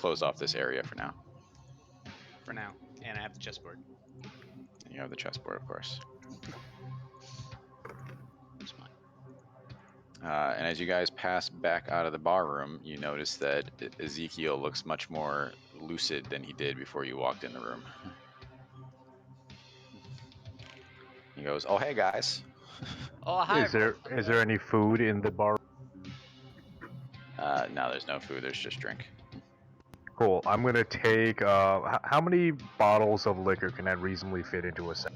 close off this area for now. For now, and I have the chessboard. And you have the chessboard, of course. It's mine. And as you guys pass back out of the bar room, you notice that Ezekiel looks much more lucid than he did before you walked in the room. He goes, "Oh, hey guys." Oh, hi. Is there any food in the bar? No, there's no food. There's just drink. Cool. I'm gonna take. How many bottles of liquor can I reasonably fit into a sack?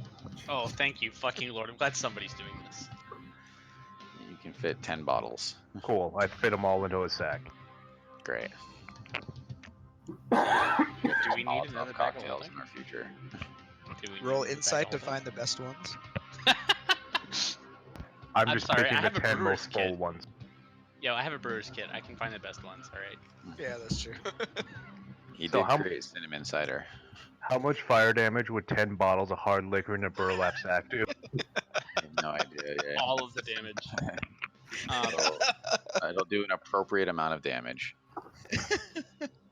Oh, thank you, fucking Lord. I'm glad somebody's doing this. You can fit 10 bottles. Cool. I fit them all into a sack. Great. Do we need Molotov another bag of cocktails holding? in our future. Do we need Roll another bag insight of to holding? find the best ones. I'm I'm just sorry, picking I the have a 10 brewer's most full kit. ones. Yo, I have a brewer's kit. I can find the best ones. All right. Yeah, that's true. He So did create cinnamon cider. How much fire damage would 10 bottles of hard liquor in a burlap sack do? I have no idea. Yeah. All of the damage. It'll do an appropriate amount of damage.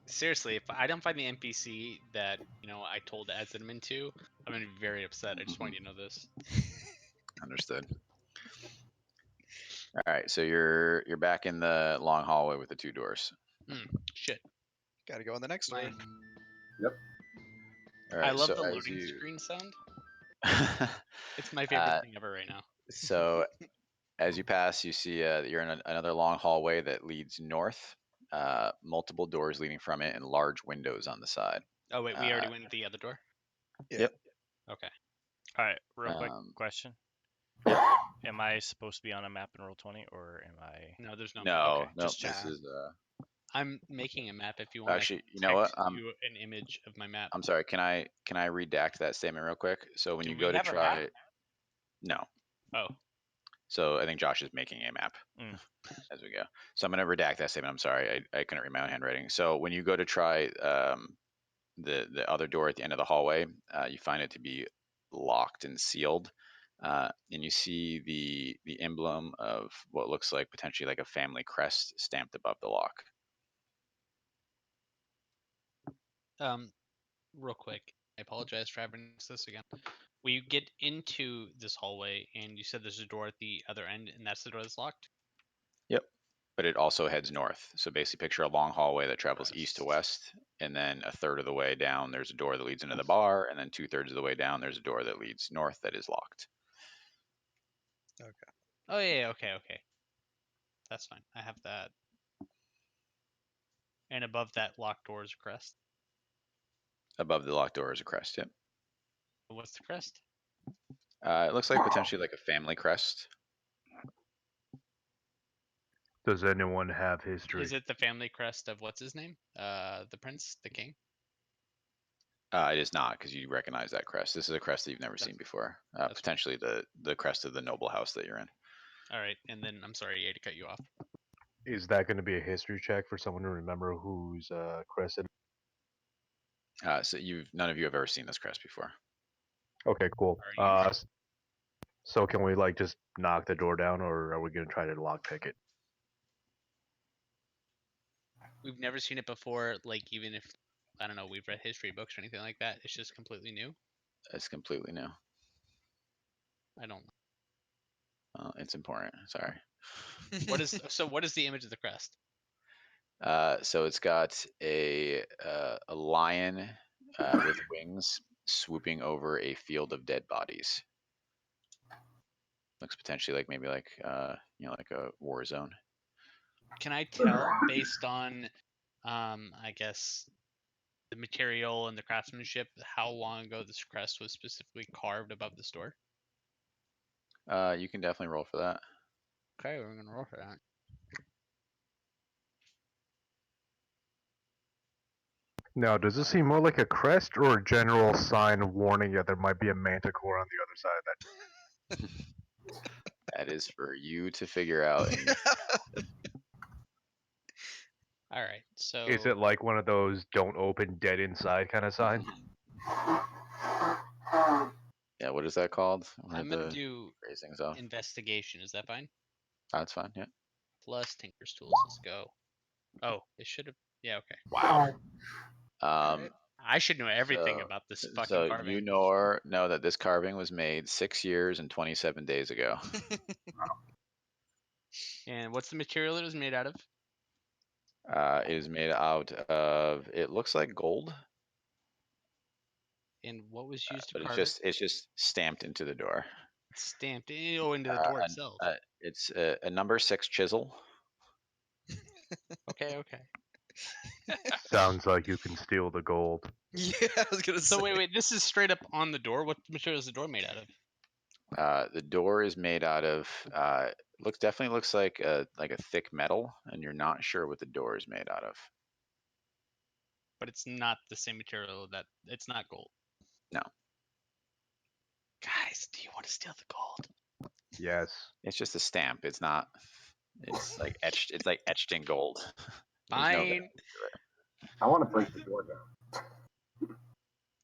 Seriously, if I don't find the NPC that I told to add cinnamon to, I'm gonna be very upset. I just want you to know this. Understood. All right, so you're back in the long hallway with the 2 doors. Shit. Gotta go on the next My- one. All right, I love so the as loading you- screen sound. It's my favorite thing ever right now. So as you pass, you see that you're in another long hallway that leads north. Multiple doors leading from it and large windows on the side. Oh wait, we already went the other door. Yeah. Yep. Okay. All right, real quick Um, question. Am I supposed to be on a map in Roll20, or am I? No, there's no. No, Okay. no, just this chat. is. I'm making a map if you want. Actually, you know what? You an image of my map. I'm sorry. Can I redact that statement real quick? So when Do you we go to have a try, map? no. Oh. So I think Josh is making a map as we go. So I'm going to redact that statement. I'm sorry, I couldn't read my own handwriting. So when you go to try the other door at the end of the hallway, you find it to be locked and sealed, and you see the emblem of what looks like potentially like a family crest stamped above the lock. Real quick, I apologize for having this again. We get into this hallway, and you said there's a door at the other end, and that's the door that's locked? Yep. But it also heads north. So basically picture a long hallway that travels east to west, and then a third of the way down, there's a door that leads into the bar, and then 2/3 of the way down, there's a door that leads north that is locked. Okay. Oh, yeah, okay. That's fine. I have that. And above that locked door is a crest. Above the locked door is a crest, yep. What's the crest? It looks like potentially like a family crest. Does anyone have history? Is it the family crest of what's his name? The prince, the king? It is not, because you recognize that crest. This is a crest that you've never seen before. Potentially the crest of the noble house that you're in. All right, and then I'm sorry, I had to cut you off. Is that going to be a history check for someone to remember who's crested? So none of you have ever seen this crest before. Okay, cool. So can we like just knock the door down, or are we going to try to lockpick it? We've never seen it before, like even if, I don't know, we've read history books or anything like that. It's just completely new. It's completely new. I don't know. It's important. Sorry. What is the image of the crest? So it's got a lion with wings swooping over a field of dead bodies. Looks potentially like maybe like like a war zone. Can I tell based on, I guess, the material and the craftsmanship, how long ago this crest was specifically carved above the store? You can definitely roll for that. Okay, we're gonna roll for that. Now, does this seem more like a crest or a general sign warning that there might be a manticore on the other side of that? That is for you to figure out. All right, so Is it like one of those "don't open, dead inside" kind of signs? Yeah, what is that called? I'm gonna do phrasings off. investigation. Is that fine? That's fine. Yeah. Plus Tinker's tools. Let's go. Oh, it should have. Yeah, okay. Wow. Alright. I should know everything So- about this fucking So carving. you know that this carving was made 6 years and 27 days ago. And what's the material it was made out of? It is made out of, it looks like gold, And what was used to but carve it? it's just stamped into the door. Stamped into the door itself. It's a number 6 chisel. Okay. Sounds like you can steal the gold. Yeah, I was gonna So say. wait, this is straight up on the door. What material is the door made out of? The door is made out of definitely looks like a thick metal, and you're not sure what the door is made out of. But it's not the same material that it's not gold. No, Guys, do you want to steal the gold? Yes. it's just a stamp. It's not. It's like etched. It's like etched in gold. There's no Fine. I want to break the door down.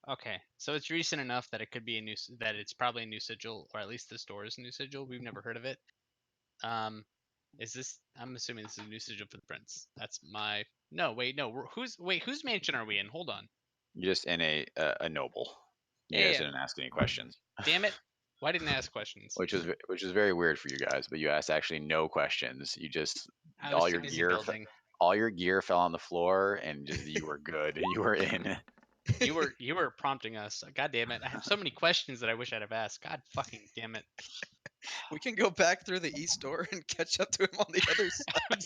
Okay, so it's recent enough that it could be that it's probably a new sigil, or at least this door is a new sigil. We've never heard of it. Is this? I'm assuming this is a new sigil for the prince. That's my. No, wait, no. Whose mansion are we in? Hold on. You're just in a noble. You Yeah, guys yeah. didn't ask any questions. Damn it! Why didn't I ask questions? Which was very weird for you guys, but you asked actually no questions. You just I was all too your busy gear building. all your gear fell on the floor, and just, you were good. You were in. You were prompting us. God damn it! I have so many questions that I wish I'd have asked. God fucking damn it! We can go back through the east door and catch up to him on the other side.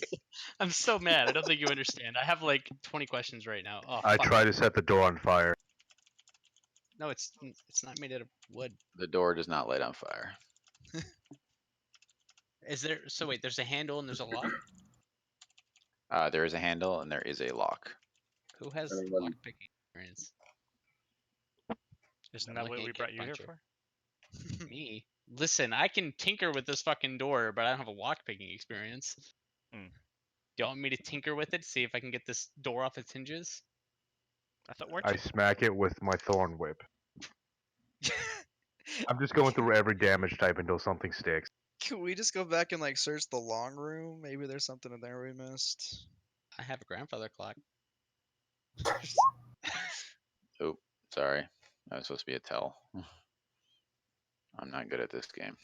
I'm so mad. I don't think you understand. I have like 20 questions right now. Oh, I fuck. try to set the door on fire. No, it's not made out of wood. The door does not light on fire. Is there? So wait, there's a handle and there's a lock. There is a handle and there is a lock. Who has Anyone- lock picking experience? Isn't I'm that what looking we at brought Kid you here Puncher. for? Me? Listen, I can tinker with this fucking door, but I don't have a lock picking experience. Hmm. Do you want me to tinker with it, see if I can get this door off its hinges? I thought weren't I you? smack it with my thorn whip. I'm just going through every damage type until something sticks. Can we just go back and like search the long room? Maybe there's something in there we missed. I have a grandfather clock. Oh, sorry. That was supposed to be a tell. I'm not good at this game.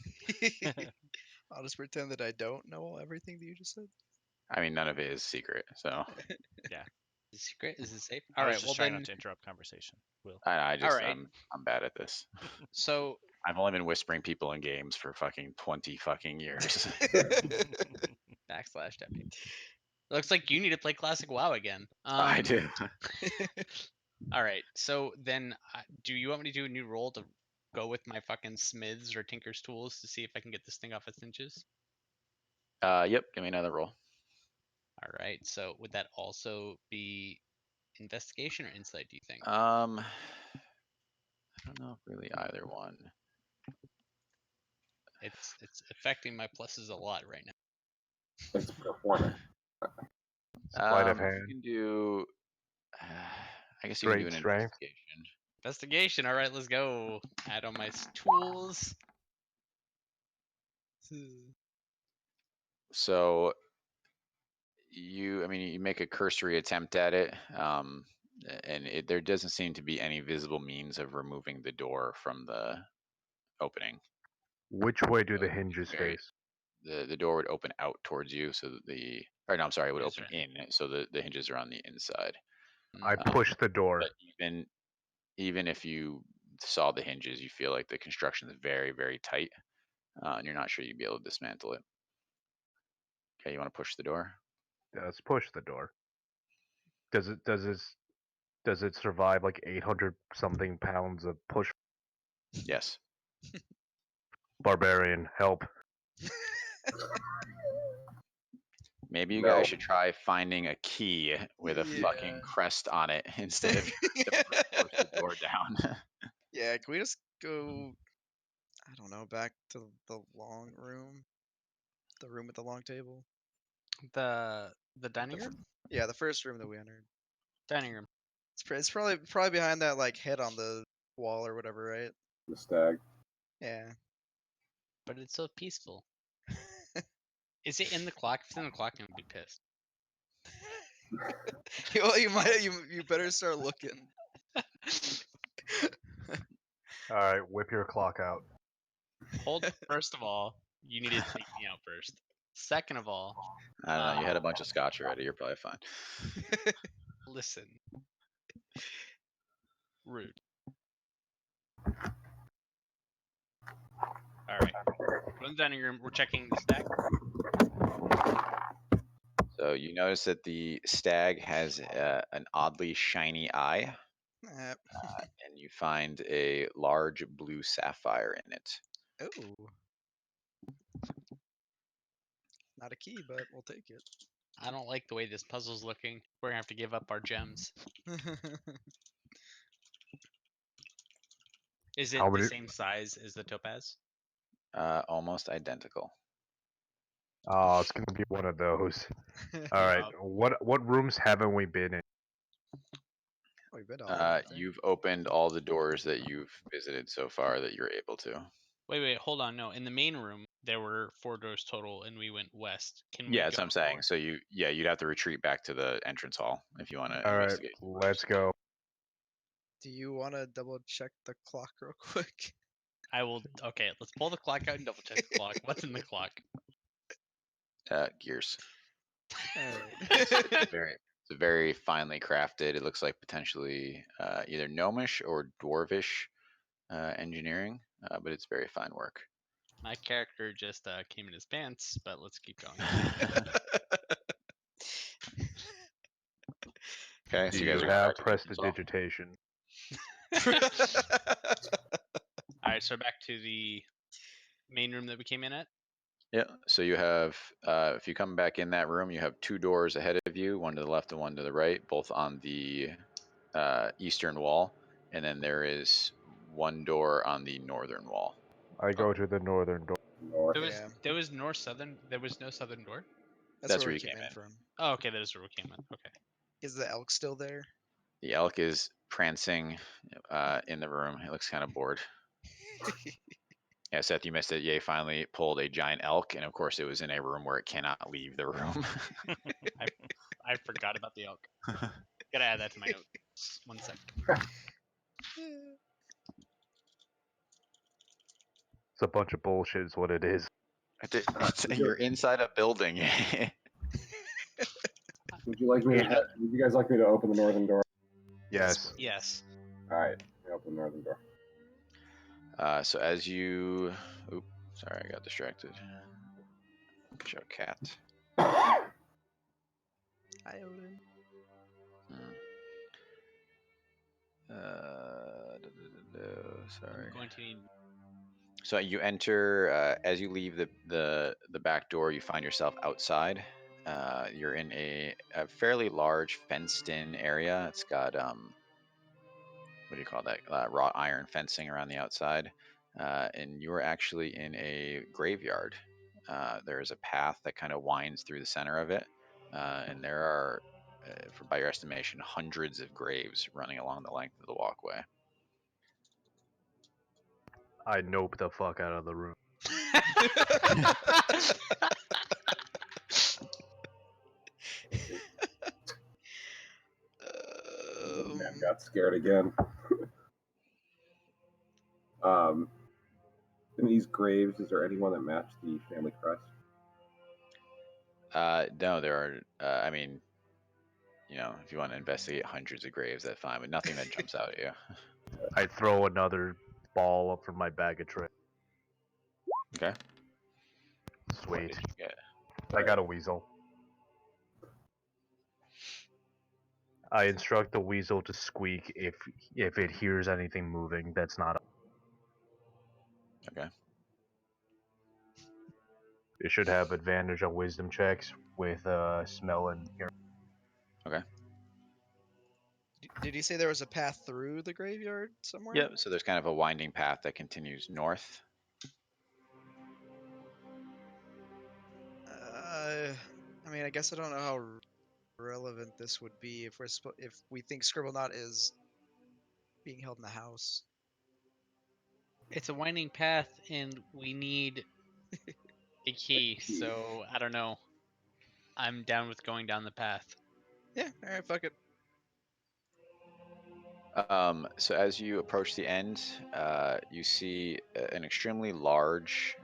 I'll just pretend that I don't know everything that you just said. I mean, none of it is secret, so Is it secret? Is it safe? I All was right. just Well trying then. not to interrupt conversation. Will. I just right. I'm bad at this. So I've only been whispering people in games for fucking 20 fucking years. backslash W. Looks like you need to play classic WoW again. I do. All right. So then, do you want me to do a new roll to go with my fucking smiths or tinker's tools to see if I can get this thing off its hinges? Yep. Give me another roll. All right. So would that also be investigation or insight? Do you think? I don't know if really either one. It's affecting my pluses a lot right now. It's performance. Sleight of You hand. can do. I guess you can do Straight an strength. investigation. Investigation. All right. Let's go. Add on my tools. So I mean, you make a cursory attempt at it, and there doesn't seem to be any visible means of removing the door from the opening. Which way do So the it's hinges very- face? The door would open out towards you, so that or no, I'm sorry, it would Hinges open are in, so the hinges are on the inside. I push the door. But even if you saw the hinges, you feel like the construction is very, very tight, and you're not sure you'd be able to dismantle it. Okay, you want to push the door? Let's push the door. Does it survive like 800 something pounds of push? Yes. Barbarian, help. Maybe you No. guys should try finding a key with a Yeah. fucking crest on it instead of push the door down. Yeah, can we just go? I don't know, back to the long room, the room with the long table. The dining The fir- room. Yeah, the first room that we entered. Dining room. It's probably behind that like head on the wall or whatever, right? The stag. Yeah. But it's so peaceful. Is it in the clock? If it's in the clock, I'm gonna be pissed. Well, you better start looking. All right, whip your clock out. Hold. First of all, you need to take me out first. Second of all, I don't know. You had a bunch of scotch already. You're probably fine. listen. Rude. All right. Go in the dining room. We're checking the stack. So you notice that the stag has an oddly shiny eye, Eh, and you find a large blue sapphire in it. oh, not a key, but we'll take it. I don't like the way this puzzle's looking. We're gonna have to give up our gems. Is it How the many- same size as the topaz? Almost identical. Oh, it's gonna be one of those. All right, what rooms haven't we been in? Oh, you bet all of them, I think. You've opened all the doors that you've visited so far that you're able to. Wait, hold on. No, in the main room there were 4 doors total, and we went west. Can we Yeah, go that's what I'm saying. north? So you'd have to retreat back to the entrance hall if you want to All right, investigate. let's go. Do you want to double check the clock real quick? I will. Okay, let's pull the clock out and double check the clock. What's in the clock? Gears. Alright. It's a very finely crafted. It looks like potentially either gnomish or dwarvish engineering, but it's very fine work. My character just came in his pants, but let's keep going. Okay, Do so you guys you are going have back to the entrance hall. prestidigitation? All right, so back to the main room that we came in at. Yeah. So you have, if you come back in that room, you have 2 doors ahead of you, one to the left and one to the right, both on the eastern wall, and then there is 1 door on the northern wall. I go to the northern door. North. Yeah. There was north southern. There was no southern door. That's That's where where we you came came in in. from. Oh, okay, that is where we came in. Okay. Is the elk still there? The elk is prancing in the room. He looks kind of bored. Yeah, Seth, you missed it. Ye finally pulled a giant elk, and of course, it was in a room where it cannot leave the room. I forgot about the elk. Gotta add that to my notes. 1 sec. It's a bunch of bullshit, is what it is. You're inside a building. Would you guys like me to open the northern door? Yes. Yes. All right, I open the northern door. So as you, sorry, I got distracted. Show cat. Hi, Odin. Sorry. I'm going to need. So you enter as you leave the back door. You find yourself outside. You're in a fairly large fenced-in area. It's got what do you call that? Wrought iron fencing around the outside, and you're actually in a graveyard. There is a path that kind of winds through the center of it, and there are, by your estimation, hundreds of graves running along the length of the walkway. I nope the fuck out of the room. Man got scared again. In these graves, is there anyone that matched the family crest? No, there are. I mean, if you want to investigate hundreds of graves, that's fine, but nothing that jumps out at you. I throw another ball up from my bag of tricks. Okay. What Sweet. did you get? I got a weasel. I instruct the weasel to squeak if it hears anything moving that's not. Okay. It should have advantage on wisdom checks with smell and hearing. Okay. Did you say there was a path through the graveyard somewhere? Yep. So there's kind of a winding path that continues north. I mean, I guess I don't know how relevant this would be if if we think Scribblenaught is being held in the house. It's a winding path, and we need a key. So I don't know. I'm down with going down the path. Yeah. All right. Fuck it. So as you approach the end, you see an extremely large,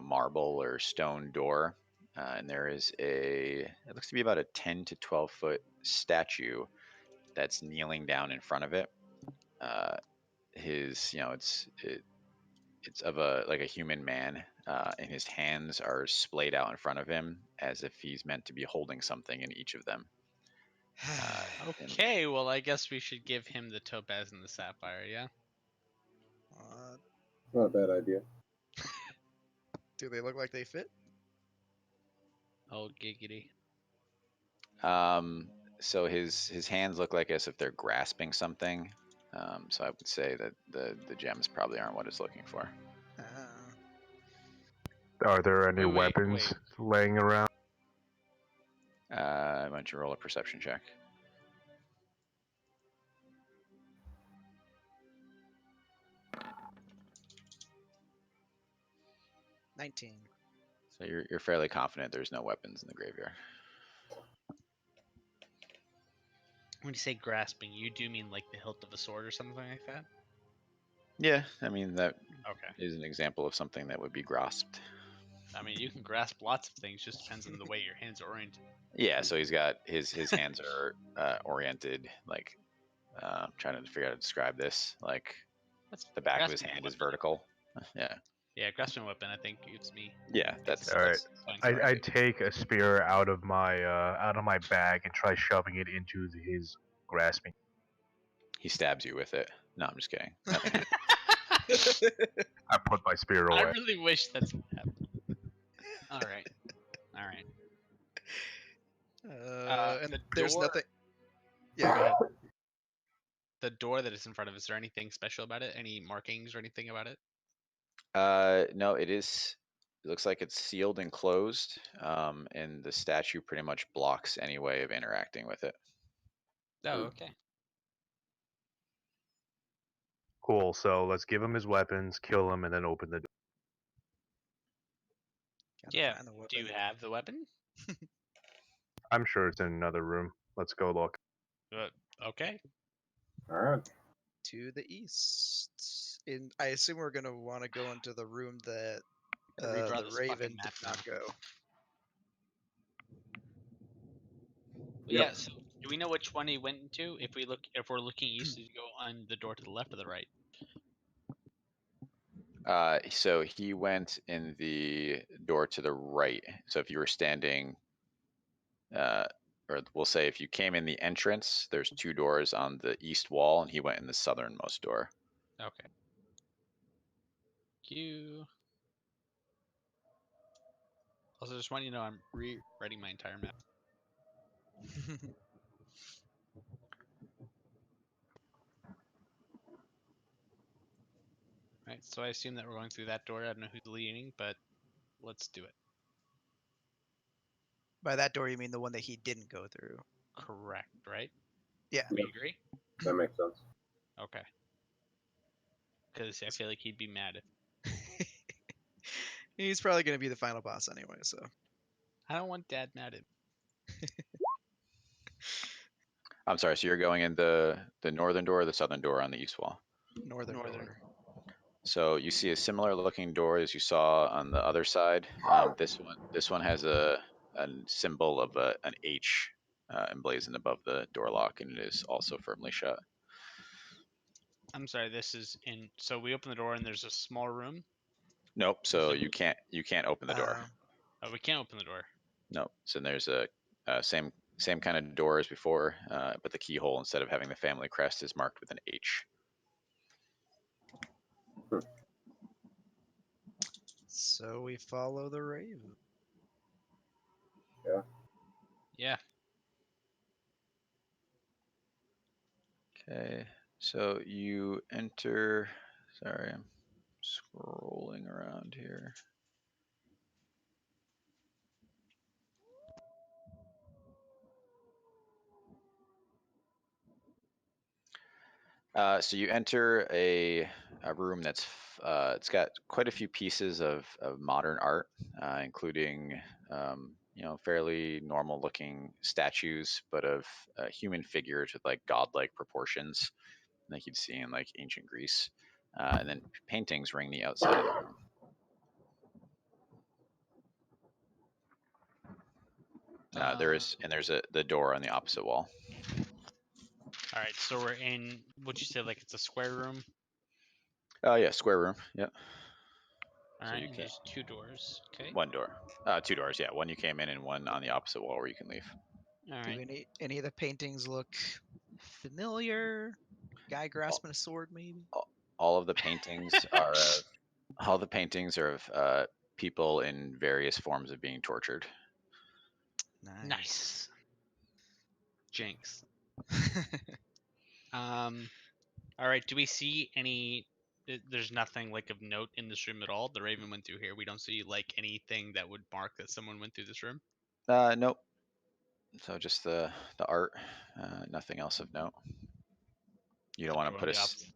marble or stone door, and there is it looks to be about a 10 to 12-foot statue that's kneeling down in front of it. It's of a human man, and his hands are splayed out in front of him as if he's meant to be holding something in each of them. And Okay, well, I guess we should give him the topaz and the sapphire, yeah? Not a bad idea. Do they look like they fit? Oh, giggity. So his hands look like as if they're grasping something. So I would say that the gems probably aren't what it's looking for. Are there any Wait, weapons laying around? Why don't you roll a perception check? — 19. So you're fairly confident there's no weapons in the graveyard. When you say grasping, you do mean like the hilt of a sword or something like that? Yeah, I mean that Okay. is an example of something that would be grasped. I mean, you can grasp lots of things, just depends on the way your hands are oriented. Yeah, so he's got his hands are oriented like trying to figure out how to describe this. Like That's the back of his grasping hand is weapon. vertical. Yeah. Yeah, grasping weapon, I think, gives me. Yeah, that's All right. that's I take a spear out of my bag and try shoving it into his grasping. he stabs you with it. No, I'm just kidding. Nothing happened. I put my spear I away. really wish that's what happened. All right. All right. And the there's door- nothing. Yeah, go ahead. The door that is in front of us, is there anything special about it? Any markings or anything about it? No, it is. It looks like it's sealed and closed, and the statue pretty much blocks any way of interacting with it. Oh, okay. Cool. So let's give him his weapons, kill him, and then open the door. Gotta Yeah. find the Do you weapon. have the weapon? I'm sure it's in another room. Let's go look. Okay. All right. To the east. I assume we're gonna want to go into the room that Redraw the this fucking Raven map did not now. go. Yeah. So, do we know which one he went into? If we're looking east, did you go on the door to the left or the right? So he went in the door to the right. So if you were standing, or we'll say if you came in the entrance, there's two doors on the east wall, and he went in the southernmost door. Okay. Thank you. Also, just want you to know I'm rewriting my entire map. Right. So I assume that we're going through that door. I don't know who's leading, but let's do it. By that door, you mean the one that he didn't go through? Correct. Right. Yeah. We Yep. agree. That makes sense. Okay. Because I feel like he'd be mad if He's probably gonna be the final boss anyway. So I don't want Dad mad at me. I'm sorry. So you're going in the northern door or the southern door on the east wall? northern door. So you see a similar looking door as you saw on the other side. This one has a symbol of an H emblazoned above the door lock, and it is also firmly shut. I'm sorry. This is in. So we open the door and there's a small room. Nope. So it- you can't open the door. Oh, we can't open the door. Nope. So there's a same kind of door as before, but the keyhole instead of having the family crest is marked with an H. So we follow the Raven. Yeah. Okay. So you enter. Sorry, I'm scrolling around here. So you enter a room that's it's got quite a few pieces of modern art, including fairly normal looking statues, but of human figures with like godlike proportions, like you'd see in like ancient Greece. And then paintings ring the outside of the room. There's the door on the opposite wall. All right, so we're in. Would you say like it's a square room? Oh yeah, square room. Yep. All So right, you and can there's 2 doors. Okay. one door, 2 doors. Yeah, one you came in and one on the opposite wall where you can leave. All Do right. any of the paintings look familiar? Guy All, grasping a sword, maybe. all all of the paintings are of people in various forms of being tortured. Nice. Jinx. All right. Do we see any? There's nothing like of note in this room at all. The Raven went through here. We don't see like anything that would mark that someone went through this room. Nope. So just the art, nothing else of note. You don't So want we're to on put the opposite.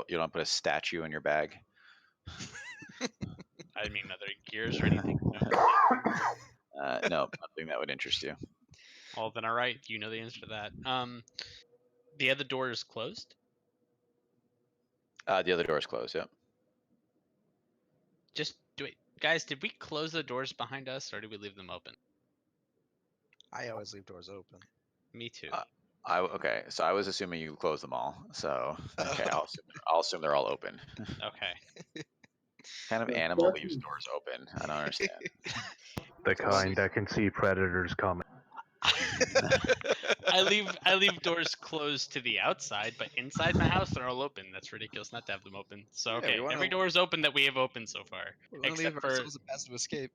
you don't put a statue in your bag. I mean, are there gears or anything? No, nothing that would interest you. Well, then all right. You know the answer to that. The other door is closed. The other door is closed. Yep. Just do it, guys. Did we close the doors behind us, or did we leave them open? I always leave doors open. Me too. Okay. So I was assuming you closed them all. So okay, I'll assume they're all open. Okay. Kind of The animal leaves statues- doors open? I don't understand. The kind that can see predators coming. I leave doors closed to the outside, but inside my house they're all open. That's ridiculous not to have them open. So Yeah, okay, we wanna- every door is open that we have open so far, We want to leave ourselves a passive escape.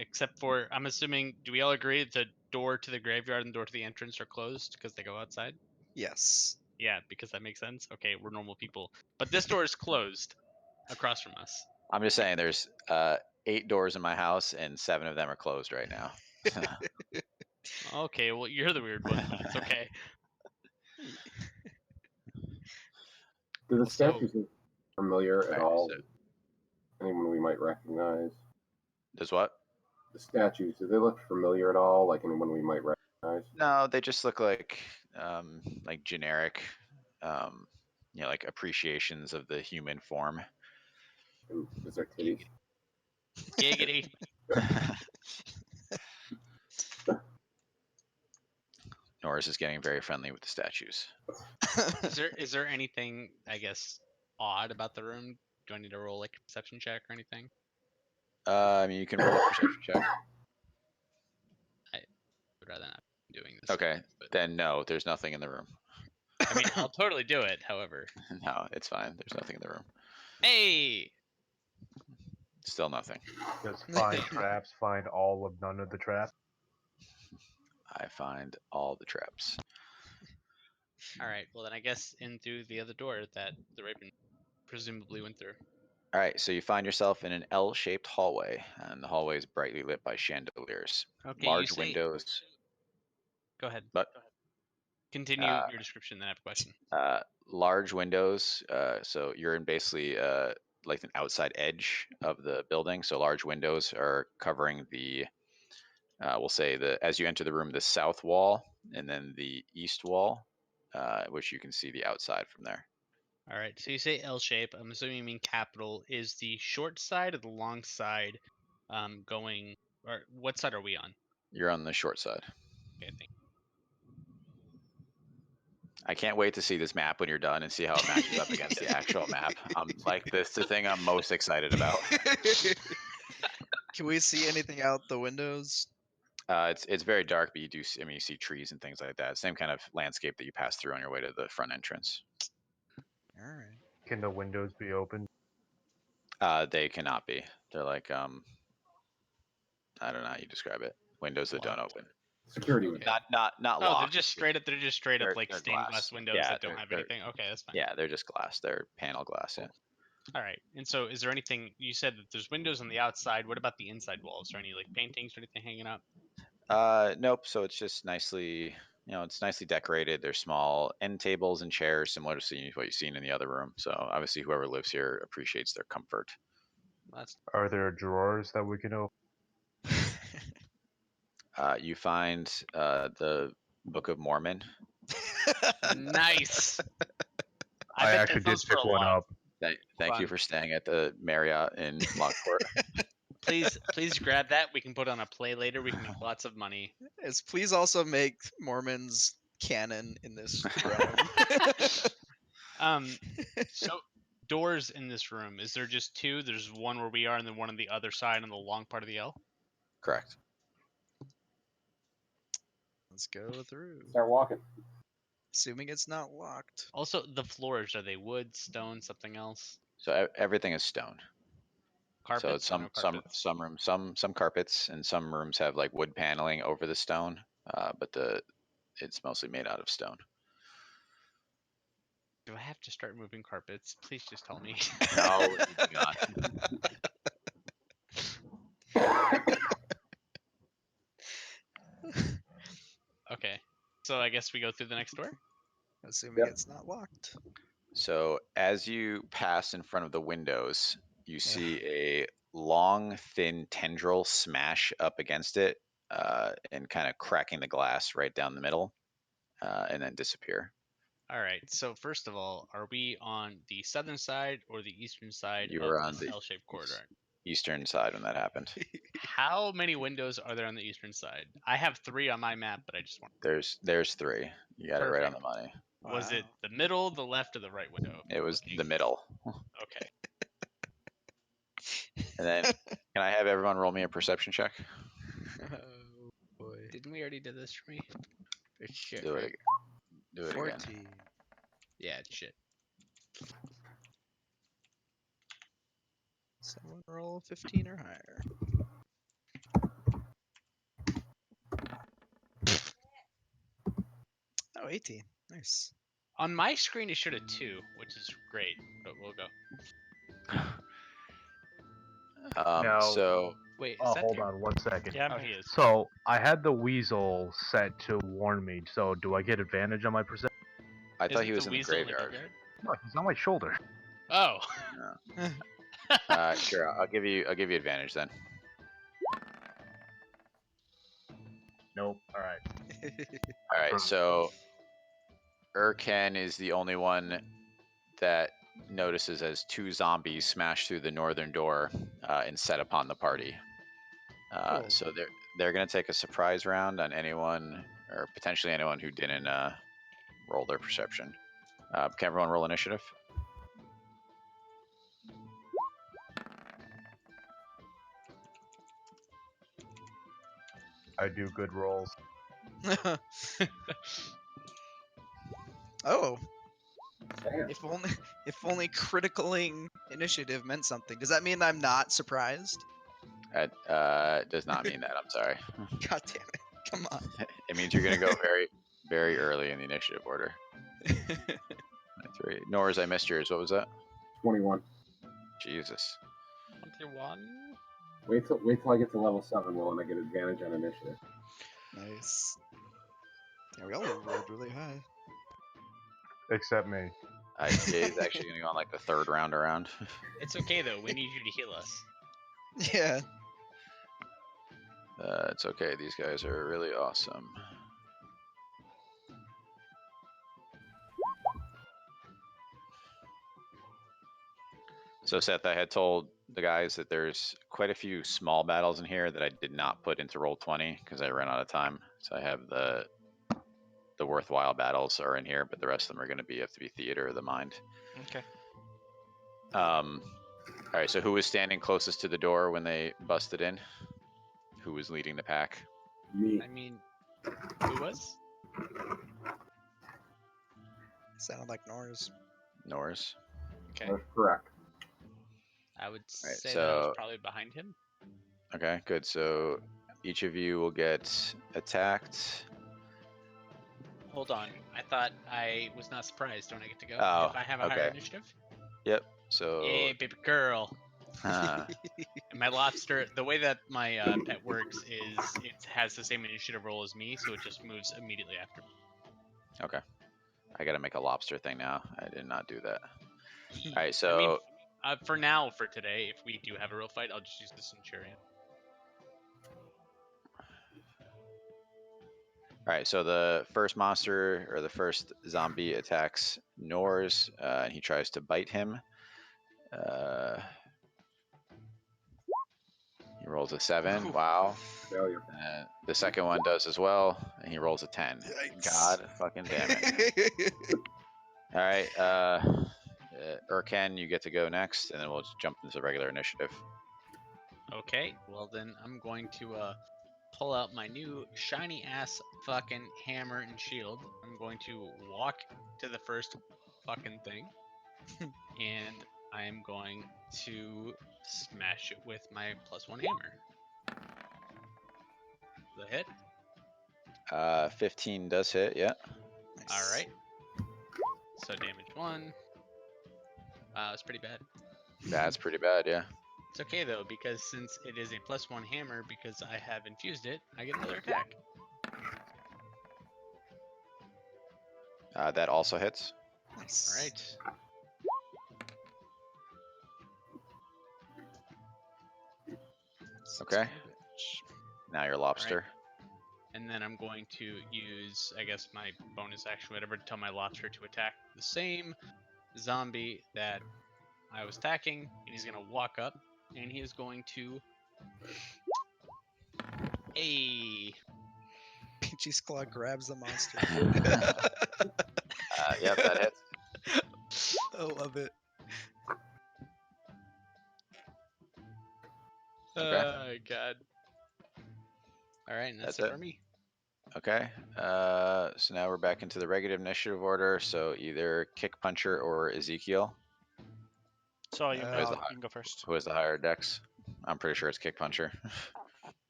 except for I'm assuming. Do we all agree the door to the graveyard and the door to the entrance are closed because they go outside? Yes. Yeah, because that makes sense. Okay, we're normal people, but this door is closed across from us. I'm just saying there's 8 doors in my house and 7 of them are closed right now. Okay, well you're the weird one, but it's okay. Do the So- statues look familiar at Alright, all? so- Anyone we might recognize? Does what? The statues, do they look familiar at all? Like anyone we might recognize? No, they just look like generic, like appreciations of the human form. And is there titties? Giggity. Norris is getting very friendly with the statues. Is there anything I guess odd about the room? Do I need to roll like a perception check or anything? I mean, you can roll a perception check. I would rather not be doing this. Okay, But then no, there's nothing in the room. I mean, I'll totally do it. However, No, it's fine. There's nothing in the room. hey, Still nothing. Does find traps find all of none of the traps? I find all the traps. all right. Well, then I guess in through the other door that the Raven presumably went through. All right, so you find yourself in an L-shaped hallway, and the hallway is brightly lit by chandeliers. Okay, Large you say. windows. Go ahead. But Continue Uh, your description. Then I have a question. large windows. So you're in basically like an outside edge of the building. So large windows are covering the, we'll say as you enter the room, the south wall and then the east wall, which you can see the outside from there. All right. So you say L shape. I'm assuming you mean capital. Is the short side or the long side going? Or what side are we on? You're on the short side. Okay. Thank I can't wait to see this map when you're done and see how it matches up against the actual map. I'm like, this is the thing I'm most excited about. Can we see anything out the windows? It's very dark, but you do see, I mean, you see trees and things like that. Same kind of landscape that you pass through on your way to the front entrance. All right. Can the windows be opened? They cannot be. They're like I don't know how you describe it. Windows that don't Locked. open. Security Okay. Not Oh, locked. they're just straight up. They're just straight up like they're stained glass. glass windows Yeah, that don't they're- have they're- anything. Okay, that's fine. Yeah, they're just glass. They're panel glass. Yeah. All right. And so, is there anything you said that there's windows on the outside? What about the inside walls? Is there any like paintings or anything hanging up? Nope. So it's just nicely, it's nicely decorated. There's small end tables and chairs, similar to what you've seen in the other room. So obviously, whoever lives here appreciates their comfort. That's Are there drawers that we can open? You find the Book of Mormon. Nice. I bet actually that did sells for pick a one lot. up. Thank you Fun. for staying at the Marriott in Lockport. Please grab that. We can put on a play later. We can make lots of money. Yes, please also make Mormons canon in this realm. So doors in this room. Is there just two? There's one where we are, and then one on the other side on the long part of the L. Correct. Let's go through. Start walking. Assuming it's not locked. Also, the floors, are they wood, stone, something else? So everything is stone. Carpets? So Or no carpets? some rooms some carpets and some rooms have like wood paneling over the stone, but it's mostly made out of stone. Do I have to start moving carpets? Please just tell me. No, you do not. Okay. So I guess we go through the next door? Assuming Yep. it's not locked. So as you pass in front of the windows, you see a long, thin tendril smash up against it and kind of cracking the glass right down the middle and then disappear. All right. So first of all, are we on the southern side or the eastern side You of were on this the L-shaped corridor? eastern side when that happened. How many windows are there on the eastern side? I have 3 on my map, but I just want. There's 3. You got it right on the money. Was it Wow. the middle, the left, or the right window? It was Looking- the middle. Okay. And then can I have everyone roll me a perception check? Oh boy. Didn't we already do this for me? For shit, Do it. right? Do it again. 14. Yeah, shit. Someone roll 15 or higher. Oh, 18. Nice. On my screen, it showed a 2, which is great, but we'll go. Now- So Wait, is that Hold there? on 1 second. Yeah, Oh, I'm he here. is. So I had the weasel set to warn me. So do I get advantage on my perception? I thought Isn't he was the in the weasel graveyard. No, he's on my shoulder. Oh. Sure, I'll give you advantage then. Nope. All right. All right, From- so Urken is the only one that notices as 2 zombies smash through the northern door and set upon the party. Cool. So they're gonna take a surprise round on anyone or potentially anyone who didn't roll their perception. Can everyone roll initiative? I do good rolls. Oh, Damn. if only criticaling initiative meant something. Does that mean I'm not surprised? That does not mean that. I'm sorry. God damn it. Come on. It means you're gonna go very, very early in the initiative order. 3. Nors, I missed yours. What was that? 21. Jesus. 21? Wait till I get to level 7, Will, and I get advantage on initiative. Nice. Yeah, we all rolled really high. Except me. He's actually gonna go on like the 3rd round around. It's okay, though. We need you to heal us. Yeah. It's okay. These guys are really awesome. So Seth, I had told the guys that there's quite a few small battles in here that I did not put into Roll20 because I ran out of time. So I have the worthwhile battles are in here, but the rest of them are going to have to be theater of the mind. Okay. All right. So who was standing closest to the door when they busted in? Who was leading the pack? Me. I mean, who was? Sounded like Norris. Nors. Okay. That's correct. I would Right, say that I was so- probably behind him. Okay, good. So each of you will get attacked. Hold on. I thought I was not surprised. Don't I get to go Oh, if I have a higher okay. initiative? Yep. So Hey, baby girl. uh, And my lobster, the way that my pet works is it has the same initiative roll as me, so it just moves immediately after me. okay. I gotta make a lobster thing now. I did not do that. All right. So I mean, for now, for today, if we do have a real fight, I'll just use the Centurion. All right, so the first monster or the first zombie attacks Nors, and he tries to bite him. He rolls a 7. Ooh. Wow. Failure. The second one does as well, and he rolls a 10. Yikes. God fucking damn it. All right, Urken, you get to go next, and then we'll just jump into the regular initiative. Okay, well then I'm going to pull out my new shiny ass fucking hammer and shield. I'm going to walk to the first fucking thing, and I am going to smash it with my +1 hammer. The hit. 15 does hit, yeah. Nice. All right. So damage 1. It's pretty bad. That's pretty bad, yeah. It's okay though, because since it is a +1 hammer, because I have infused it, I get another attack. That also hits. Nice. All right. Six Okay. more damage. Now you're lobster. And then I'm going to use, I guess, my bonus action, whatever, to tell my lobster to attack the same zombie that I was attacking. And he's going to walk up, and he is going to. Hey! Peachy's claw grabs the monster. Yep, that hits. I love it. Okay. Oh, God. All right, and that's That's it it. for me. Okay. So now we're back into the regular initiative order. So either Kick Puncher or Ezekiel. So you, Uh, you can go first. Who has the higher dex? I'm pretty sure it's Kick Puncher.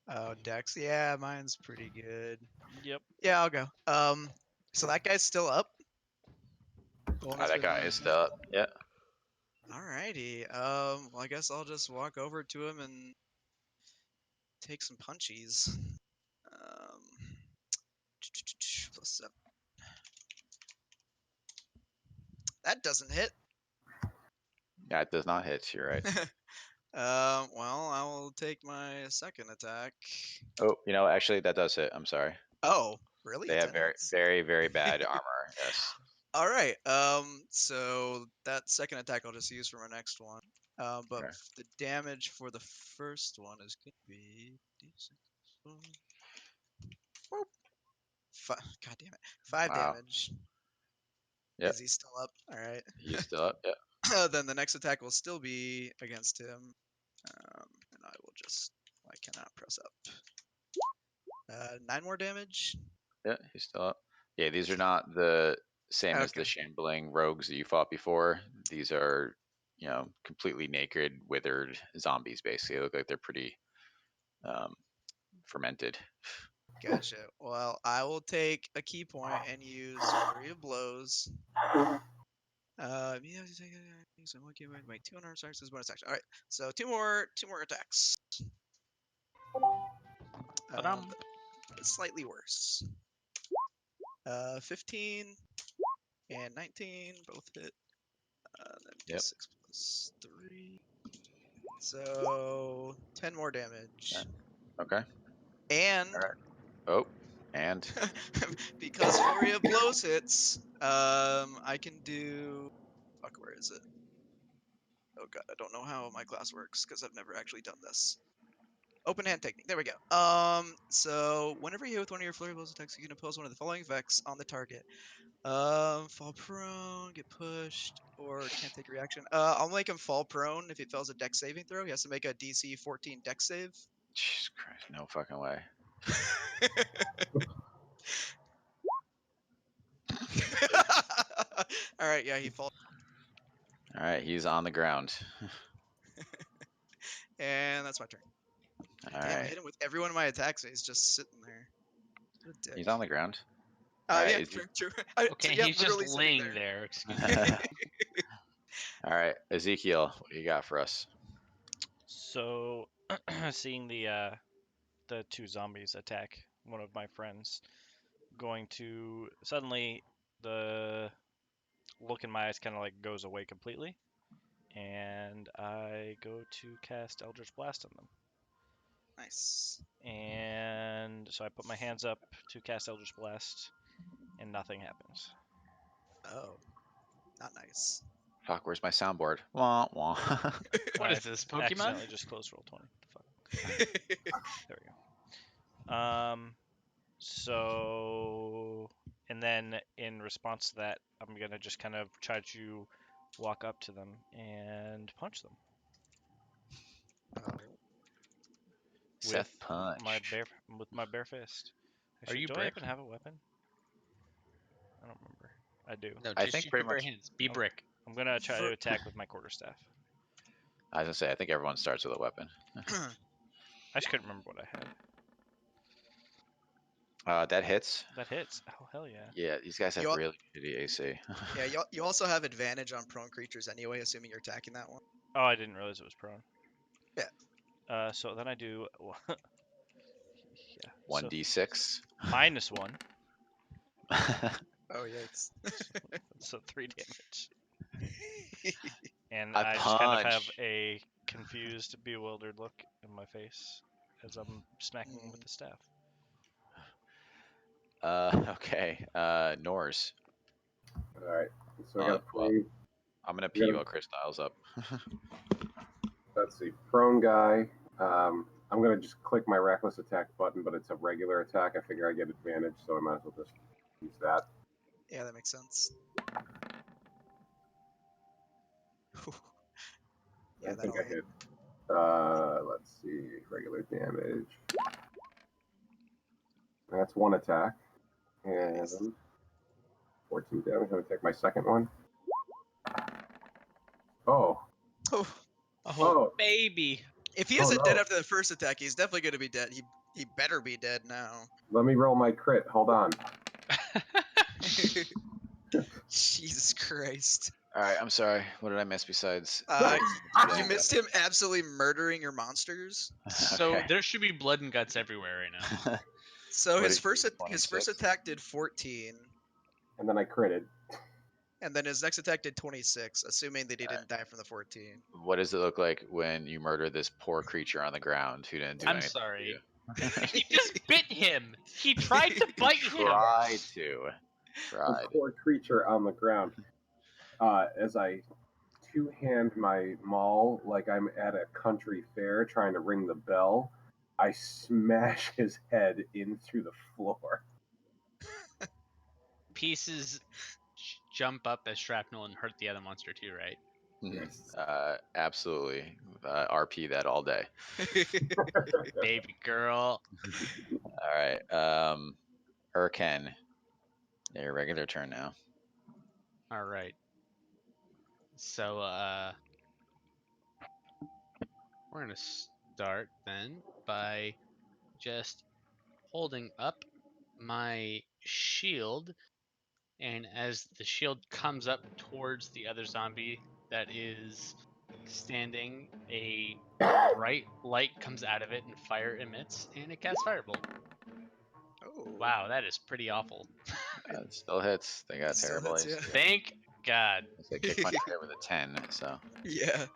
Oh, Dex. Yeah, mine's pretty good. Yep. Yeah, I'll go. So that guy's still up. The one that's That been guy is still up. Yeah. Alrighty. Well, I guess I'll just walk over to him and take some punchies. +7. That doesn't hit. Yeah, it does not hit. You're right. Well, I will take my second attack. Oh, actually, that does hit. I'm sorry. Oh, really? They have 10 very, hits? very, very bad armor. Yes. All right. So that second attack I'll just use for my next one. But Okay. the damage for the first one is gonna be D6. Whoop. God damn it. 5 Wow. damage. Yep. Is he still up? All right. He's still up. Yeah. Then the next attack will still be against him. And I will just. I cannot press up. 9 more damage. Yeah. He's still up. Yeah. These are not the same as the Okay. shambling rogues that you fought before. These are, completely naked, withered zombies. Basically, they look like they're pretty fermented. Gotcha. Well, I will take a key point and use Flurry of Blows. Yeah, so one key point, make 200 strikes as bonus action. All right, so two more attacks. Ba-dum. Slightly worse. 15 and 19 both hit. Then Yep. d6 plus 3. So 10 more damage. Okay. And All right. Oh, and because Flurry of Blows hits, I can do. Fuck, where is it? Oh god, I don't know how my class works because I've never actually done this. Open hand technique. There we go. So whenever you hit with one of your flurry blows attacks, you can impose one of the following effects on the target. Fall prone, get pushed, or can't take a reaction. I'll make him fall prone if he fails a dex saving throw. He has to make a DC 14 dex save. Jesus Christ, no fucking way. All right, yeah, he falls. All right, he's on the ground. And that's my turn. All Damn, I right, hit him with every one of my attacks, and he's just sitting there. What a dick. he's on the ground. All Yeah, right, true. Okay, yeah, he's just literally sitting laying there. Excuse me. All right, Ezekiel, what do you got for us? So, seeing the two zombies attack one of my friends, going to suddenly the look in my eyes kind of like goes away completely, and I go to cast Eldritch Blast on them. Nice. And so I put my hands up to cast Eldritch Blast, and nothing happens. Oh, not nice. Fuck, where's my soundboard? Wah, wah. What I is this, Pokemon? accidentally just closed roll 20. The fuck? There we go. So, and then in response to that, I'm gonna just kind of try to walk up to them and punch them Oh. Seth with punch. my bare fist. Actually, you do I Brick? even have a weapon? I don't remember. I do. No, I just think use pretty your bare much- hands. Be Oh. Brick. I'm gonna try to attack with my quarterstaff. I was gonna say, I think everyone starts with a weapon. I just couldn't remember what I had. That hits. That hits. Oh hell yeah. Yeah, these guys have You al- really shitty AC. Yeah, you also have advantage on prone creatures anyway, assuming you're attacking that one. Oh, I didn't realize it was prone. Yeah. So then I do. Yeah. So 1d6. -1. Oh yikes. So 3 damage. And I I just kind of have punch. a confused, bewildered look in my face as I'm smacking him with the staff. Okay. Norse. Alright. So I got a Well, prone. I'm gonna You pee gotta- while Chris dials up. Let's see. Prone guy. I'm going to just click my reckless attack button, but it's a regular attack. I figure I get advantage, so I might as well just use that. Yeah, that makes sense. Yeah, I think that'll I hit. Let's see. Regular damage. That's one attack. And Nice. 14 damage. I'm going to take my second one. Oh. Oh, Oh. baby. if he Oh, isn't dead no. after the first attack, he's definitely going to be dead. He better be dead now. Let me roll my crit. Hold on. Jesus Christ. All right, I'm sorry. What did I miss besides? You missed him absolutely murdering your monsters. So Okay. there should be blood and guts everywhere right now. So What his did first you- his first 26? attack did 14, And then I critted. and then his next attack did 26, assuming that he didn't die from the 14. What does it look like when you murder this poor creature on the ground who didn't do I'm anything? to sorry. you? He just bit him. He tried to bite him. Tried to. A Tried. poor creature on the ground. As I two-hand my maul like I'm at a country fair trying to ring the bell, I smash his head in through the floor. Pieces jump up as shrapnel and hurt the other monster too, right? Yes. Absolutely. RP that all day. Baby girl. All right. Urken. Your regular turn now. All right. So we're gonna start then by just holding up my shield, and as the shield comes up towards the other zombie that is standing, a bright light comes out of it and fire emits, and it casts firebolt. Oh, Wow, that is pretty awful. It still hits. They got Still terrible hits, AC. yeah. Thank God. They kick my crit with a 10, so. Yeah.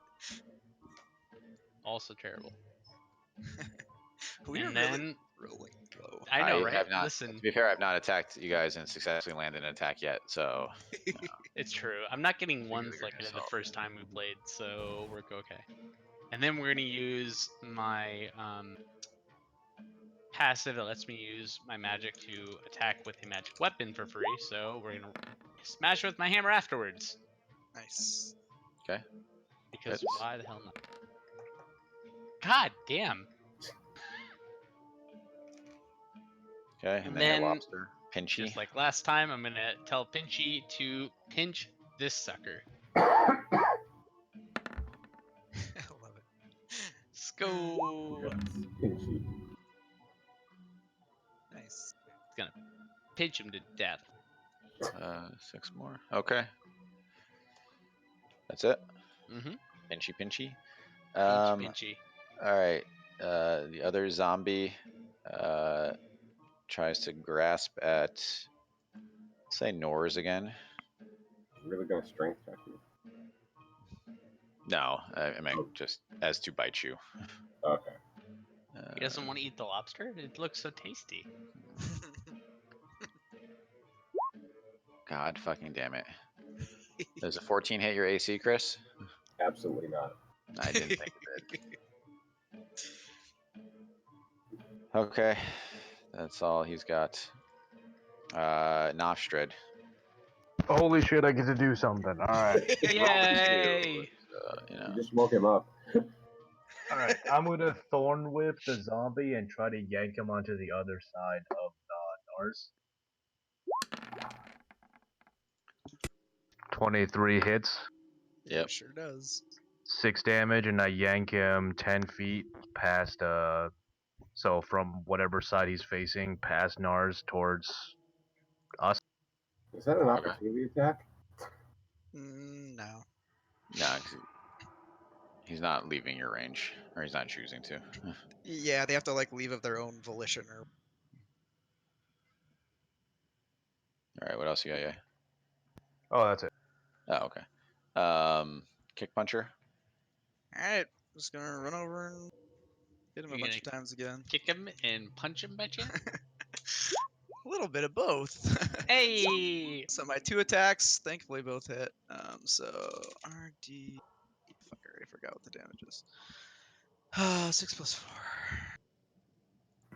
Also terrible. We are And really then rolling low. I know, I right? have not, Listen, to be fair, I've not attacked you guys and successfully landed an attack yet, so. it's true. I'm not getting Figure ones it like I did the yourself. first time we played, so we're okay. And then we're gonna use my passive that lets me use my magic to attack with a magic weapon for free. So we're gonna smash with my hammer afterwards. Nice. Okay. Because Hits. why the hell not? God damn. Okay, and And then your then, lobster. Pinchy. just like last time, I'm gonna tell Pinchy to pinch this sucker. I love it. Let's go. Yes. Pinchy. Nice. Pinch him to death. 6 more. Okay. That's it. Mm-hmm. Pinchy, pinchy. Pinchy. All right. The other zombie tries to grasp at, say, Nors again. Really gonna strength check you. No, I mean just as to bite you. Okay. He doesn't want to eat the lobster? It looks so tasty. God fucking damn it. Does a 14 hit your AC, Chris? Absolutely not. I didn't think it did. Okay. That's all he's got. Nostrad. Holy shit, I get to do something. Alright. Yay! You know. You just woke him up. Alright, I'm gonna Thorn Whip the zombie and try to yank him onto the other side of Nars. 23 hits, Yeah, Yep. it sure does. 6 damage, and I yank him 10 feet past, so from whatever side he's facing, past Nars towards us. Is that an Okay. opportunity attack? No. No, 'cause he's not leaving your range, or he's not choosing to. Yeah, they have to like leave of their own volition or. All right, what else you got? Yeah. Oh, that's it. Oh, okay. Kick puncher. All right, just gonna run over and hit him a You bunch of gonna times again. kick him and punch him, betcha? A little bit of both. Hey! So my 2 attacks, thankfully, both hit. So RD. Fuck, I already forgot what the damage is. 6 plus 4.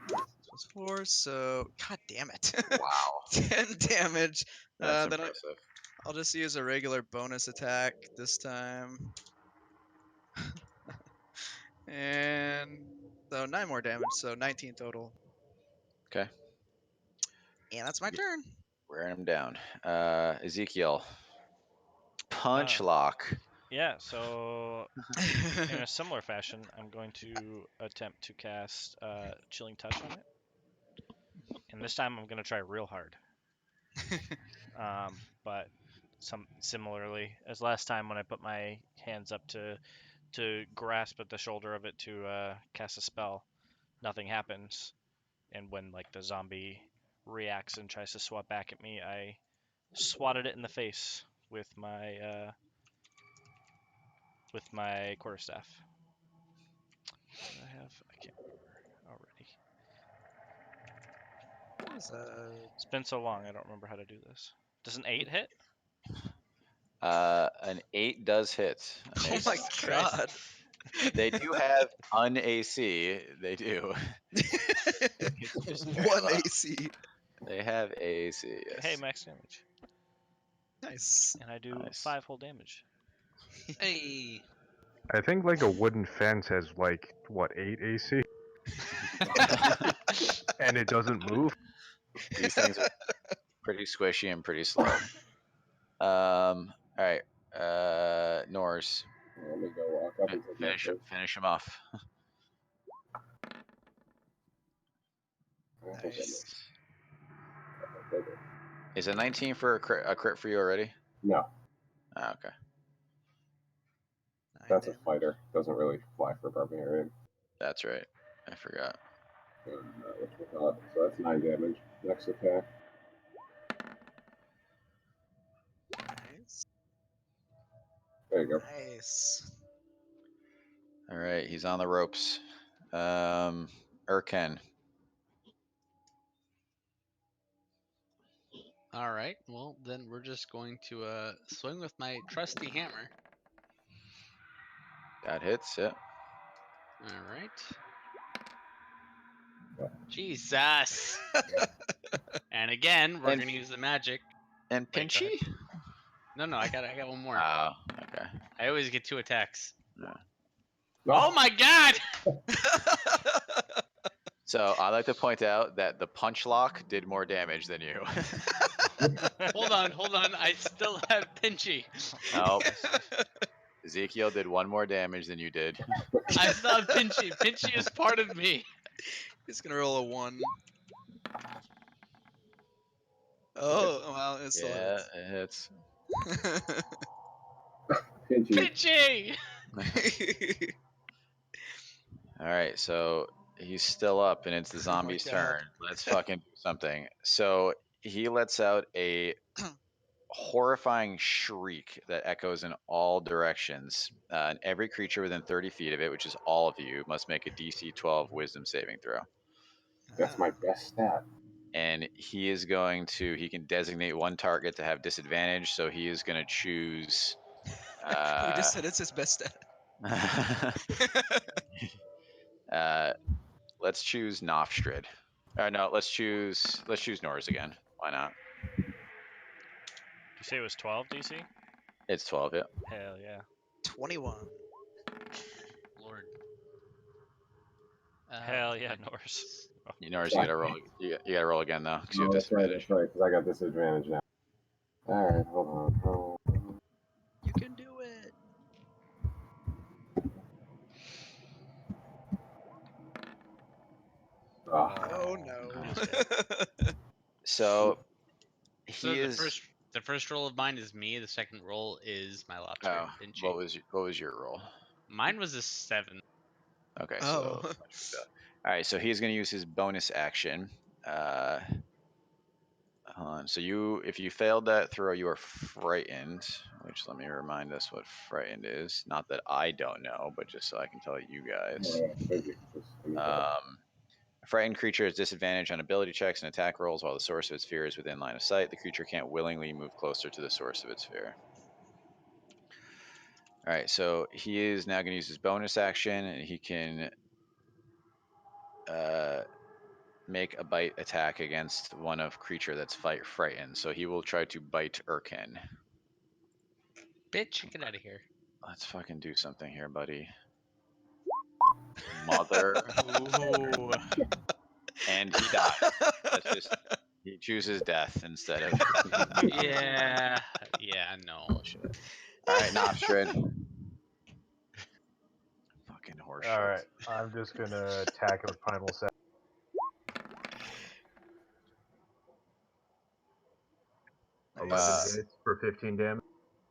6 plus 4. So god damn it. Wow, 10 damage. that's Then impressive. I'll just use a regular bonus attack this time. And so 9 more damage, so 19 total. Okay, And that's my turn. wearing him down. Ezekiel. Punch Uh, lock. Yeah, so in a similar fashion, I'm going to attempt to cast Chilling Touch on it. And this time I'm going to try real hard. But similarly, as last time when I put my hands up to grasp at the shoulder of it to cast a spell, nothing happens. And when like the zombie reacts and tries to swat back at me, I swatted it in the face with my quarterstaff. What did I have? I can't remember already. It's been so long, I don't remember how to do this. Does an 8 hit? An 8 does hit. An Oh ace. my Christ. god. They do have un AC. They do. It's just very 1 low. AC. They have AC. Yes. Hey, max damage. Nice. And I do Nice. 5 whole damage. Hey! I think like a wooden fence has like, what, 8 AC? And it doesn't move? These things are pretty squishy and pretty slow. All right. Norse. Let me go walk up and take my first. Finish him off. I think I Nice. missed. Is a 19 for a crit for you already? No, Ah, okay. 9 that's a damage. fighter. Doesn't really fly for barbarian. That's right. I forgot. So that's 9 damage. Next attack. Nice. There you go. Nice. All right, he's on the ropes. Urken. Alright, well, then we're just going to swing with my trusty hammer. That hits. Yeah. Alright. Yeah. Jesus! And again, we're And- gonna use the magic. And Wait, go ahead. Pinchy. No, I got one more. Oh, okay. I always get 2 attacks. No. Oh my god! So I like to point out that the punch lock did more damage than you. Hold on. I still have Pinchy. Nope. Ezekiel did 1 more damage than you did. I still have Pinchy. Pinchy is part of me. He's gonna roll a 1. Oh, well, it still Yeah, it hits. Pinchy. Pinchy! All right, so he's still up, and it's the zombie's God. turn. Let's fucking do something. So he lets out a horrifying shriek that echoes in all directions. And every creature within 30 feet of it, which is all of you, must make a DC 12 Wisdom saving throw. That's my best stat. And he can designate one target to have disadvantage, so he is going to choose. We just said it's his best stat. Let's choose Nofstrid. No, let's choose Norz again. Why not? You say it was 12 DC? It's 12, yeah. Hell yeah. 21. Lord. Hell yeah, Norse. Norz, you gotta roll. You gotta roll again though, because you have No, that's right, disadvantage. because I got disadvantage now. Alright, hold on. You can do it. Oh no. He's dead. So So he is. the first roll of mine is me. The second roll is my lobster. Oh, what was your roll? Mine was a 7. Okay, Oh. so all right, so he's gonna use his bonus action. So if you failed that throw, you are frightened. Which, let me remind us what frightened is. Not that I don't know, but just so I can tell you guys. Thank you. A frightened creature has disadvantage on ability checks and attack rolls while the source of its fear is within line of sight. The creature can't willingly move closer to the source of its fear. All right, so he is now going to use his bonus action, and he can make a bite attack against one of creature that's frightened. So he will try to bite Urkin. Bitch, get out of here. Let's fucking do something here, buddy. Mother. Ooh. And he dies. That's just, he chooses death instead of. Yeah. Yeah, no. Bullshit. All right, Nostrid. Fucking horseshit. Alright, I'm just gonna attack it with Primal Set. Nice. Hits for 15 damage.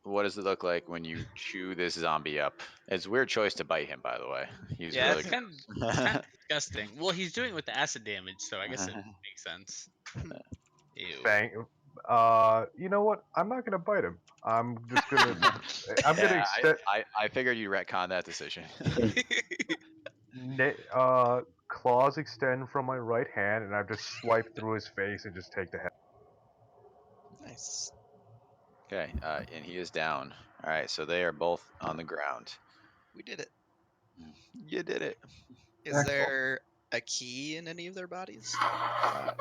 What does it look like when you chew this zombie up? It's a weird choice to bite him, by the way. He's Yeah, really it's kind of disgusting. Well, he's doing it with the acid damage, so I guess it makes sense. Ew. You know what? I'm not gonna bite him. I'm just gonna. I'm gonna Yeah, extend. I figured you'd retcon that decision. Claws extend from my right hand, and I just swipe through his face and just take the head. Nice. Okay, and he is down. All right, so they are both on the ground. We did it. You did it. Is there a key in any of their bodies?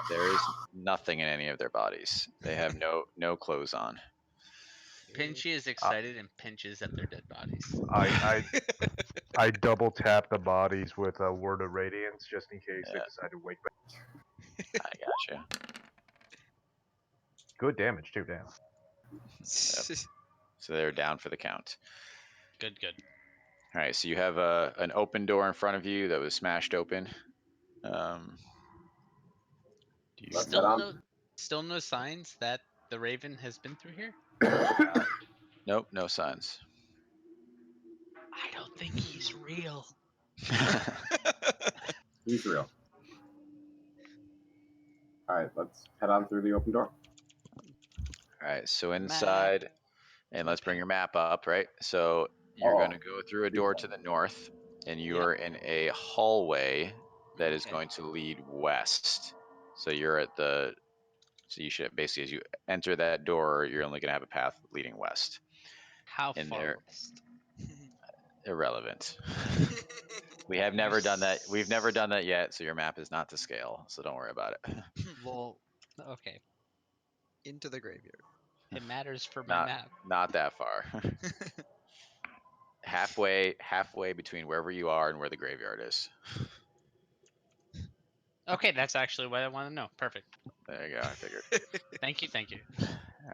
There is nothing in any of their bodies. They have no clothes on. Pinchy is excited and pinches at their dead bodies. I double tap the bodies with a word of radiance just in case they Yeah. decide to wake back. I gotcha. Good damage too, damn. So they're down for the count. Good. All right, so you have an open door in front of you that was smashed open. Still no signs that the Raven has been through here? Nope, no signs. I don't think he's real. He's real. Alright, let's head on through the open door. All right, so inside, and let's bring your map up, right? So you're going to go through a door to the north, and you are in a hallway that is going to lead west. So you're at so you should basically, as you enter that door, you're only going to have a path leading west. How And far they're west? irrelevant. We have never done that. We've never done that yet, so your map is not to scale. So don't worry about it. Well, okay. Into the graveyard. It matters for my map. Not that far. halfway between wherever you are and where the graveyard is. Okay, that's actually what I want to know. Perfect. There you go. I figured. Thank you. All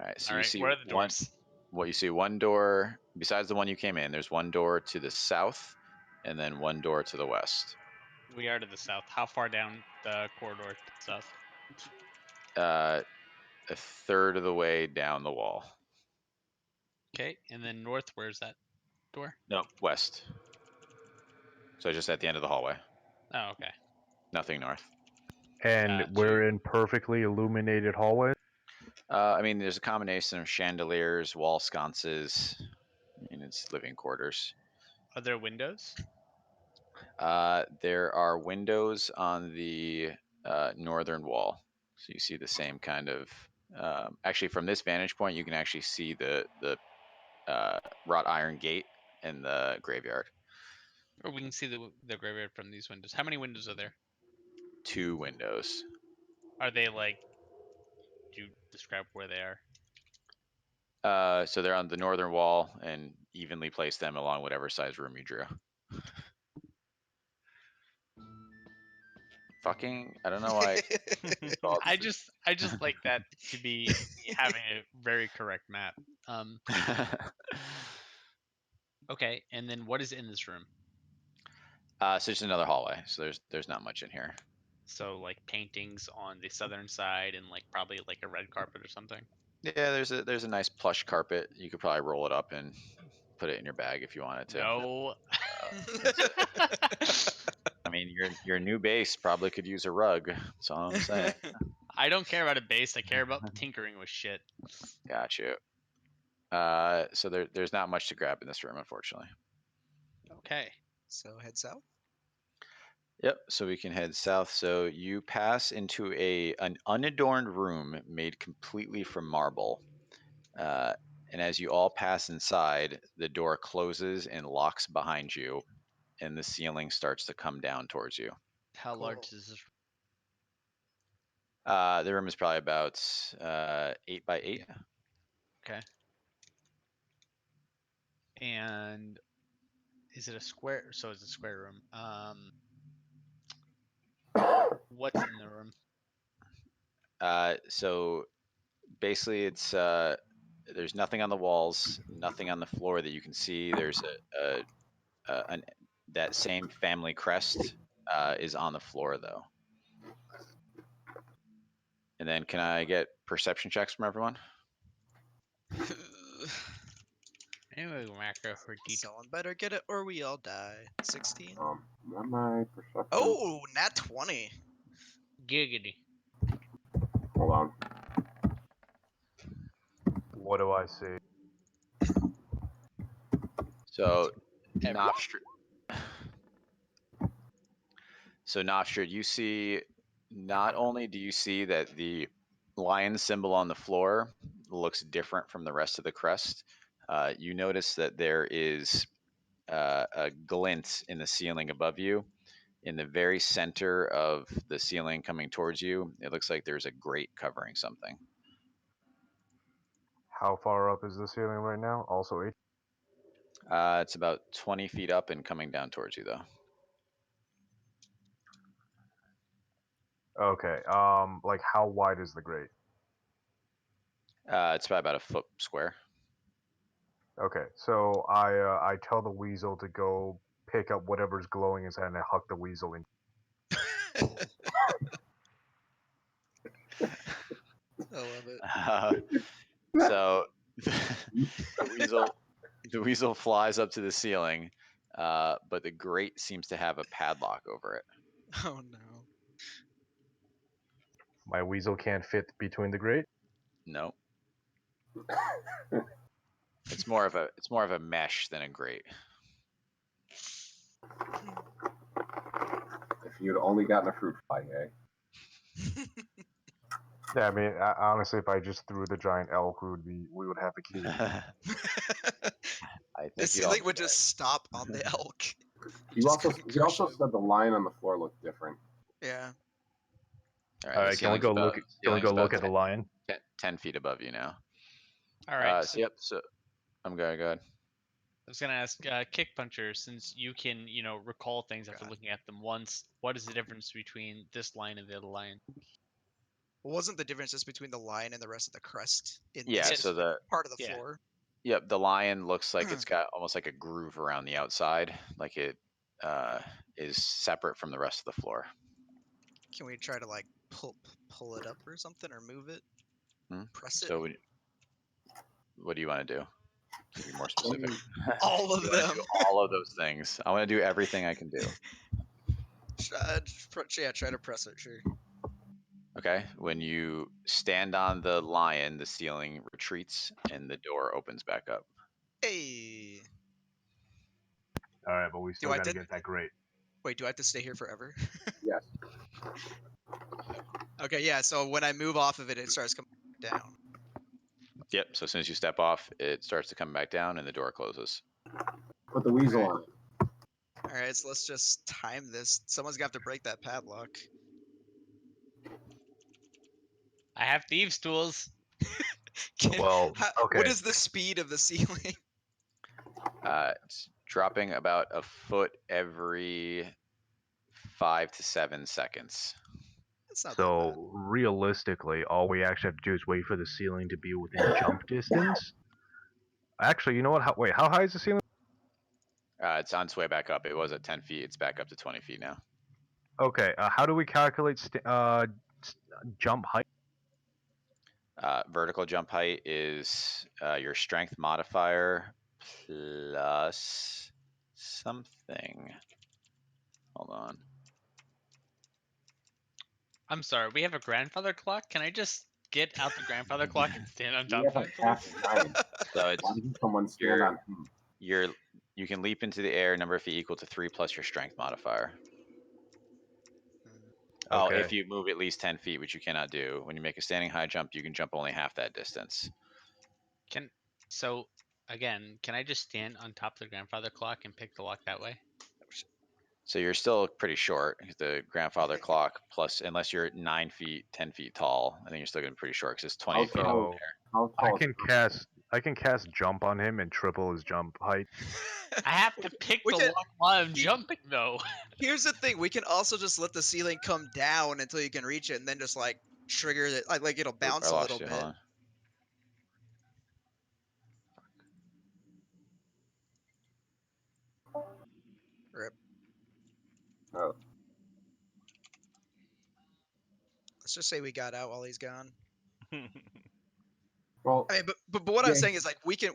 right. So All you right, see where are the doors? you see one door besides the one you came in. There's one door to the south, and then one door to the west. We are to the south. How far down the corridor to the south? A third of the way down the wall. Okay, and then north, where's that door? No, west. So just at the end of the hallway. Oh, okay. Nothing north. And we're in perfectly illuminated hallways. I mean, there's a combination of chandeliers, wall sconces. I mean, it's living quarters. Are there windows? There are windows on the northern wall, so you see the same kind of. Actually, from this vantage point, you can actually see the wrought iron gate in the graveyard. Or we can see the graveyard from these windows. How many windows are there? 2 windows. Are they like? Do you describe where they are? So they're on the northern wall, and evenly place them along whatever size room you drew. Fucking, I don't know why. I just like that to be having a very correct map. Okay, and then what is in this room? So just another hallway. So there's not much in here. So like paintings on the southern side and like probably like a red carpet or something. Yeah, there's a nice plush carpet. You could probably roll it up and put it in your bag if you wanted to. No. I mean, your new base probably could use a rug. That's all I'm saying. I don't care about a base. I care about tinkering with shit. Got you. So there's not much to grab in this room, unfortunately. Okay. So head south. Yep. So we can head south. So you pass into an unadorned room made completely from marble. And as you all pass inside, the door closes and locks behind you, and the ceiling starts to come down towards you. How Cool. large is this? The room is probably about 8 by 8. Okay. And is it a square? So it's a square room. What's in the room? So basically, it's there's nothing on the walls, nothing on the floor that you can see. There's that same family crest is on the floor though. And then can I get perception checks from everyone? Anyway, macro for D. Someone better get it or we all die. 16. Not my perception. Oh, nat 20. Giggity. Hold on. What do I see? So Everyone. Nofstrid, you see, not only do you see that the lion symbol on the floor looks different from the rest of the crest, you notice that there is a glint in the ceiling above you. In the very center of the ceiling coming towards you, it looks like there's a grate covering something. How far up is the ceiling right now? Also 8? It's about 20 feet up and coming down towards you, though. Okay. Like how wide is the grate? It's probably about a foot square. Okay, so I tell the weasel to go pick up whatever's glowing inside and I huck the weasel in. I love it. So the weasel flies up to the ceiling, but the grate seems to have a padlock over it. Oh no. My weasel can't fit between the grate. No. It's more of a mesh than a grate. If you'd only gotten a fruit fly, eh? Yeah, I mean, honestly, if I just threw the giant elk, we would have a key. I The think you'd all ceiling be would dead. just stop on the elk. He Just also couldn't he also crush him. said the line on the floor looked different. Yeah. All All the right, can we ceiling's go about- look? Can we ceiling's go about look at the lion? 10 feet above you now. All right. So yep. So I'm going. Go ahead. I was gonna ask Kick Puncher, since you can, recall things after God. looking at them once. What is the difference between this line and the other line? What wasn't the difference just between the line and the rest of the crest in Yeah. this So the part of the yeah. floor? Yep, the lion looks like it's got almost like a groove around the outside, like it is separate from the rest of the floor. Can we try to like pull it up or something, or move it? Press it? So what do you want to do? To be more specific. All of You wanna them. do all of those things. I want to do everything I can do. Yeah, try to press it, sure. Okay. When you stand on the lion, the ceiling retreats and the door opens back up. Hey. All right, but we still I got to did- get that grate. Wait, do I have to stay here forever? Yes. Okay, yeah. So when I move off of it, it starts coming down. Yep. So as soon as you step off, it starts to come back down and the door closes. Put the weasel on it. All right, so let's just time this. Someone's gonna have to break that padlock. I have thieves' tools. Well, What okay. is the speed of the ceiling? It's dropping about a foot every 5 to 7 seconds. It's not that bad. So realistically, all we actually have to do is wait for the ceiling to be within jump distance. Actually, you know what? Wait, how high is the ceiling? It's on its way back up. It was at 10 feet. It's back up to 20 feet now. Okay, how do we calculate jump height? Vertical jump height is your strength modifier plus something. Hold on. I'm sorry, we have a grandfather clock. Can I just get out the grandfather clock and stand on We top have of a it, half please? giant. So it's Why doesn't someone stand on him? you can leap into the air, number of feet equal to 3 plus your strength modifier. Oh, Okay. if you move at least 10 feet, which you cannot do. When you make a standing high jump, you can jump only half that distance. So again, can I just stand on top of the grandfather clock and pick the lock that way? So you're still pretty short. The grandfather clock plus, unless you're 9 feet, 10 feet tall, I think you're still going to be pretty short because it's 28 feet up in the So air. How I tall? can cast jump on him and triple his jump height. I have to pick We the can- lock while I'm jumping, though. Here's the thing: we can also just let the ceiling come down until you can reach it, and then just like trigger it, like it'll Oop, bounce I a lost little you. bit. Hold on. Rip. Oh. Let's just say we got out while he's gone. Well, I mean, but what I'm Yeah. saying is like we can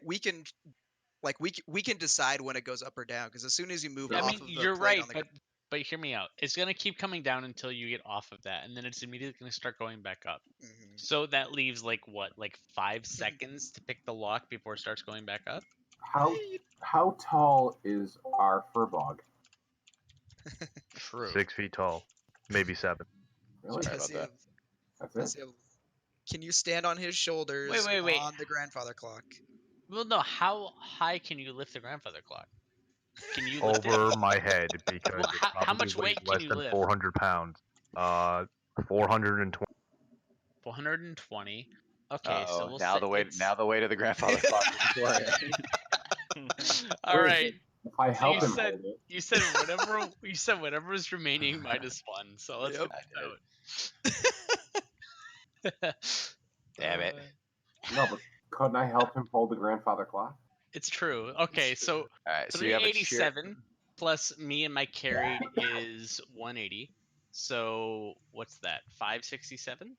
decide when it goes up or down, because as soon as you move I off mean, of the you're plate right, on the but hear me out. It's gonna keep coming down until you get off of that, and then it's immediately gonna start going back up. Mhm. So that leaves like what, like 5 seconds to pick the lock before it starts going back up. how tall is our furbog? True. 6 feet tall, maybe 7. Really? Sorry Does about he that. have- That's does it? he have- Can you stand on his shoulders Wait. on the grandfather clock? Well, no. How high can you lift the grandfather clock? Can you lift it? Over my head because Well, it how probably much weighs weight can less you than lift? 400 pounds. 420. 420. Okay, Uh-oh. so we'll Now say the weight. it's... Now the weight of the grandfather clock. All right. If I So help you him said hold it, you said whatever is remaining minus 1. So let's Yep. get this out. Damn it. no, but couldn't I help him hold the grandfather clock? It's true. Okay, so All right. So you have a cheer. 387 plus me and my carried is 180. So what's that? 567?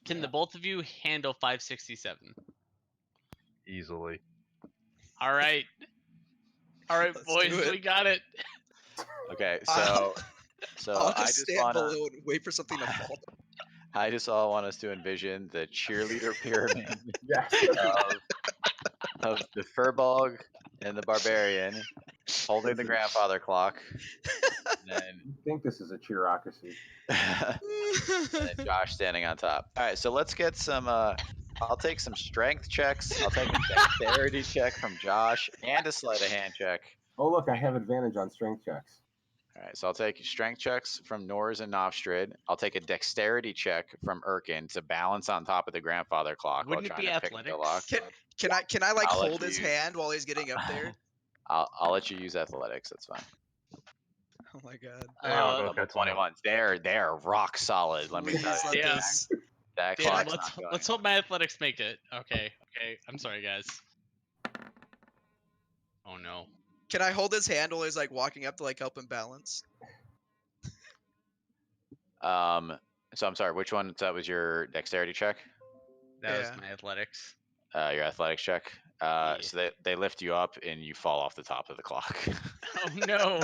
Can the both of you handle 567? Easily. All right. All right, Let's boys, do it. we got it. Okay. I'll- So I'll I just just stand wanna. below and wait for something to fall. I just all want us to envision the cheerleader pyramid Yes. of the furbog and the barbarian holding the grandfather clock, and You think this is a cheerocracy? then Josh standing on top. All right, so let's get some. I'll take some strength checks. I'll take a dexterity check from Josh and a sleight of hand check. Oh, look, I have advantage on strength checks. All right, so I'll take strength checks from Nors and Novstrid. I'll take a dexterity check from Erkin to balance on top of the grandfather clock Wouldn't it while be trying to pick the lock. athletics? Can I like I'll let hold his you- hand while he's getting up there? I'll let you use athletics. That's fine. Oh my god. I'll go Double catch one. 21s. They're rock solid. Let me Please tell you. let Yeah. this. That Damn, clock's not going. let's hope my athletics make it. Okay. I'm sorry, guys. Oh no. Can I hold his hand while he's like walking up to like help him balance? So I'm sorry. Which one? That was your dexterity check. That was Yeah. my athletics. Your athletics check. Yeah. So they lift you up and you fall off the top of the clock. Oh no.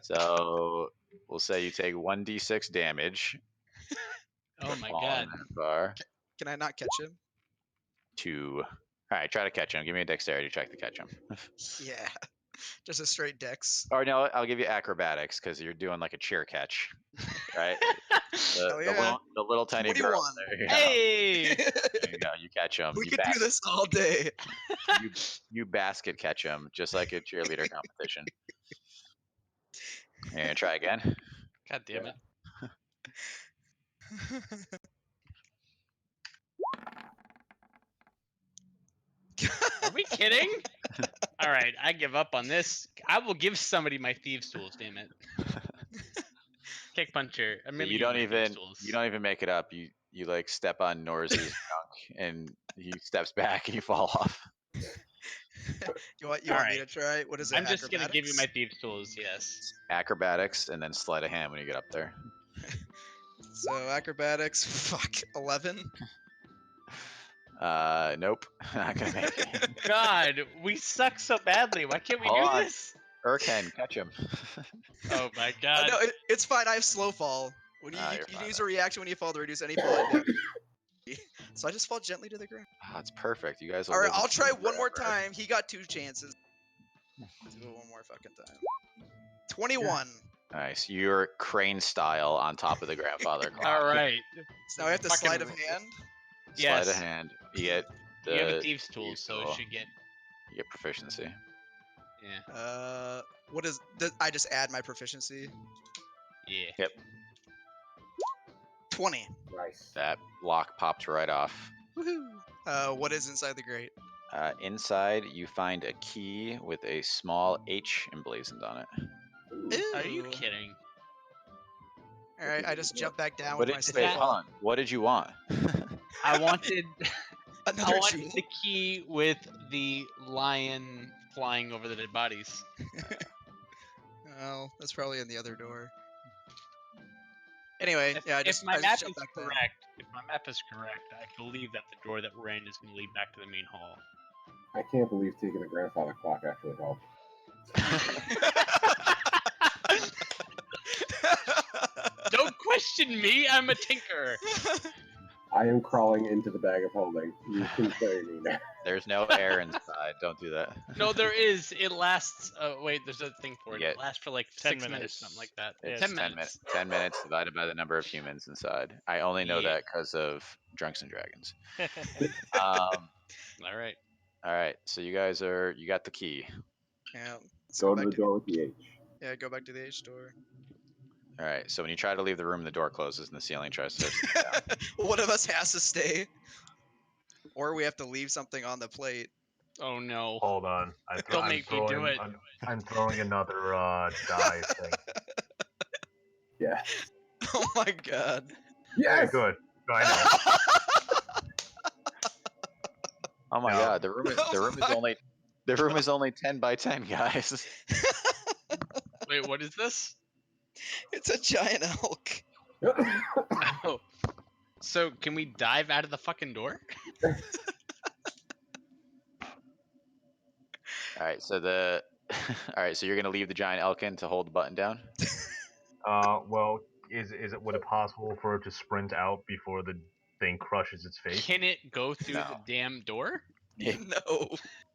So we'll say you take 1d6 damage. Oh my falling god. that far. Can I not catch him? 2. All right, try to catch him. Give me a dexterity check to catch him. Yeah. Just a straight dex. Or no, I'll give you acrobatics because you're doing like a cheer catch, right? Hell yeah. The little tiny girl. 21. There you go. Hey! There you go. You catch him. We You could do this all day. you basket catch him just like a cheerleader competition. You're gonna try again. God damn it. Are we kidding? All right, I give up on this. I will give somebody my thieves' tools. Damn it. Kick puncher. I'm So gonna you give don't my thieves' even tools. you don't even make it up. You like step on Norse's junk and he steps back and you fall off. You want All me to right. try? What is it? I'm just gonna give you my acrobatics? thieves' tools. Yes. Acrobatics and then sleight of hand when you get up there. So acrobatics, fuck, 11. Nope, not gonna make it. God, we suck so badly. Why can't we Hold do on. this? Urken, catch him. Oh my god. No, it's fine. I have slow fall. When you, You're you fine use then. a reaction when you fall to reduce any fall damage. So I just fall gently to the ground. That's perfect. You guys will All right, live I'll this try game one more forever. time. He got 2 chances. Do it one more fucking time. 21. Nice. You're crane style on top of the grandfather clock. All right. So now I have to Fucking sleight of hand. Sleight of Yes. hand. You get the You have a thieves' tool, thieves' so it tool. should get. You get proficiency. Yeah. What is? I just add my proficiency. Yeah. Yep. 20. Nice. That lock popped right off. Woohoo! What is inside the grate? Inside, you find a key with a small H emblazoned on it. Ooh. Are you kidding? All right, I just jump back down What with my did, slow wait, fall. hold on. What did you want? I wanted. I Another wanted jewel. the key with the lion flying over the dead bodies. Oh, that's probably in the other door. Anyway, If, yeah, I if just my I map just is jump back down. correct, if my map is correct, I believe that the door that we're in is going to lead back to the main hall. I can't believe taking a grandfather clock actually helped. Don't question me. I'm a tinker. I am crawling into the bag of holding. You can carry me now. There's no air inside. Don't do that. No, there is. It lasts. Wait, there's a thing for it. Yeah. It lasts for like 10 6 minutes, minutes. something like that. It's 10 10 minutes. minutes. 10 minutes divided by the number of humans inside. I only know Yeah. that because of Drunks and Dragons. All right. All right. So you guys you got the key. Yeah, let's Go go to back the door with the H. Yeah, go back to the H door. All right. So when you try to leave the room, the door closes and the ceiling tries to stay down. Well, one of us has to stay, or we have to leave something on the plate. Oh no. Hold on. Don't make me do it. I'm throwing another die thing. Yeah. Oh my god. Yeah, Yes. good. I know. Oh my No. god, the room is only 10 by 10, guys. Wait, what is this? It's a giant elk. Oh. So can we dive out of the fucking door? All right, so all right, so you're gonna leave the giant elkin to hold the button down. Well, would it possible for it to sprint out before the thing crushes its face? Can it go through No. the damn door? No.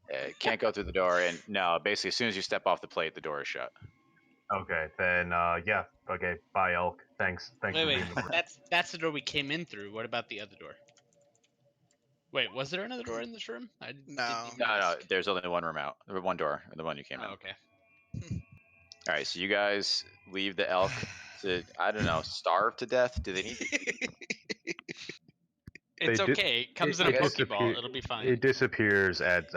It can't go through the door, and no, basically, as soon as you step off the plate, the door is shut. Okay, then yeah. Okay, bye, elk. Thanks Wait, for wait. being the bridge. That's the door we came in through. What about the other door? Wait, was there another door in this room? I didn't No. even No, notice. there's only one room out, or one door, the one you came in. Oh, okay. All right, so you guys leave the elk to, I don't know, starve to death. Do they need to eat? It's They di- okay. It comes in a it Pokeball. disappear- It'll be fine. It disappears at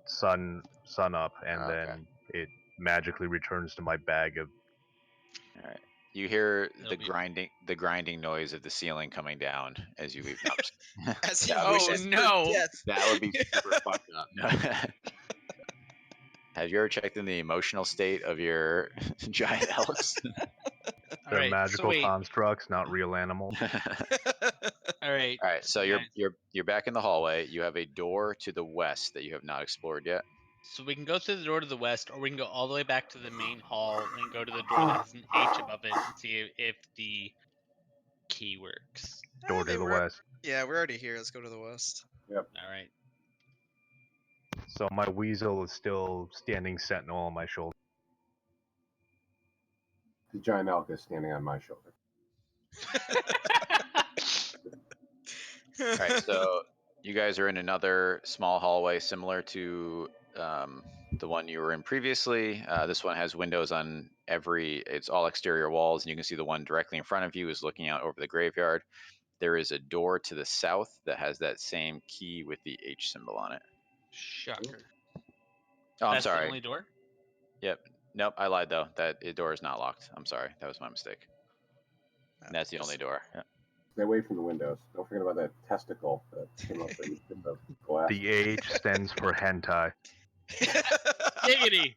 sun up, and Okay. then it magically returns to my bag of. All right. You hear It'll the be- grinding noise of the ceiling coming down as you leave. No, I'm just kidding. As he That would- Oh, wishes no. for death. That would be super fucked up. No. Have you ever checked in the emotional state of your giant elves? All They're right. magical So wait. constructs, not real animals. All right. All right, so guys, you're back in the hallway. You have a door to the west that you have not explored yet. So we can go through the door to the west, or we can go all the way back to the main hall and go to the door that has an H above it and see if the key works. Door I to mean, the we're- west. Yeah, we're already here. Let's go to the west. All right. So my weasel is still standing sentinel on my shoulder. The giant elk is standing on my shoulder. All right, so you guys are in another small hallway similar to the one you were in previously. This one has windows on it's all exterior walls, and you can see the one directly in front of you is looking out over the graveyard. There is a door to the south that has that same key with the H symbol on it. Shocker. Oh, I'm That's the sorry. only door? Yep. Nope, I lied though. That door is not locked. I'm sorry. That was my mistake. That's the only door. Yeah. Stay away from the windows. Don't forget about that testicle that came up in the glass. The H stands for hentai. Giggity.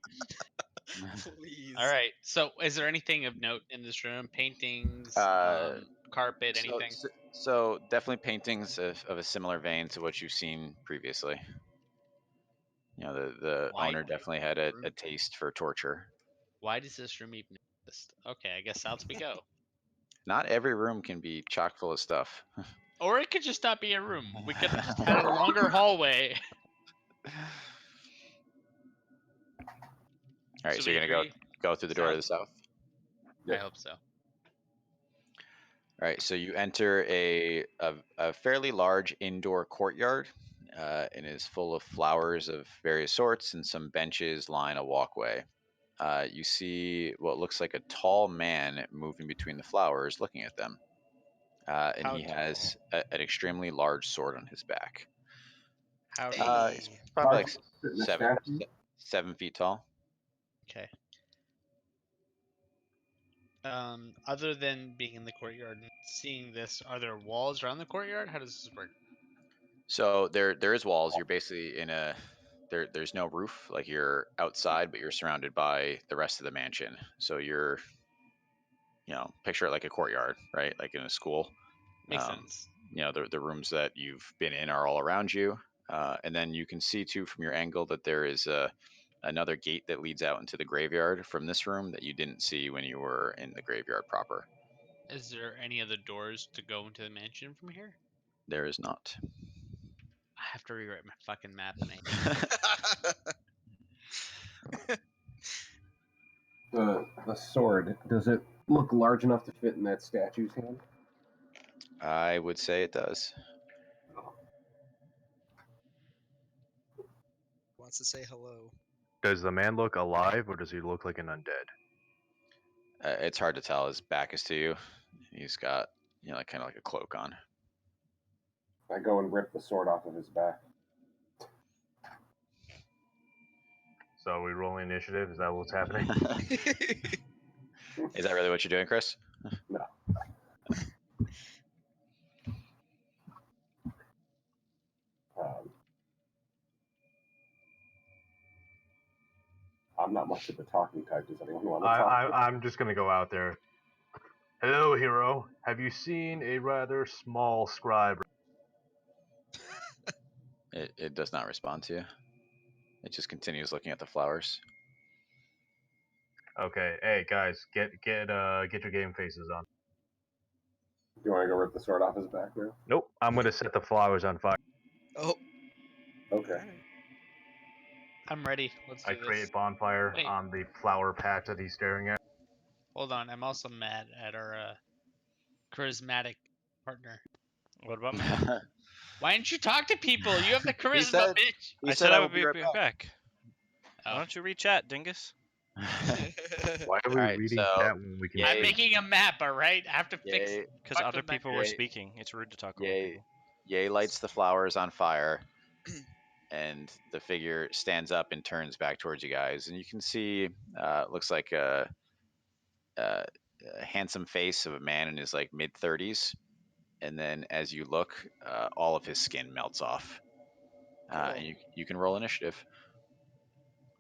Please. All right. So, is there anything of note in this room? Paintings, carpet, anything? So definitely paintings of a similar vein to what you've seen previously. You know, the Why- owner definitely had a taste for torture. Why does this room even exist? Okay, I guess south we go. Not every room can be chock full of stuff. Or it could just not be a room. We could have just had a longer hallway. All right, So so you're we gonna agree? go through the door to the South. south. I hope so. All right, so you enter a fairly large indoor courtyard, and is full of flowers of various sorts, and some benches line a walkway. You see what looks like a tall man moving between the flowers, looking at them, and How he has an extremely large sword on his back. How It's Hey. probably like Sit in the 7 feet tall. Okay. Other than being in the courtyard and seeing this, are there walls around the courtyard? How does this work? So there is walls. You're basically in a there's no roof. Like you're outside, but you're surrounded by the rest of the mansion. So you're picture it like a courtyard, right? Like in a school. Makes sense. The rooms that you've been in are all around you, and then you can see too from your angle that there is another gate that leads out into the graveyard from this room that you didn't see when you were in the graveyard proper. Is there any other doors to go into the mansion from here? There is not. I have to rewrite my fucking map and I hate it. The sword, does it look large enough to fit in that statue's hand? I would say it does. Wants to say hello. Does the man look alive or does he look like an undead? It's hard to tell. His back is to you. He's got like kind of like a cloak on. I go and rip the sword off of his back. So we roll initiative. Is that what's happening? Is that really what you're doing, Chris? No. I'm not much of a talking type. Does anyone want to talk? I'm just gonna go out there. Hello, hero. Have you seen a rather small scribe? It does not respond to you. It just continues looking at the flowers. Okay, hey guys, get your game faces on. Do you want to go rip the sword off his back now? Nope, I'm gonna set the flowers on fire. Oh. Okay. I'm ready. Let's do I this. create bonfire Wait. on the flower patch that he's staring at. Hold on. I'm also mad at our charismatic partner. What about me? Why didn't you talk to people? You have the charisma, said- bitch. He I said I would will be right back. Oh. Why don't you reach out, dingus? Why are we Alright, reading so- that when we can? Yay. I'm making a map, all right? I have to fix. Yay, Because Fuck other with my people were Yay. speaking. It's rude to talk over Yay. people. Yay lights the flowers on fire, and the figure stands up and turns back towards you guys, and you can see looks like a handsome face of a man in his like mid 30s, and then as you look, all of his skin melts off, and you can roll initiative.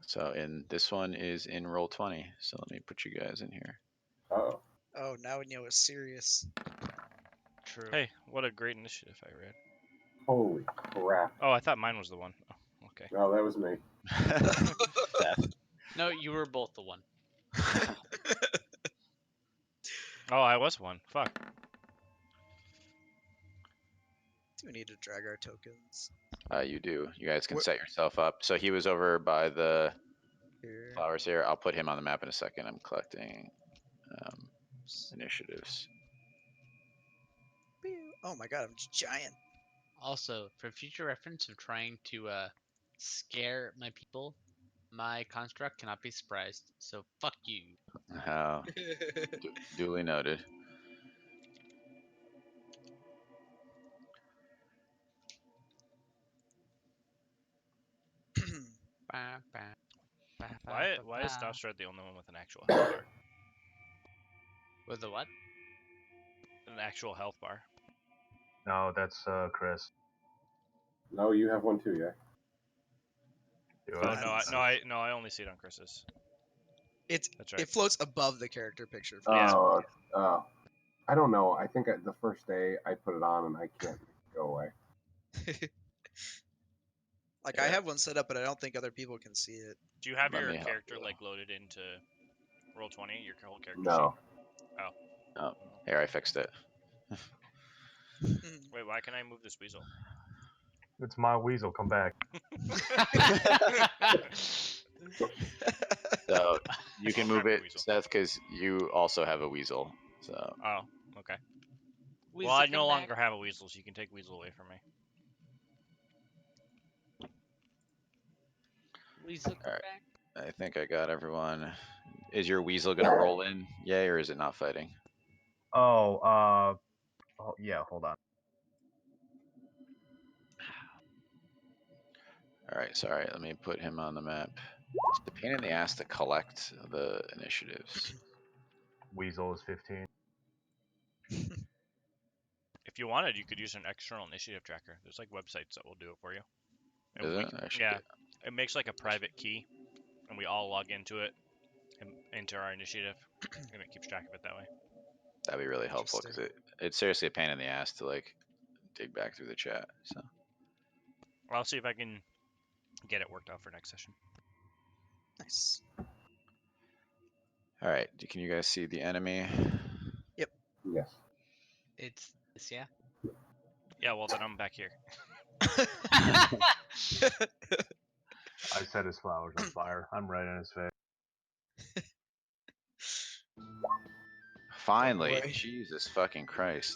So this one is in roll 20. So let me put you guys in here. Oh. Oh, now we know it's serious. True. Hey, what a great initiative I read. Holy crap. Oh, I thought mine was the one. Oh, okay. No, that was me. Seth. No, you were both the one. Oh, I was one. Fuck. we need to drag our tokens You do. You guys can Wh- set yourself up. So he was over by the here? flowers here. I'll put him on the map in a second. I'm collecting initiatives. Pew. Oh my god, I'm giant. Also, for future reference of trying to scare my people, my construct cannot be surprised. So fuck you. How duly noted. Ba, ba, ba, ba, Why is ba. Starshred the only one with an actual health bar? With the what? An actual health bar. No, that's Chris. No, you have one too, yeah. Do Oh it. no, I only see it on Chris's. It's That's right. it floats above the character picture. Yeah. I don't know. I think the first day I put it on and I can't make it go away. Like Yeah. I have one set up, but I don't think other people can see it. Do you have Let your me help character you. like loaded into Roll20? Your whole character No. sheet? Oh, here, I fixed it. Wait, why can I move this weasel? It's my weasel. Come back. So you can I'll move grab your it, weasel. Seth, because you also have a weasel. So Oh, okay. Weasel, Well, I come no back. longer have a weasel, so you can take weasel away from me. Weasel, come Alright. back. I think I got everyone. Is your weasel gonna roll in? Yay, or is it not fighting? Oh, yeah. Hold on. Alright, sorry. Let me put him on the map. It's a pain in the ass to collect the initiatives. Weasel is 15. If you wanted, you could use an external initiative tracker. There's like websites that will do it for you. And Is we it? can- I should yeah, get- it makes like a private key, and we all log into it and enter our initiative, and it keeps track of it that way. That'd be really helpful because Interesting. it's seriously a pain in the ass to like dig back through the chat. So I'll see if I can get it worked out for next session. Nice. all right, can you guys see the enemy? Yes. It's this, yeah. Yeah, well then I'm back here. I set his flowers on fire. I'm right in his face. Finally, worry. Jesus fucking Christ!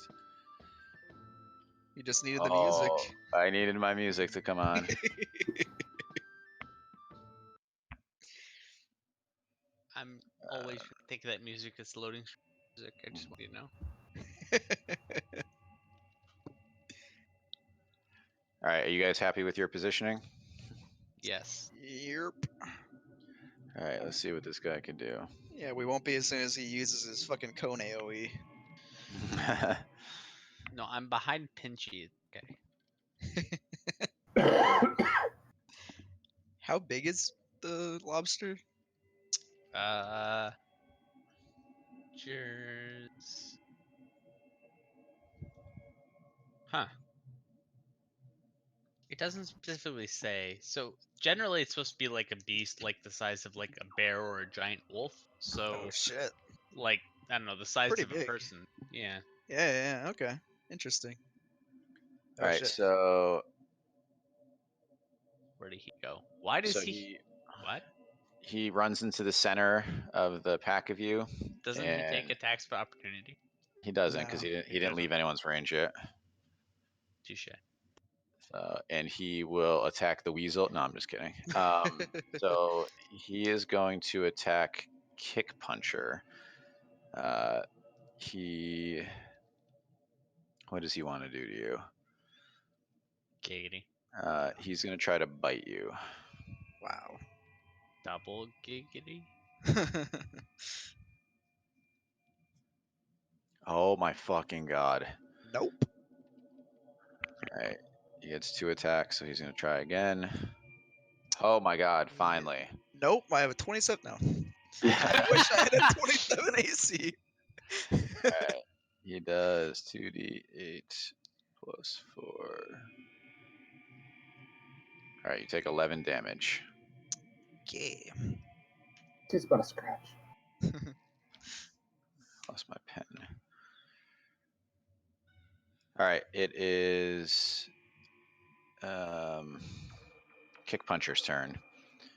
You just needed the Oh, music. I needed my music to come on. I'm always think that music is loading music. I just want you to know. All right, are you guys happy with your positioning? Yes. Yep. All right, let's see what this guy can do. Yeah, we won't be as soon as he uses his fucking cone AoE. No, I'm behind Pinchy. Okay. How big is the lobster? Cheers. Huh. It doesn't specifically say. So generally, it's supposed to be like a beast, like the size of like a bear or a giant wolf. So Oh shit. like I don't know, the size Pretty of a big. person. Yeah. Yeah, okay. Interesting. All Oh right, shit. so Where did he go? Why does so he? What? he runs into the center of the pack of you, Doesn't he take and attacks for opportunity? he doesn't because No, he didn't leave doesn't. anyone's range yet. Touche. And he will attack the weasel. No, I'm just kidding. So he is going to attack Kick Puncher. He. What does he want to do to you? Giggity. He's going to try to bite you. Wow. Double giggity. Oh my fucking god. Nope. All right. He gets 2 attacks, so he's going to try again. Oh my god, finally. Nope. I have a 27 now. I wish I had a 27 AC. Alright. He does 2d8 plus 4. Alright, you take 11 damage. Okay. Just but a scratch. Lost my pen. All right, it is Kick Puncher's turn.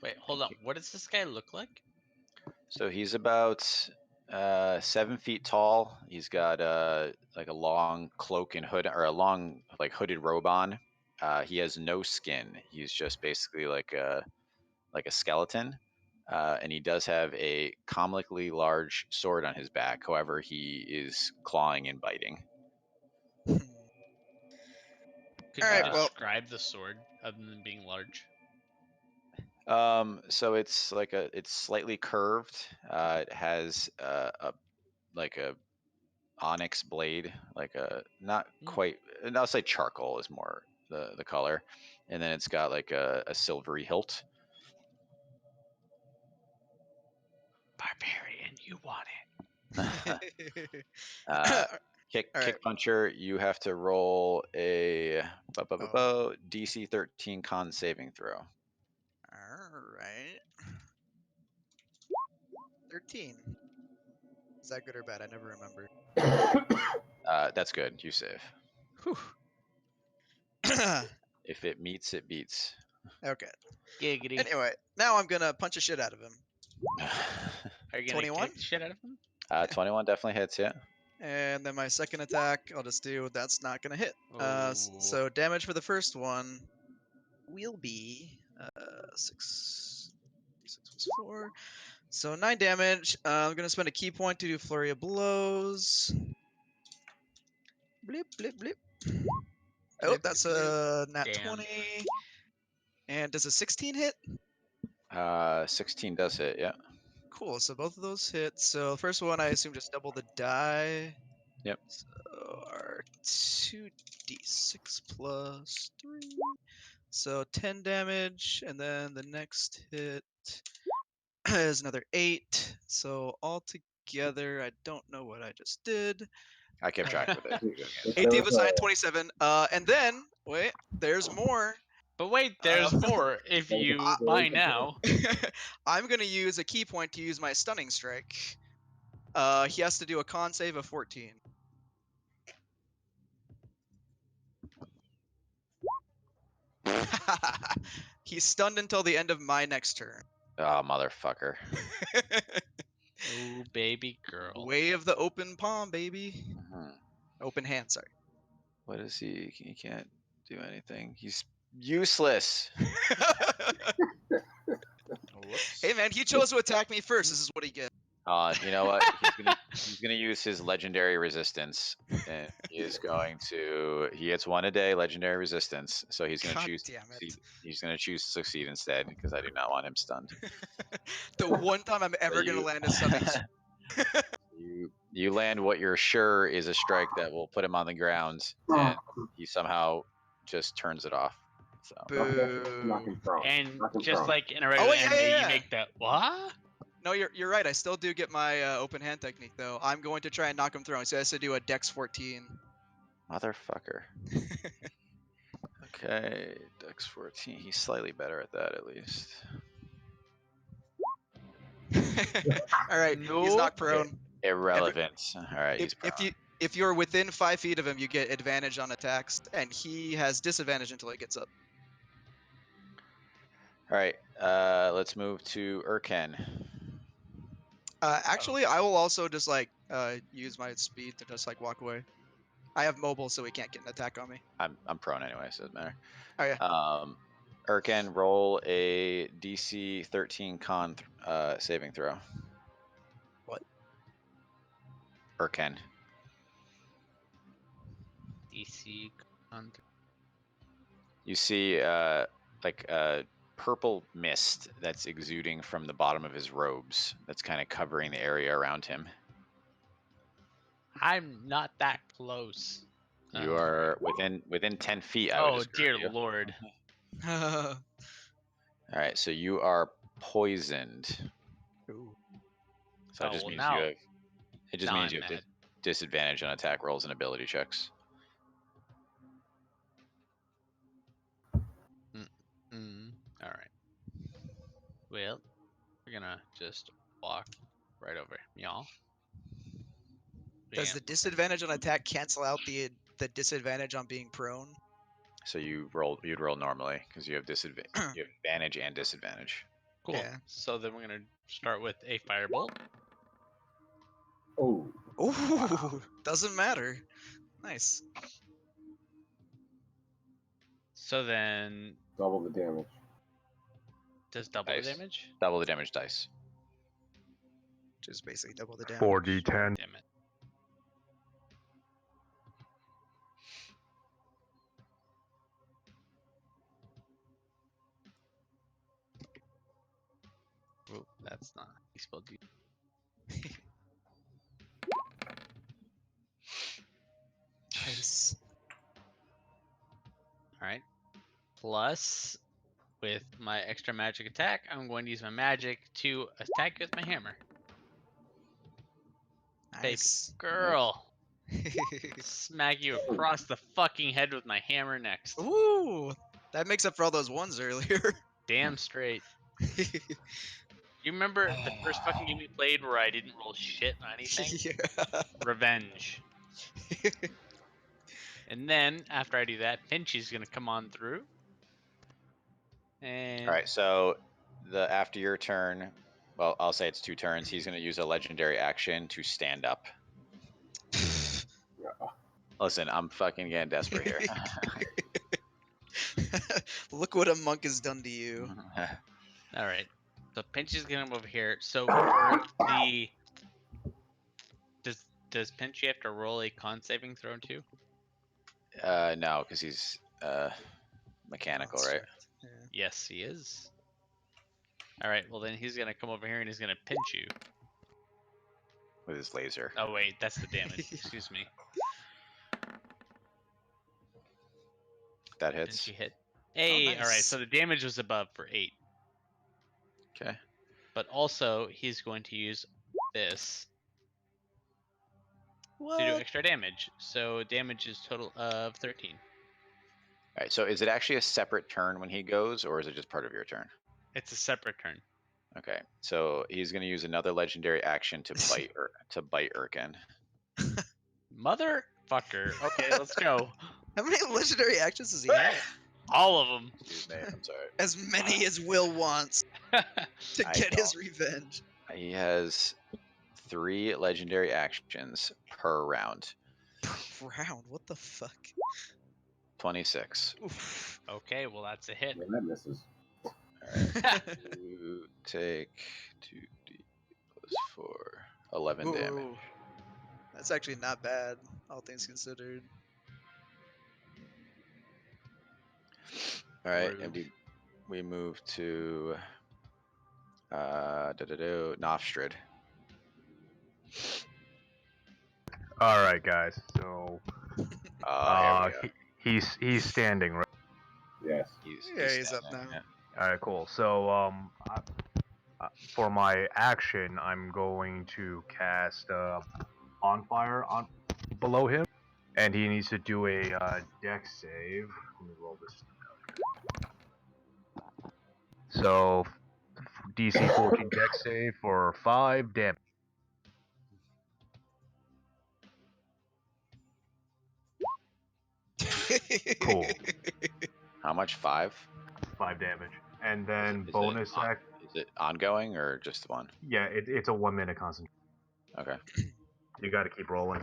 Wait, hold on. What does this guy look like? So he's about 7 feet tall. He's got like a long cloak and hood, or a long like hooded robe on. He has no skin. He's just basically like a skeleton. And he does have a comically large sword on his back. However, he is clawing and biting. Hmm. Could All you right, well, describe the sword other than being large? So it's slightly curved. It has like a onyx blade, like a not quite. And I'll say charcoal is more the color, and then it's got like a silvery hilt. Barbarian, you want it. uh, kick All right. puncher. You have to roll a Oh. DC 13 con saving throw. All right. 13. Is that good or bad? I never remember. That's good. You save. Whew. If it meets, it beats. Okay. Giggity. Anyway, now I'm gonna punch a shit out of him. Are you gonna 21? kick the shit out of him? 21 definitely hits. Yeah. And then my second attack, I'll just do that's not gonna hit. Oh. So damage for the first one will be 6. 6 was 4. So 9 damage. I'm gonna spend a key point to do flurry of blows. Blip blip blip. Oh, Blip, that's blip, a nat damn. 20. And does a 16 hit? 16 does hit. Yeah. Cool. So both of those hit. So the first one, I assume just double the die. Yep. So our 2d6 plus 3. So 10 damage, and then the next hit is another 8. So altogether, I don't know what I just did. I kept track of it. If 18 there plus was 9, a- 27. And then, wait, there's more. But wait, there's more. If there was a- you there was buy a- now, I'm going to use a key point to use my stunning strike. He has to do a con save of 14. He's stunned until the end of my next turn. Oh, motherfucker. oh baby girl. Way of the open palm, baby. Mhm. Open hand, sorry. What is he? He can't do anything. He's useless. Whoops. Hey man, he chose to attack me first. This is what he gets. You know what? He's gonna use his legendary resistance, and he is going to. He gets 1 a day legendary resistance, so he's gonna God choose. damn it. He's gonna choose to succeed instead because I do not want him stunned. The one time I'm ever gonna you- land a stunning strike. You land what you're sure is a strike that will put him on the ground, and he somehow just turns it off. So knock him prone. And Knock him just prone. like in a regular yeah, anime, yeah, you yeah. make that what? No, you're right. I still do get my open hand technique though. I'm going to try and knock him through. So he has to do a Dex 14. motherfucker. Okay, Dex 14. He's slightly better at that, at least. All right, he's Nope. knocked prone. Irrelevant. All right, he's prone. If you're within 5 feet of him, you get advantage on attacks, and he has disadvantage until he gets up. All right, let's move to Urken. Actually, I will also just like use my speed to just like walk away. I have mobile, so he can't get an attack on me. I'm prone anyway, so it doesn't matter. Oh yeah. Urken, roll a DC 13 con saving throw. What? Urken. DC. You see like a purple mist that's exuding from the bottom of his robes that's kind of covering the area around him. I'm not that close. You are within 10 feet, I would Oh describe dear you. lord. All right, so you are poisoned. Ooh. So that Oh, just well, means now- you have. It just now means I'm you have mad. disadvantage on attack rolls and ability checks. All right. Well, we're gonna just walk right over y'all. Does the disadvantage on attack cancel out the the disadvantage on being prone? So you'd roll normally because you have you have advantage and disadvantage. Cool. Yeah. So then we're gonna start with a firebolt. Oh, Ooh, doesn't matter. Nice. So then double the damage. does double the Dice. damage? Double the damage dice. Just basically double the damage. 4d10. Damn it. Ooh, that's not. He spelled D. Nice. All right. Plus, with my extra magic attack, I'm going to use my magic to attack you with my hammer. Nice. Girl, smack you across the fucking head with my hammer next. Ooh, that makes up for all those ones earlier. Damn straight. You remember the first fucking game we played where I didn't roll shit on anything? Yeah. Revenge. And then after I do that, Pinchy's gonna come on through. And All right. So after your turn, well, I'll say it's 2 turns. He's going to use a legendary action to stand up. Listen, I'm fucking getting desperate here. Look what a monk has done to you. all right, so Pinchy's gonna come over here. So for the does Pinchy have to roll a con saving throw too? No, because he's mechanical, right? Yeah. Yes, he is. All right, well then he's gonna come over here and he's gonna pinch you. With his laser. Oh wait, that's the damage. Excuse me. That hits. Pinchy hit. Hey, all right. nice. So the damage was above for 8, Okay. but also he's going to use this to do What? extra damage. So damage is total of 13. All right. So is it actually a separate turn when he goes, or is it just part of your turn? It's a separate turn. Okay. So he's going to use another legendary action to bite Urkin. Motherfucker. Okay, let's go. How many legendary actions does he have? All of them. Excuse me. I'm sorry. As many as Will wants to I get his don't. revenge. He has 3 legendary actions per round. Round, what the fuck? 26. Oof. Okay, well that's a hit. Yeah, that misses. All right. You take 2d plus 4, 11 damage. Ooh. That's actually not bad, all things considered. All right, Rude. and we move to Nofstrid. All right, guys. So Here we go. he's standing, right? Yes. Yeah, he's up standing, now. All right, cool. So for my action, I'm going to cast on fire on below him, and he needs to do a dex save. Let me roll this. So DC 14 dex save for 5 damage. Cool. How much? 5? 5 damage, and then Is it bonus act. Is it ongoing or just one? Yeah, it's a 1 minute concentration. Okay. You got to keep rolling.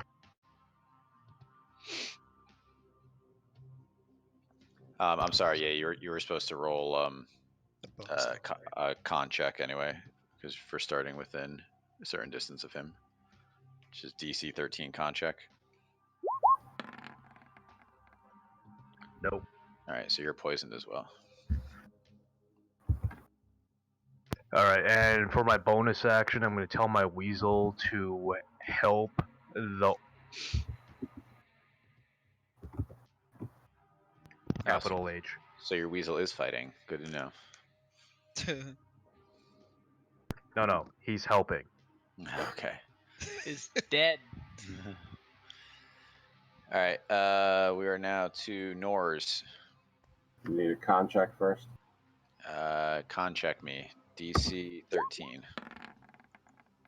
I'm sorry. Yeah, you were supposed to roll A bonus action. a con check anyway, because for starting within a certain distance of him, which is DC 13 con check. Nope. All right, so you're poisoned as well. All right, and for my bonus action, I'm going to tell my weasel to help the capital H. So your weasel is fighting. Good to know. No, he's helping. Okay. Is dead. All right. We are now to Nors. You need a con check first. Con check me. DC 13.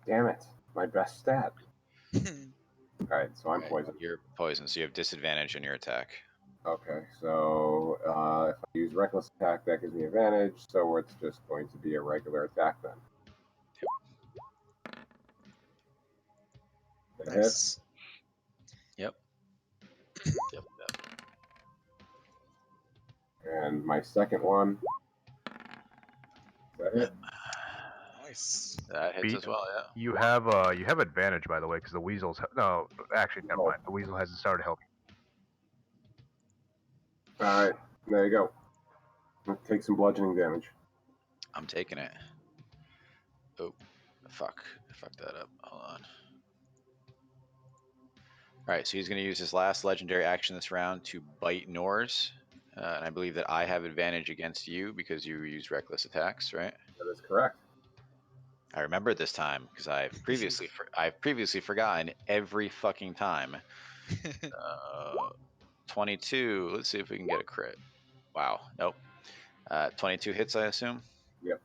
Damn it. My best stat. All right, so I'm Right, poisoned. You're poisoned, so you have disadvantage on your attack. Okay, so if I use reckless attack, that gives me advantage. So it's just going to be a regular attack then. That hit. Nice. Yep. Yep. And my second one. That hit. Nice. That hits Beat- as well. Yeah. You have advantage, by the way, because the weasels. No, actually, never Oh. mind. The weasel hasn't started helping. All right, there you go. Take some bludgeoning damage. I'm taking it. Oh, fuck! I fucked that up. Hold on. All right, so he's going to use his last legendary action this round to bite Nors, and I believe that I have advantage against you because you used reckless attacks, right? That is correct. I remember this time because I've previously forgotten every fucking time. 22. Let's see if we can get a crit. Wow. Nope. 22 hits, I assume. Yep.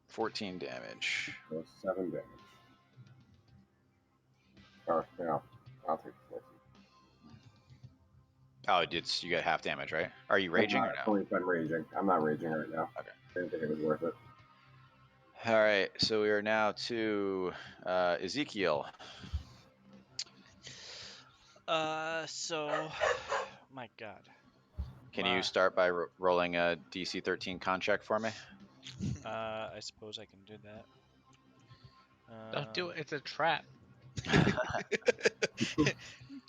14 damage. So 7 damage. Or no, I'll take the 14. Oh, you got half damage, right? Are you raging or no? Only if I'm raging. I'm not raging right now. Okay. I didn't think it was worth it. All right, so we are now to Ezekiel. So, my God. Can you start by rolling a DC 13 con check for me? I suppose I can do that. Don't do it. It's a trap.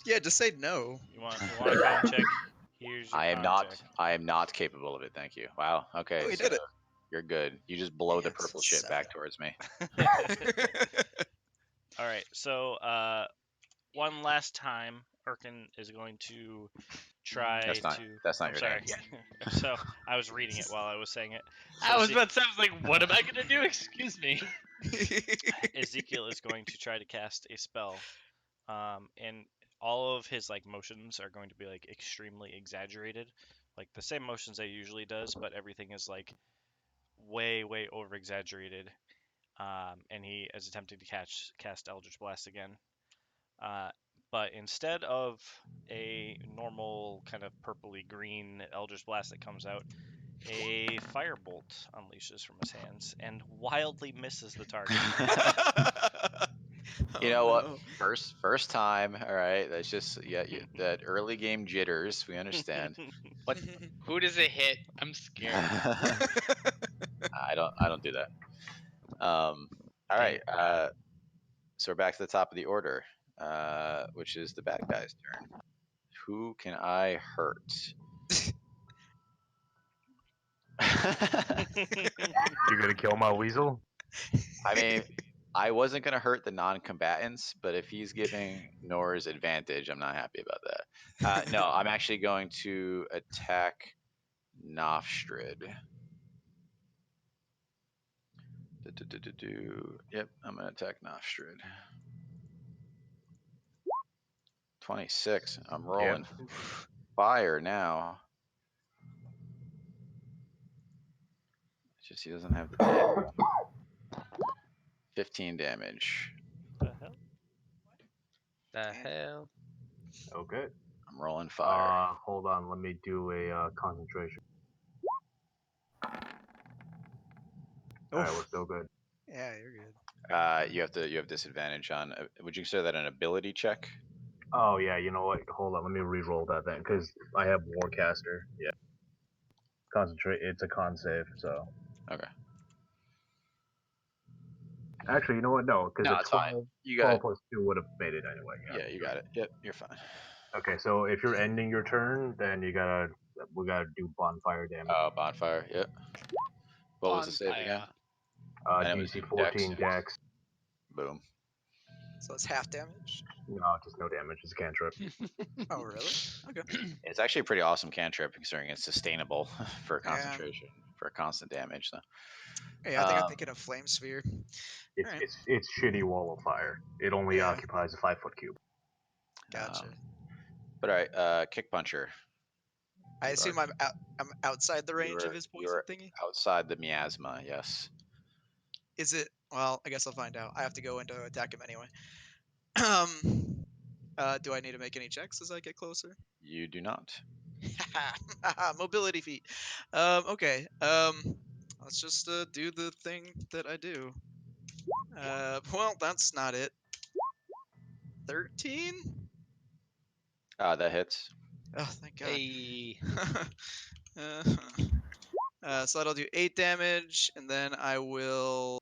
Yeah, just say no. You want a con check? Here's your check. I am not capable of it. Thank you. Wow. Okay. Oh, he so did it. You're good. You just blow the Yeah, it's purple a shit 7. back towards me. All right. So, one last time, Erkin is going to try That's not your sorry. name. So I was reading it while I was saying it. So I was about to say, I was like, what am I gonna do? Excuse me. Ezekiel is going to try to cast a spell, and all of his like motions are going to be like extremely exaggerated, like the same motions that he usually does, but everything is like way over exaggerated. And he is attempting to cast Eldritch Blast again. But instead of a normal kind of purpley green Eldritch Blast that comes out, a firebolt unleashes from his hands and wildly misses the target. You know what? First time. All right. That's just that early game jitters. We understand. What? Who does it hit? I'm scared. I don't do that. All right. So we're back to the top of the order, which is the bad guy's turn. Who can I hurt? You're gonna kill my weasel? I mean, I wasn't gonna hurt the non-combatants, but if he's giving Nor's advantage, I'm not happy about that. No, I'm actually going to attack Nofstrid. Yep, I'm gonna attack Nofstrid. 26. I'm rolling fire now. It's just he doesn't have the damage. 15 damage. The hell? The hell? Okay. I'm rolling fire. Hold on. Let me do a concentration. All right, we're still good. Yeah, you're good. You have disadvantage on. Would you consider that an ability check? Oh yeah, you know what? Hold on. Let me re-roll that then, because I have Warcaster. Yeah. Concentrate. It's a con save, so. Okay. Actually, you know what? No, because No, a it's fine. 12, You got 12 plus 2 would have made it anyway. Yeah, you got it. Yep, you're fine. Okay, so if you're ending your turn, then we gotta do bonfire damage. Oh, bonfire. Yep. What was the save again? And it was DC 14 Dex. Boom. So it's half damage? No, just no damage. It's a cantrip. Oh, really? Okay. It's actually a pretty awesome cantrip considering it's sustainable for concentration, for constant damage. So. Yeah, I think I'm thinking of Flame Sphere. It's shitty wall of fire. It only occupies a 5-foot cube. Gotcha. But all right, kick puncher. I assume I'm outside the range of his poison You're thingy? outside the miasma, yes. Is it? Well, I guess I'll find out. I have to go in to attack him anyway. Do I need to make any checks as I get closer? You do not. Mobility feat. Okay. Let's just do the thing that I do. Well, that's not it. 13? That hits. Oh, thank God. Hey. So that'll do 8 damage, and then I will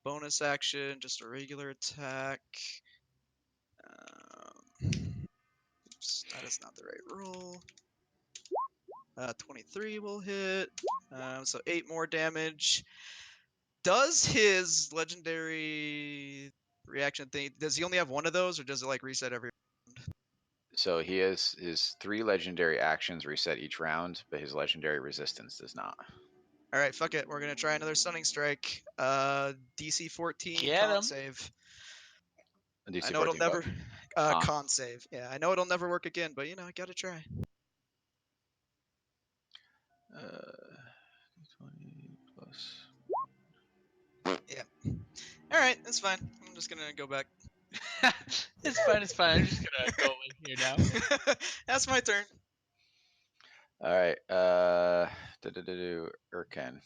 bonus action, just a regular attack. Oops, that is not the right roll. 23 will hit. So 8 more damage. Does his legendary reaction thing, does he only have one of those, or does it like reset every round? So he has his 3 legendary actions reset each round, but his legendary resistance does not. All right, fuck it. We're gonna try another stunning strike. DC 14 Get con him. save. DC I know it'll 14 what? never Con. con save. Yeah, I know it'll never work again, but you know, I gotta try. 20 plus. Yeah. All right, that's fine. I'm just gonna go back. It's fine. It's fine. I'm just gonna go in here now. That's my turn. All right. Urken.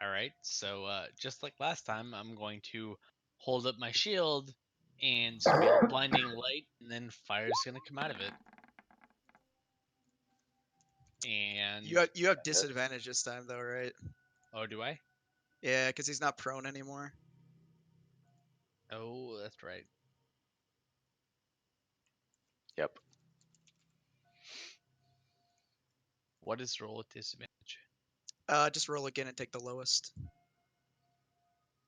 All right. So just like last time, I'm going to hold up my shield and spill blinding light, and then fire's gonna come out of it. And You have disadvantage this time though, right? oh, do I? Yeah, because he's not prone anymore. Oh, that's right. Yep. What is roll with disadvantage? Just roll again and take the lowest.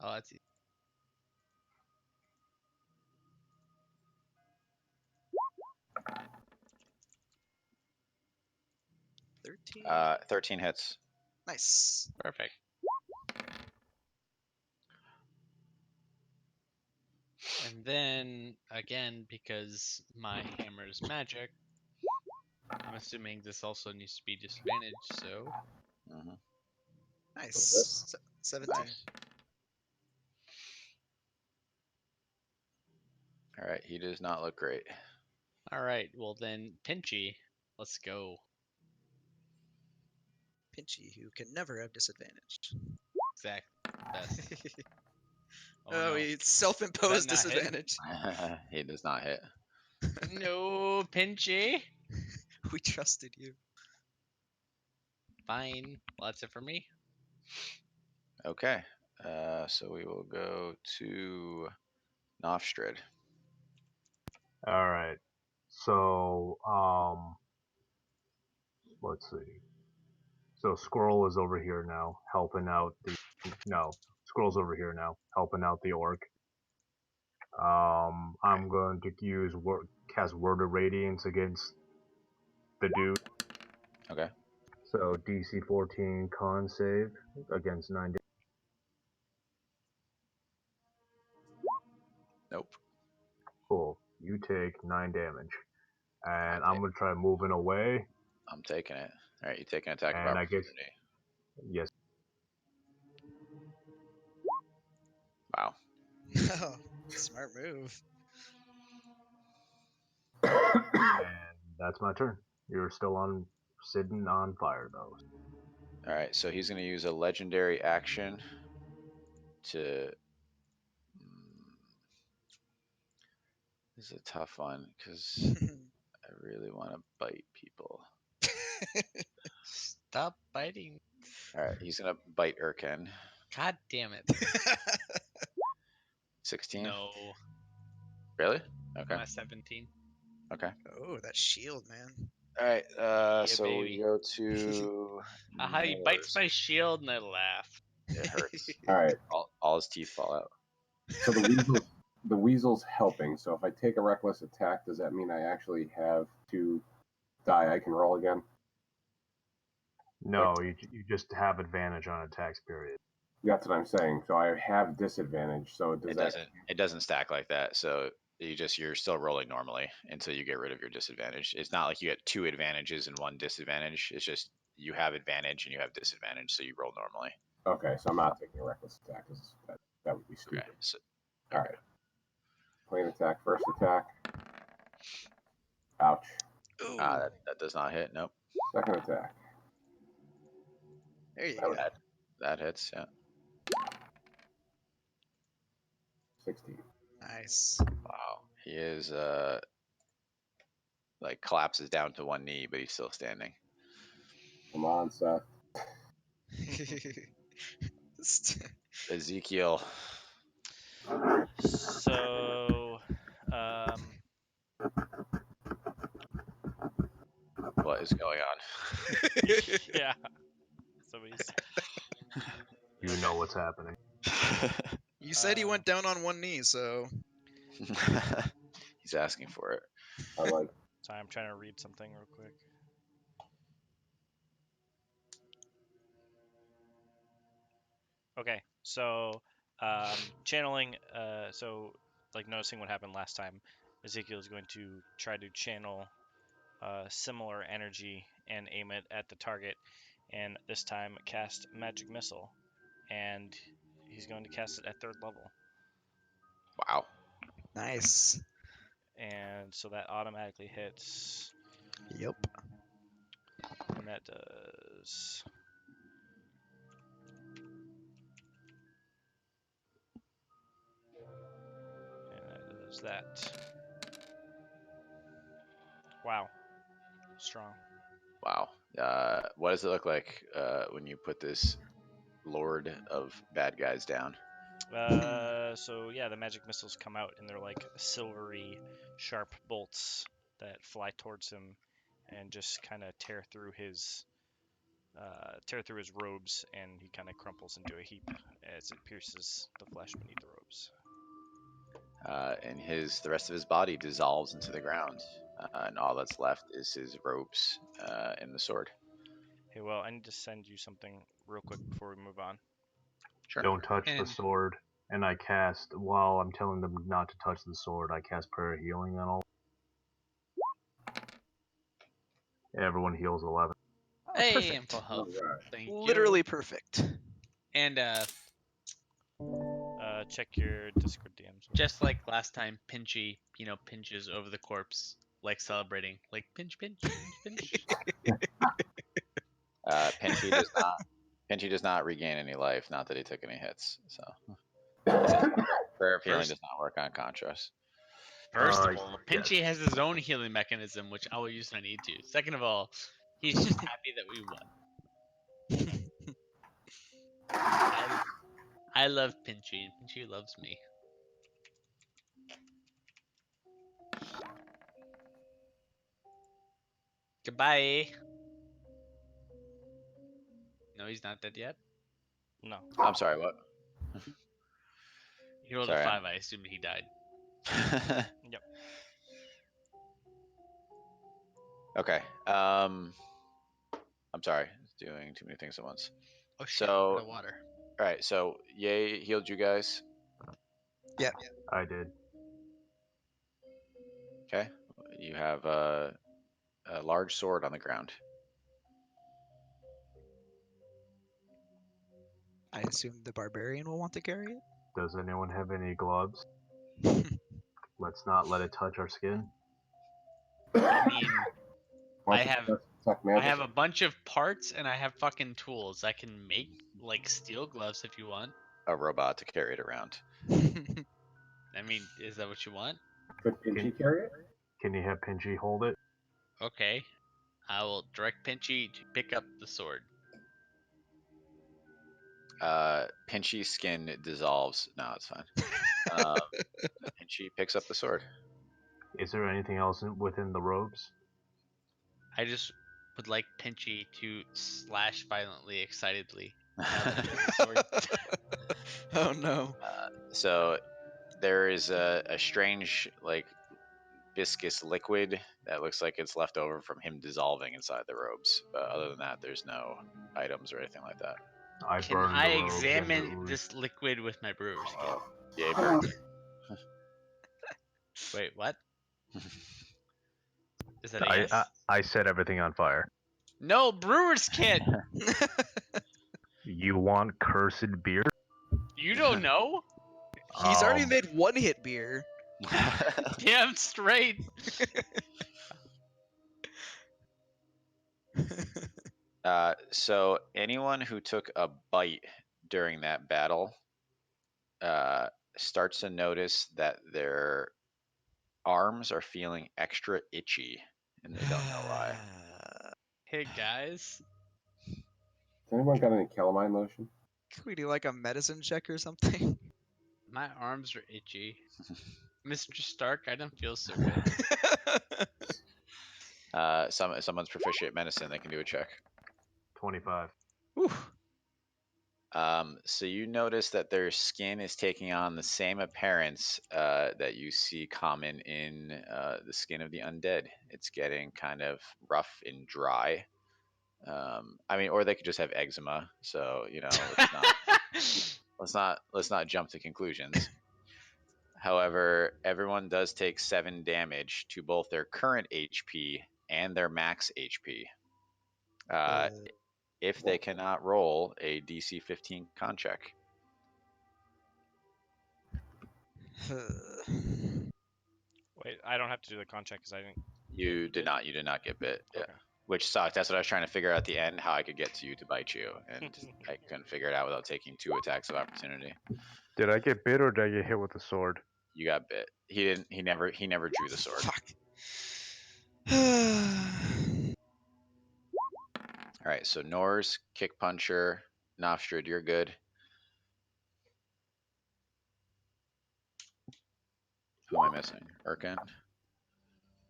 Oh, that's easy. — 13. 13 hits. Nice. Perfect. And then again, because my hammer is magic, I'm assuming this also needs to be disadvantaged. So Mhm. Nice. 17. Nice. All right. He does not look great. all right. Well then, Pinchy, let's go. Pinchy, who can never have disadvantage. Exactly. Best. Oh, Oh, no. it's self-imposed not hit? disadvantage. He does not hit. No, Pinchy. We trusted you. Fine. Well, that's it for me. Okay. So we will go to Nofstrid. All right. So, let's see. So Squirrel is over here now, helping out the. No, Squirrel's over here now, helping out the orc. I'm going to cast Word of Radiance against the dude. Okay. So DC 14 con save against 9. Nope. Cool. You take 9 damage, and I I'm gonna try moving away. I'm taking it. All right. You take an attack of And I guess opportunity. yes. Wow. Oh, smart move. And that's my turn. You're still sitting on fire though. All right. So he's going to use a legendary action to. This is a tough one because I really want to bite people. Stop biting. All right. He's going to bite Urken. God damn it. 16. No. Really? Okay. I'm at 17. Okay. Oh, that shield, man. All right. Yeah, So we baby. go to. Aha, he bites my shield and I laugh. It hurts. All right. All his teeth fall out. So the weasel's helping. So if I take a reckless attack, does that mean I actually have to die? I can roll again. No, you just have advantage on attacks. Period. That's what I'm saying. So I have disadvantage. So It doesn't stack like that. So you're still rolling normally until you get rid of your disadvantage. It's not like you get 2 advantages and 1 disadvantage. It's just you have advantage and you have disadvantage, so you roll normally. Okay, so I'm not taking a reckless attack. That would be stupid. Okay. So, All right. Plain attack, first attack. Ouch. Ooh, that does not hit. Nope. Second attack. there you go. That hits. Yeah. 16. Nice. Wow. He is like collapses down to one knee, but he's still standing. Come on, Seth. Ezekiel. So, What is going on? yeah. Somebody's. You know what's happening. You said he went down on one knee, so He's asking for it. I like. Sorry, I'm trying to read something real quick. Okay, so channeling. So like noticing what happened last time, Ezekiel is going to try to channel similar energy and aim it at the target, and this time cast magic missile, and he's going to cast it at 3rd level. Wow. nice. And so that automatically hits, Yep. and that does. And that does that. Wow. Strong. Wow. What does it look like when you put this lord of bad guys down? So yeah, the magic missiles come out and they're like silvery, sharp bolts that fly towards him and just kind of tear through his robes, and he kind of crumples into a heap as it pierces the flesh beneath the robes. And the rest of his body dissolves into the ground, and all that's left is his robes and the sword. Hey, well, I need to send you something real quick before we move on. Sure. Don't touch the And- sword. And I cast, while I'm telling them not to touch the sword, I cast prayer healing on all. Everyone heals 11. Hey, perfect. info health. Alright. Thank you. Literally perfect. And Check your Discord DMs. just like last time, Pinchy, pinches over the corpse, like celebrating, like pinch, pinch, pinch, pinch. Pinchy does not regain any life. Not that he took any hits. So prayer of healing First- does not work on Contras. First of all, yes. Pinchy has his own healing mechanism, which I will use when I need to. Second of all, he's just happy that we won. I love Pinchy, and Pinchy loves me. Goodbye. No, he's not dead yet. No. I'm sorry. What? He rolled Sorry, a 5. I assumed he died. Yep. Okay. I'm sorry. Doing too many things at once. Oh shit! So- The water. All right. So Ye healed you guys. I did. Okay. You have a large sword on the ground. I assume the barbarian will want to carry Does anyone have any gloves? it. Let's not let it touch our skin. I mean, Why I don't you have- detect I magic? have a bunch of parts and I have fucking tools. I can make like steel gloves if you want. A robot to carry it around. I mean, is that what you want? Could Pinchy carry it? Can you have Pinchy hold it? Okay. I will direct Pinchy to pick up the sword. Pinchy's skin dissolves. No, it's fine. Pinchy picks up the sword. Is there anything else within the robes? I just would like Pinchy to slash violently, excitedly. Now that he has a sword. Oh no. So there is a strange, like, viscous liquid that looks like it's left over from him dissolving inside the robes. But other than that, there's no items or anything like that. I Can burned I the robes and examine it was- this liquid with my brewer's kit? Oh, yay, burned it. Wait, what? Is that a yes? I set everything on fire. No, brewer's kit. You want cursed beer? You don't know? He's already Um, made one hit beer. Damn straight. So anyone who took a bite during that battle uh, starts to notice that their arms are feeling extra itchy, and they don't know why. Hey guys. Has anyone got any calamine lotion? Can we do like a medicine check or something? My arms are itchy. Mr. Stark, I don't feel so good. Someone's proficient at medicine, they can do a check. 25. Whew. So you notice that their skin is taking on the same appearance that you see common in the skin of the undead. It's getting kind of rough and dry. I mean, or they could just have eczema. So let's not jump to conclusions. However, everyone does take 7 damage to both their current HP and their max HP. If they cannot roll a DC 15 con check. Wait, I don't have to do the con check because I didn't. You did not. You did not get bit. Yeah. Okay. Which sucked. That's what I was trying to figure out at the end, how I could get to you to bite you, and I couldn't figure it out without taking 2 attacks of opportunity. Did I get bit or did I get hit with the sword? You got bit. He didn't. He never drew the sword. Fuck. All right. So Nor's kick puncher, Nofstrid, you're good. Who am I missing? Urkin.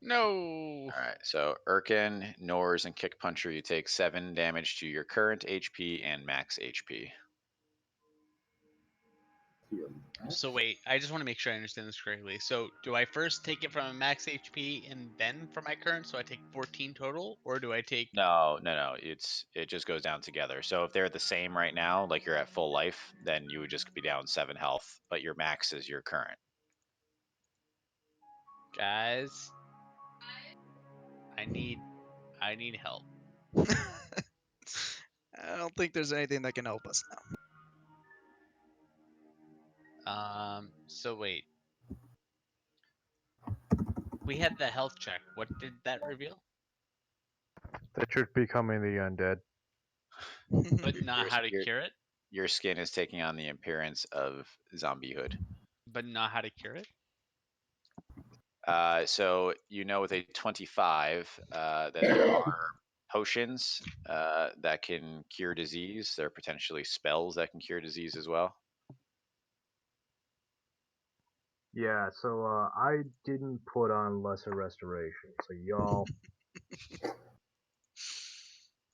No. All right. So Urkin, Nors, and kick puncher, you take 7 damage to your current HP and max HP. So wait, I just want to make sure I understand this correctly. So do I first take it from a max HP and then from my current, so I take 14 total, or do I take? No. It just goes down together. So if they're the same right now, like you're at full life, then you would just be down 7 health, but your max is your current. Guys, I need help. I don't think there's anything that can help us now. So wait. We had the health check. What did that reveal? That should be coming the undead. But not how to Your- cure it? Your skin is taking on the appearance of zombiehood. But not how to cure it? So you know with a 25 that there are potions that can cure disease. There are potentially spells that can cure disease as well. Yeah, so I didn't put on lesser restoration. So y'all,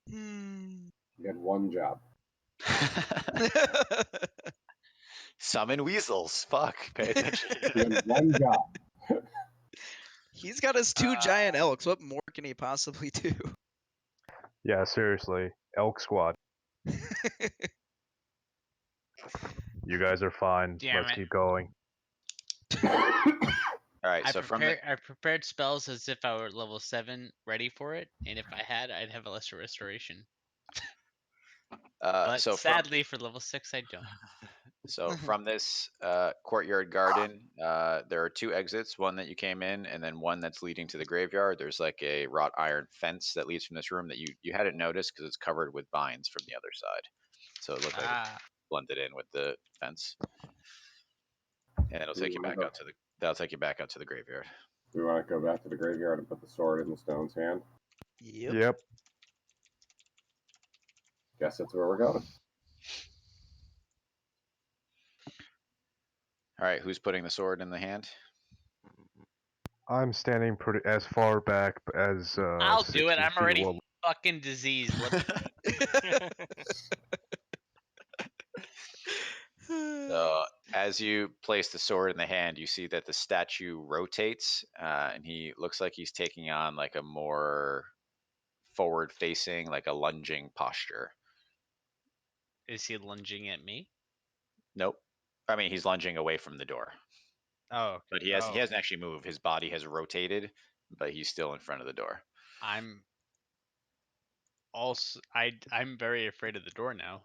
Hmm. You had one job. Summon weasels. Fuck. Pay attention. You had one job. He's got his 2 giant elks. What more can he possibly do? yeah, seriously, Elk Squad, you guys are fine. Damn Let's it. keep going. All right. So I prepared spells as if I were level 7 ready for it, and if I had, I'd have a lesser restoration. But sadly for level 6 I don't. So from this courtyard garden, there are 2 exits, one that you came in and then one that's leading to the graveyard. There's like a wrought iron fence that leads from this room that you hadn't noticed because it's covered with vines from the other side. So it looked like it blended in with the fence. And it'll take you back out to the graveyard. Do we want to go back to the graveyard and put the sword in the stone's hand? Yep. Guess that's where we're going. All right, who's putting the sword in the hand? I'm standing pretty as far back as. I'll do it. 60 I'm feet already away. fucking diseased. So as you place the sword in the hand, you see that the statue rotates, and he looks like he's taking on like a more forward-facing, like a lunging posture. Is he lunging at me? Nope. I mean, he's lunging away from the door. Oh, okay. But he hasn't actually moved. His body has rotated, but he's still in front of the door. I'm very afraid of the door now.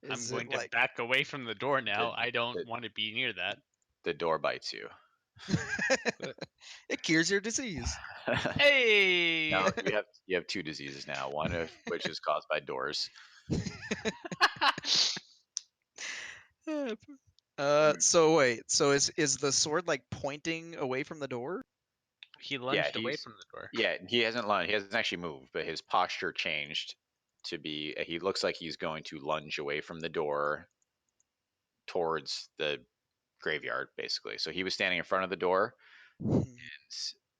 I'm Is going it to like back away from the door now. I don't the- want to be near that. The door bites you. it cures your disease? Hey! Now you have two diseases now. One of which is caused by doors. So wait, so is the sword like pointing away from the door? He Yeah, lunged away from the door. Yeah, he hasn't lunged. He hasn't actually moved, but his posture changed to be. He looks like he's going to lunge away from the door towards the graveyard, basically. So he was standing in front of the door Hmm.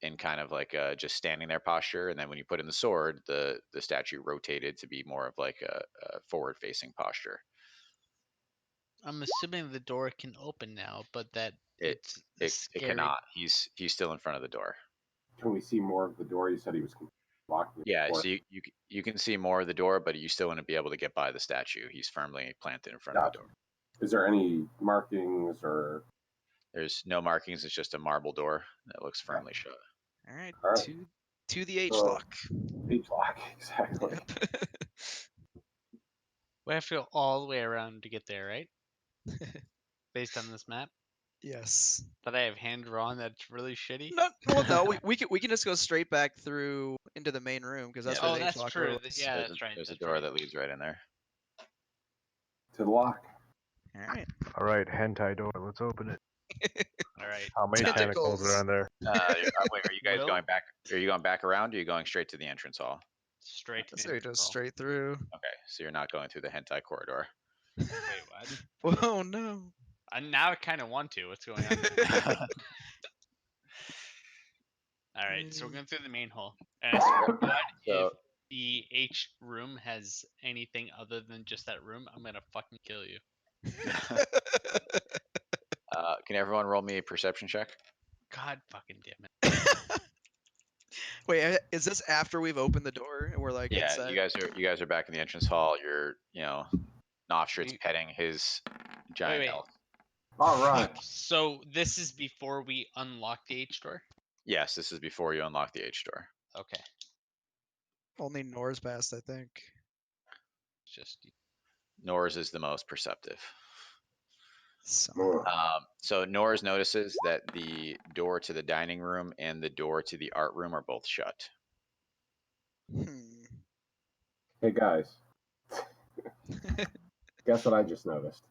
in kind of like just standing there posture, and then when you put in the sword, the statue rotated to be more of like a forward facing posture. I'm assuming the door can open now, but that It it's it scary. cannot. He's still in front of the door. Can we see more of the door? You said he was blocking the Yeah, door. so you can see more of the door, but you still want to be able to get by the statue. He's firmly planted in front of the Gotcha. door. Is there any markings or? There's no markings. It's just a marble door that looks firmly shut. All right, All right. to the H So- lock. H lock, exactly. Yep. We have to go all the way around to get there, right? Based on this map Yes. that I have hand drawn, that's really shitty. No, well, no, we can just go straight back through into the main room because that's Yeah, where Oh, the H that's lock true. door was. Yeah, There's that's a, right. there's a That's door right. that leads right in there. To the lock. All right. All right, hentai door. Let's open it. All right. How many tentacles Tentacles. are in there? Wait, are you guys Will? going back? Are you going back around? Or are you going straight to the entrance hall? Straight to the So we entrance just hall. straight through. Okay, so you're not going through the hentai corridor. Wait, what? Whoa, no. Now I kind of want to. What's going on? All right, so we're going through the main hall. And I swear to God, if So the H room has anything other than just that room, I'm gonna fucking kill you. can everyone roll me a perception check? God fucking damn it. Wait, is this after we've opened the door and we're like Yeah, inside? you guys are back in the entrance hall. You're Noftrit's You- petting his giant wait. elk. All right. Fuck. So this is before we unlock the H door? Yes, this is before you unlock the H door. Okay. Only Nor's passed, I think. Just Nors is the most perceptive. Somehow. So Nors notices that the door to the dining room and the door to the art room are both shut. Hmm. Hey guys, guess what I just noticed?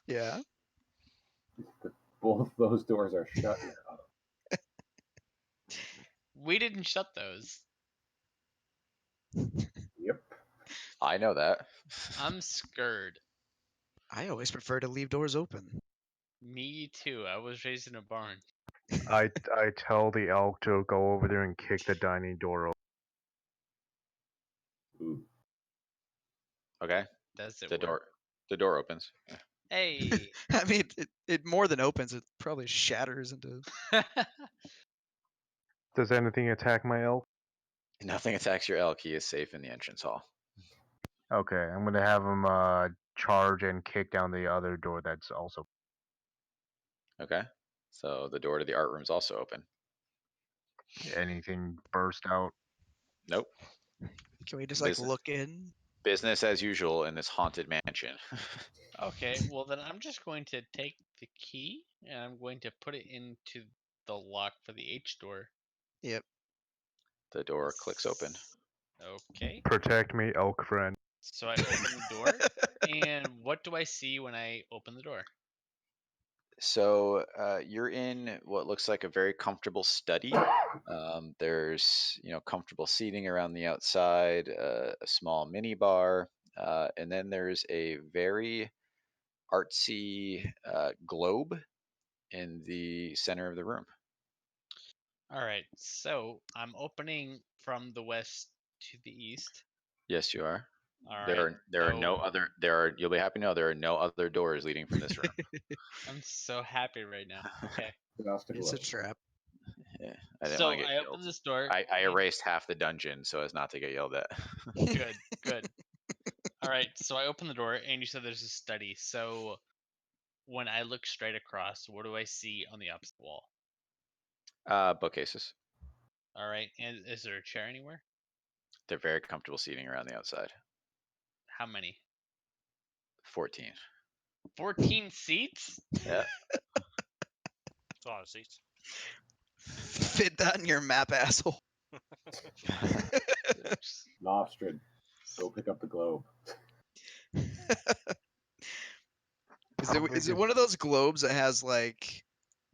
Yeah. Both those doors are shut now. we didn't shut those. Yep. I know that. I'm scared. I always prefer to leave doors open. Me too. I was raised in a barn. I tell the elk to go over there and kick the dining door open. Ooh. Okay, Does it the work? door opens. Hey. I mean, it more than opens, it probably shatters into. Does anything attack my elk? Nothing attacks your elk. He is safe in the entrance hall. Okay, I'm gonna have him charge and kick down the other door that's also. Okay, so the door to the art room is also open. Anything burst out? Nope. Can we just like Business, look in? business as usual in this haunted mansion. Okay, well then I'm just going to take the key and I'm going to put it into the lock for the H door. Yep. The door clicks open. Okay, Protect me, elk friend. so I open the door, and what do I see when I open the door? So you're in what looks like a very comfortable study. There's comfortable seating around the outside, a small mini bar, and then there's a very artsy globe in the center of the room. All right, so I'm opening from the west to the east. Yes, you are. All There right, are there are no so other you'll be happy to know there are no other doors leading from this room. I'm so happy right now. Okay, Just a It's a globe. trap. Yeah, I didn't so want to get I yelled. open this door. I and- erased half the dungeon so as not to get yelled at. Good, good. All right, so I open the door, and you said there's a study. So when I look straight across, what do I see on the opposite wall? Bookcases. All right, and is there a chair anywhere? They're very comfortable seating around the outside. How many? 14. 14 seats? Yeah. It's a lot of seats. Fit that in your map, asshole. Nostrid, go pick up the globe. Is it one of those globes that has like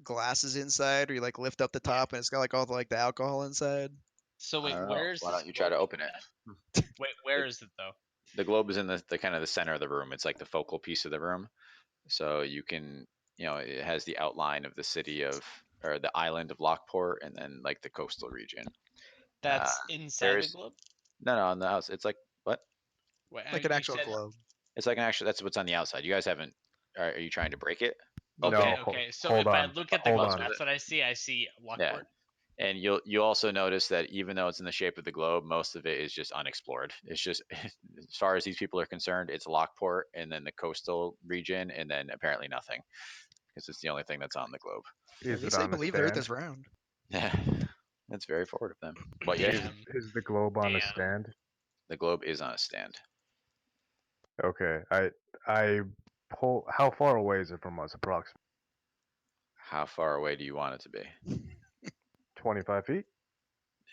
glasses inside, or you like lift up the top and it's got like all the like the alcohol inside? So I wait, don't know. where's Why this don't you try to globe open it? at? Wait, where is it though? The globe is in the kind of the center of the room. It's like the focal piece of the room. So you can, it has the outline of the city or the island of Lockport, and then like the coastal region. That's inside the there's globe? no on the house. It's like what? Wait, Like an you actual said globe. It's like an actual. That's what's on the outside. You guys haven't. Are you trying to break it? Okay, No, okay. So hold if I on. look at the Hold globe, on. that's what I see. I see Yeah. Lockport. And you'll also notice that even though it's in the shape of the globe, most of it is just unexplored. It's just as far as these people are concerned, it's Lockport and then the coastal region, and then apparently nothing, because it's the only thing that's on the globe. At Is it least they on a believe the Earth stand? is round. Yeah, that's very forward of them. But Is, yeah, Damn. is the globe on a Damn. stand? the globe is on a stand. Okay. I pull. How far away is it from us? Approximately How far away do you want it to be? 25 feet.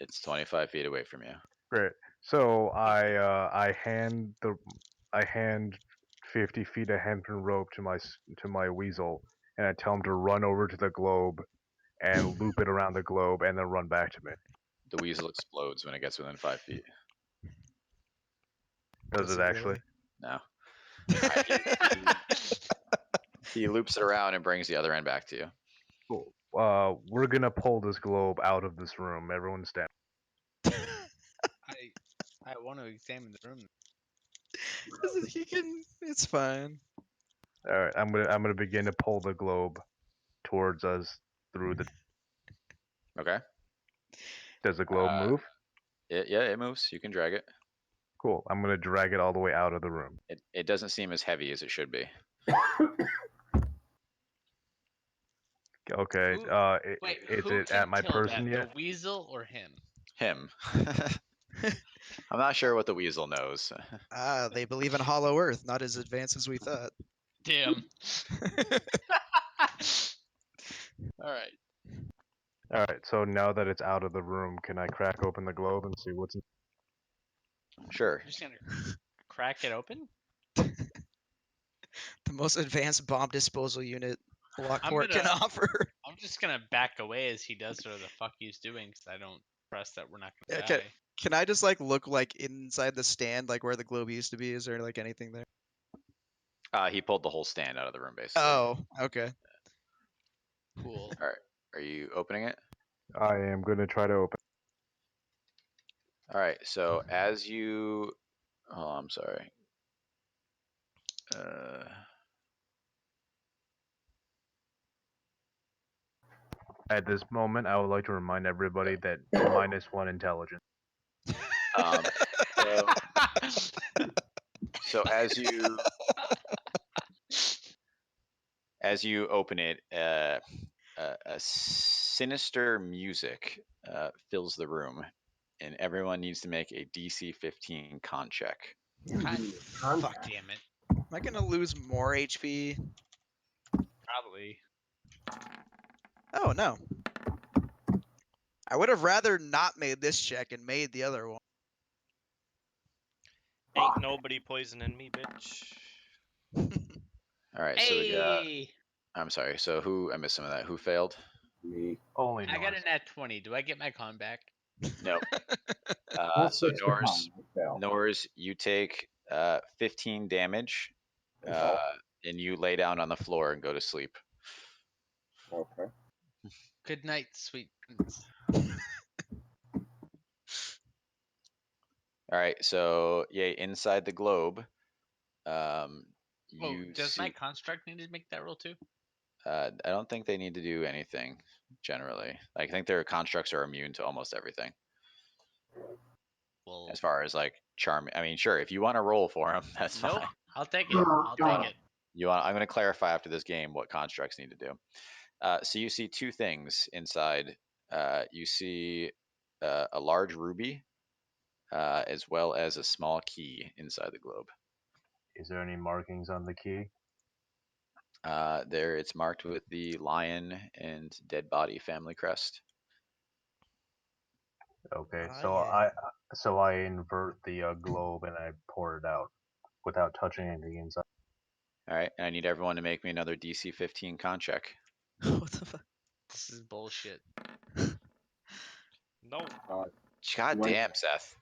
It's 25 feet away from you. Great. So I hand 50 feet of hempen rope to my weasel, and I tell him to run over to the globe and loop it around the globe, and then run back to me. The weasel explodes when it gets within 5 feet. Does it actually? No. He loops it around and brings the other end back to you. Cool. We're gonna pull this globe out of this room. Everyone stand. I want to examine the room. He can. It's fine. All right. I'm gonna begin to pull the globe towards us through the. Okay. Does the globe Uh, move? it moves. You can drag it. Cool. I'm gonna drag it all the way out of the room. It doesn't seem as heavy as it should be. Okay. Who- Wait, is who it can at my tilt person that? yet? The weasel or him? Him. I'm not sure what the weasel knows. Ah, they believe in Hollow Earth, not as advanced as we thought. Damn. All right. All right. So now that it's out of the room, can I crack open the globe and see what's in? Sure. I'm just gonna crack it open. The most advanced bomb disposal unit Lockport gonna- can offer. I'm just gonna back away as he does whatever the fuck he's doing, because I don't trust that we're not gonna Yeah, die. Can I just like look like inside the stand, like where the globe used to be? Is there like anything there? He pulled the whole stand out of the room, basically. Oh, okay. Cool. All right. Are you opening it? I am gonna try to open. All right. So as you, oh, I'm sorry. At this moment, I would like to remind everybody that -1 intelligence. So, so as you open it, a sinister music fills the room, and everyone needs to make a DC 15 con check. God, fuck Contact. damn it. Am I gonna lose more HP? Probably. Oh no. I would have rather not made this check and made the other one. Ain't nobody poisoning me, bitch. All right. So we got. Hey, I'm sorry. So who? I missed some of that. Who failed? Me. Only I got Norse. a nat 20. Do I get my con back? Nope. Plus So 6 to Norse, con, fail. Norse, you take 15 damage, That's all. and you lay down on the floor and go to sleep. Okay. Good night, sweet prince. All right. So yeah, inside the globe, Oh, you does my see. construct need to make that roll too? I don't think they need to do anything generally. I think their constructs are immune to almost everything. Well, As far as like charm, I mean, sure, if you want to roll for them, that's nope. fine. I'll take it. I'll take it. I'm going to clarify after this game what constructs need to do. So you see two things inside. You see a large ruby as well as a small key inside the globe. Is there any markings on the key? There, it's marked with the lion and dead body family crest. Okay, Yeah. so I invert the globe and I pour it out without touching anything inside. All right, and I need everyone to make me another DC 15 con check. What the fuck? This is bullshit. No. God What- damn, Seth.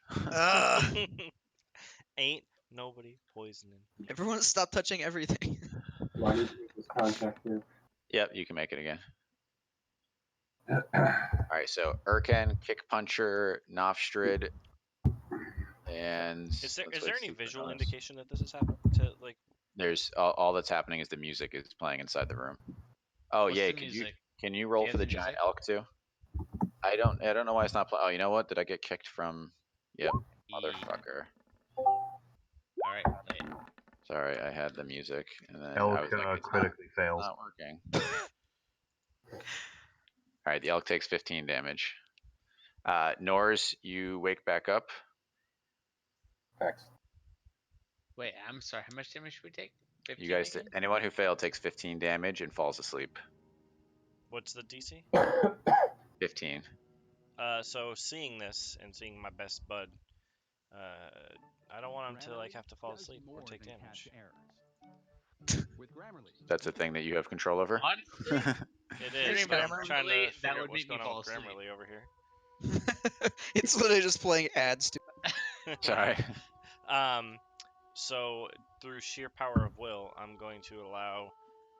Ain't nobody poisoning. Everyone stop touching everything. Do I need to make this contact here? Yep, you can make it again. All right, so Urken, Kick Puncher, Nofstrid, and Is there let's wait to any see for visual Nos. indication that this has happened? To like, There's all that's happening is the music is playing inside the room. Oh What's yeah, the can music? you roll you for have the the giant music? elk too? I don't know why it's not playing. Oh, you know what? Did I get kicked from? Yep, motherfucker. All right, play it. Sorry, I had the music and then Elk I was like, it's critically fails. not working. All right, the elk takes 15 damage. Nors, you wake back up. Excellent. Wait, I'm sorry. How much damage should we take? 15 You guys, again? anyone who failed takes 15 damage and falls asleep. what's the DC? 15. So seeing this and seeing my best bud, I don't want him to like have to fall asleep or take damage. That's a thing that you have control over. Honestly, It Hearing is. about But I'm trying Grammarly, to that figure out would what's make me going on fall with asleep. Grammarly over here. It's literally just playing ads to. Sorry. So through sheer power of will, I'm going to allow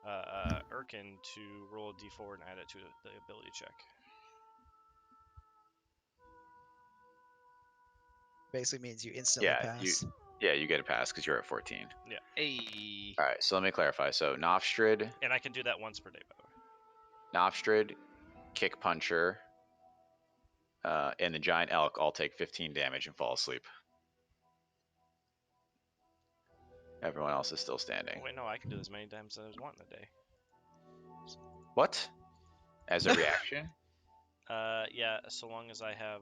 Urkin to roll a d4 and add it to the ability check. Basically means you instantly pass. You get a pass because you're at 14. Hey. All right, so let me clarify. So Nofstrid, And I can do that once per day, by the way. Nofstrid, Kick Puncher, and the giant elk all take 15 damage and fall asleep. Everyone else is still standing. Oh, wait, no, I can do this as many times as I want in a day. What? As a reaction? Yeah, so long as I have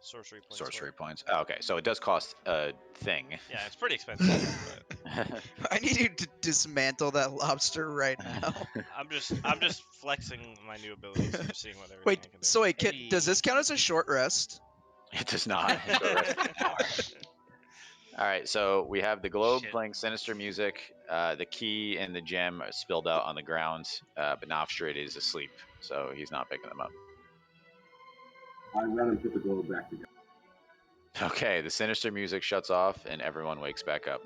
sorcery points. for Sorcery it. points. Oh, okay, so it does cost a thing. Yeah, it's pretty expensive. But I need you to dismantle that lobster right now. I'm just flexing my new abilities and just seeing what everything Wait, I can do. so wait, does this Hey. count as a short rest? It does not. Short rest is an hour. All right, so we have the globe Shit. playing sinister music. The key and the gem are spilled out on the ground, but Nofstrid is asleep, so he's not picking them up. I run and put the globe back together. Okay, the sinister music shuts off and everyone wakes back up.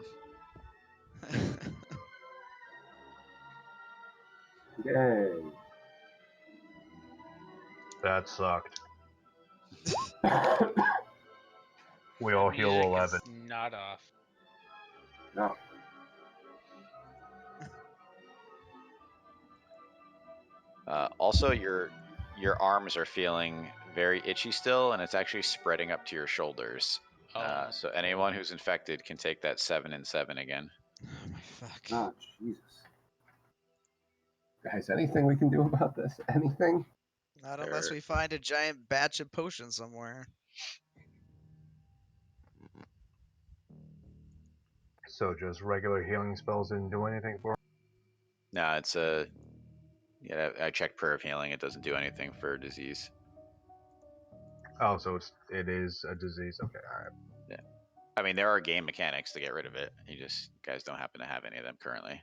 Yay. That sucked. We all heal Music 11. is not off. No. Also, your arms are feeling very itchy still, and it's actually spreading up to your shoulders. Oh. So anyone who's infected can take that 7 and 7 again. Oh my fuck. Oh, Jesus. Guys, anything we can do about this? Anything? Not unless There- we find a giant batch of potions somewhere. So just regular healing spells didn't do anything for him? No, it's a. Yeah, I checked prayer of healing. It doesn't do anything for disease. Oh, so it is a disease. Okay, all right. I mean, there are game mechanics to get rid of it. You guys don't happen to have any of them currently.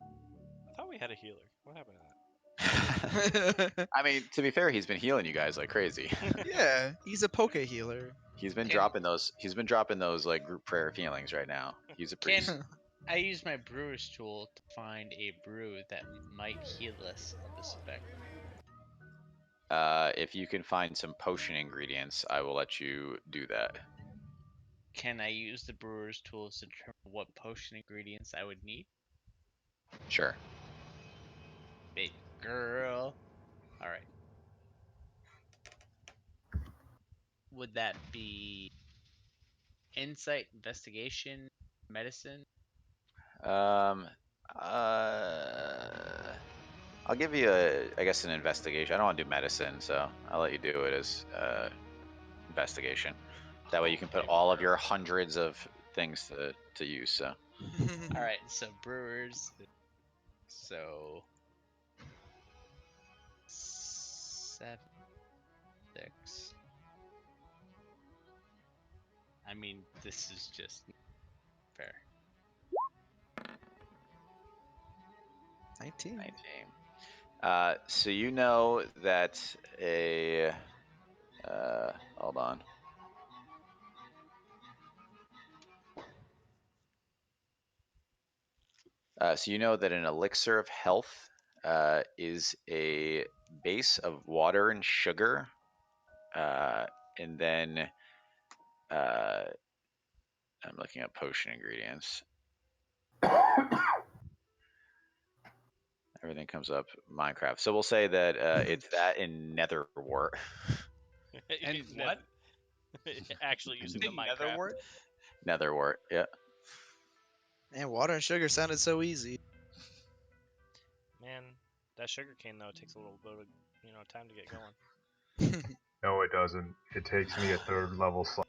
I thought we had a healer. What happened to that? I mean, to be fair, he's been healing you guys like crazy. Yeah, he's a poke healer. He's been Can- dropping those. He's been dropping those like group prayer of healings right now. He's a priest. Can I use my brewer's tool to find a brew that might heal us of this effect? If you can find some potion ingredients, I will let you do that. Can I use the brewer's tools to determine what potion ingredients I would need? Sure. Baby girl. Alright. Would that be insight, investigation, medicine? Uh, I'll give you I guess an investigation. I don't want to do medicine, so I'll let you do it as investigation. That way you can put Okay, all of your hundreds of things to use. So All right, so brewers. So 7, 6. I mean, this is just fair. 19. 19. So you know that a hold on. So you know that an elixir of health is a base of water and sugar, and then I'm looking at potion ingredients. Everything comes up Minecraft. So we'll say that it's that in nether wart. And what? Actually using the Nether Minecraft. wart? Nether wart, yeah. Man, water and sugar sounded so easy. Man, that sugar cane though takes a little bit of time to get going. No, it doesn't. It takes me a third level slot.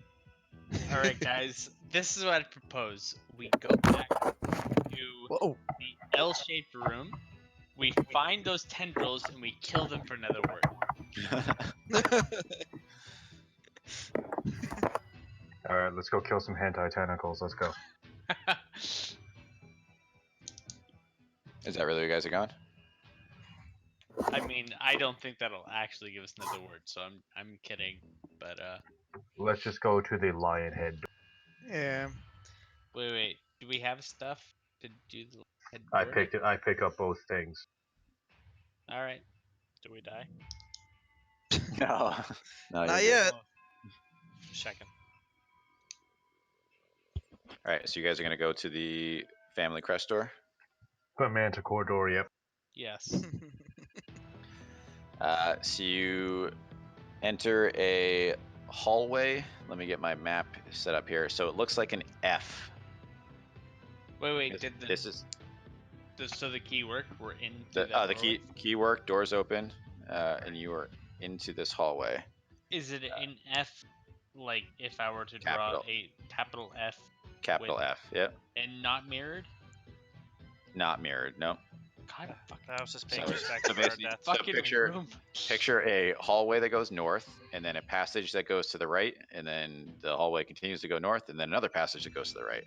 All right, guys. This is what I propose. We go back to Whoa. the L-shaped room. We find those tendrils and we kill them for nether wart. Alright, let's go kill some hentai tentacles. Let's go. Is that really where you guys are going? I mean, I don't think that'll actually give us nether wart, so I'm kidding. But Let's just go to the lion head. Yeah. wait. Do we have stuff to do the head I door? picked it. I pick up both things. All right. Do we die? No, no, Not you're good. yet. Just checking. All right, so you guys are gonna go to the family crest store. Manticore door. Yep. Yes. So you enter a hallway. Let me get my map set up here. So it looks like an F. Wait. This is So the key work? We're into the that the key work. Doors open, and you are into this hallway. Is it an F? Like if I were to Capital. draw a capital F Capital with- F. Yep. and not mirrored? Not mirrored. No. God fucking. I was just paying So- respect so for our basically- death. so Fucking picture- room. Picture a hallway that goes north, and then a passage that goes to the right, and then the hallway continues to go north, and then another passage that goes to the right.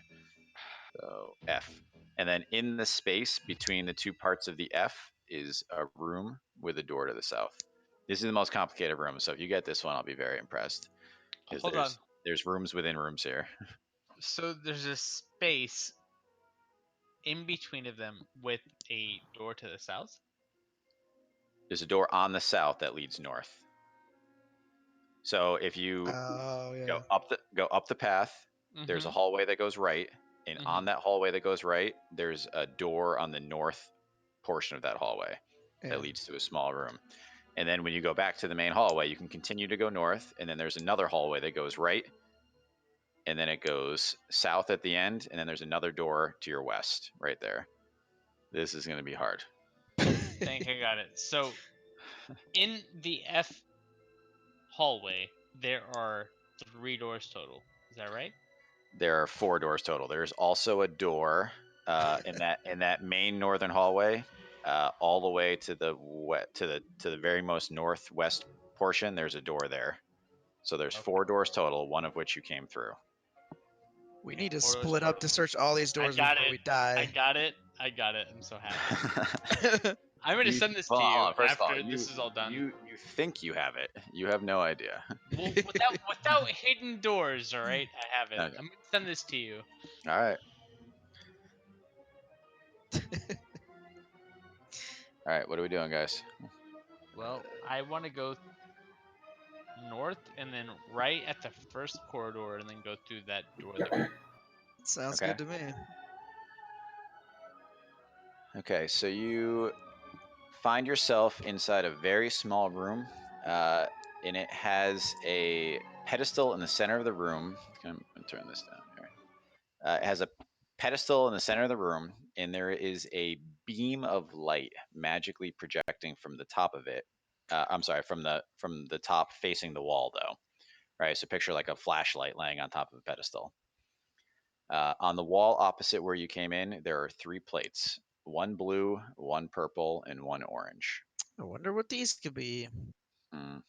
So F. And then in the space between the two parts of the F is a room with a door to the south. This is the most complicated room, so if you get this one, I'll be very impressed. 'Cause Hold on. There's rooms within rooms here. So there's a space in between of them with a door to the south. There's a door on the south that leads north. So if you Oh yeah. go up the path, there's a Mhm. hallway that goes right, and Mhm. on that hallway that goes right, there's a door on the north portion of that hallway Yeah. that leads to a small room. And then when you go back to the main hallway, you can continue to go north, and then there's another hallway that goes right, and then it goes south at the end, and then there's another door to your west right there. This is going to be hard. I think I got it. So in the F hallway, there are 3 doors total. Is that right? There are 4 doors total. There's also a door in that main northern hallway, all the way to the to the very most northwest portion. There's a door there. So there's 4 doors total, one of which you came through. We need to 4 doors split up total. to search all these doors got before it. we die. I got it. I'm so happy. I'm gonna send this to Well, you hold on, first of all, after this is all done. You think you have it. You have no idea. Well, without hidden doors, all right? I have it. Okay. I'm gonna send this to you. All right. All right. What are we doing, guys? Well, I want to go north and then right at the first corridor and then go through that door. Sounds Okay. good to me. Okay, so you find yourself inside a very small room, and it has a pedestal in the center of the room. I'm gonna turn this down here. It has a pedestal in the center of the room, and there is a beam of light magically projecting from the top of it. I'm sorry, from the top facing the wall, though. Right. So picture like a flashlight laying on top of a pedestal. On the wall opposite where you came in, there are 3 plates: one blue, one purple, and one orange. I wonder what these could be. Mm.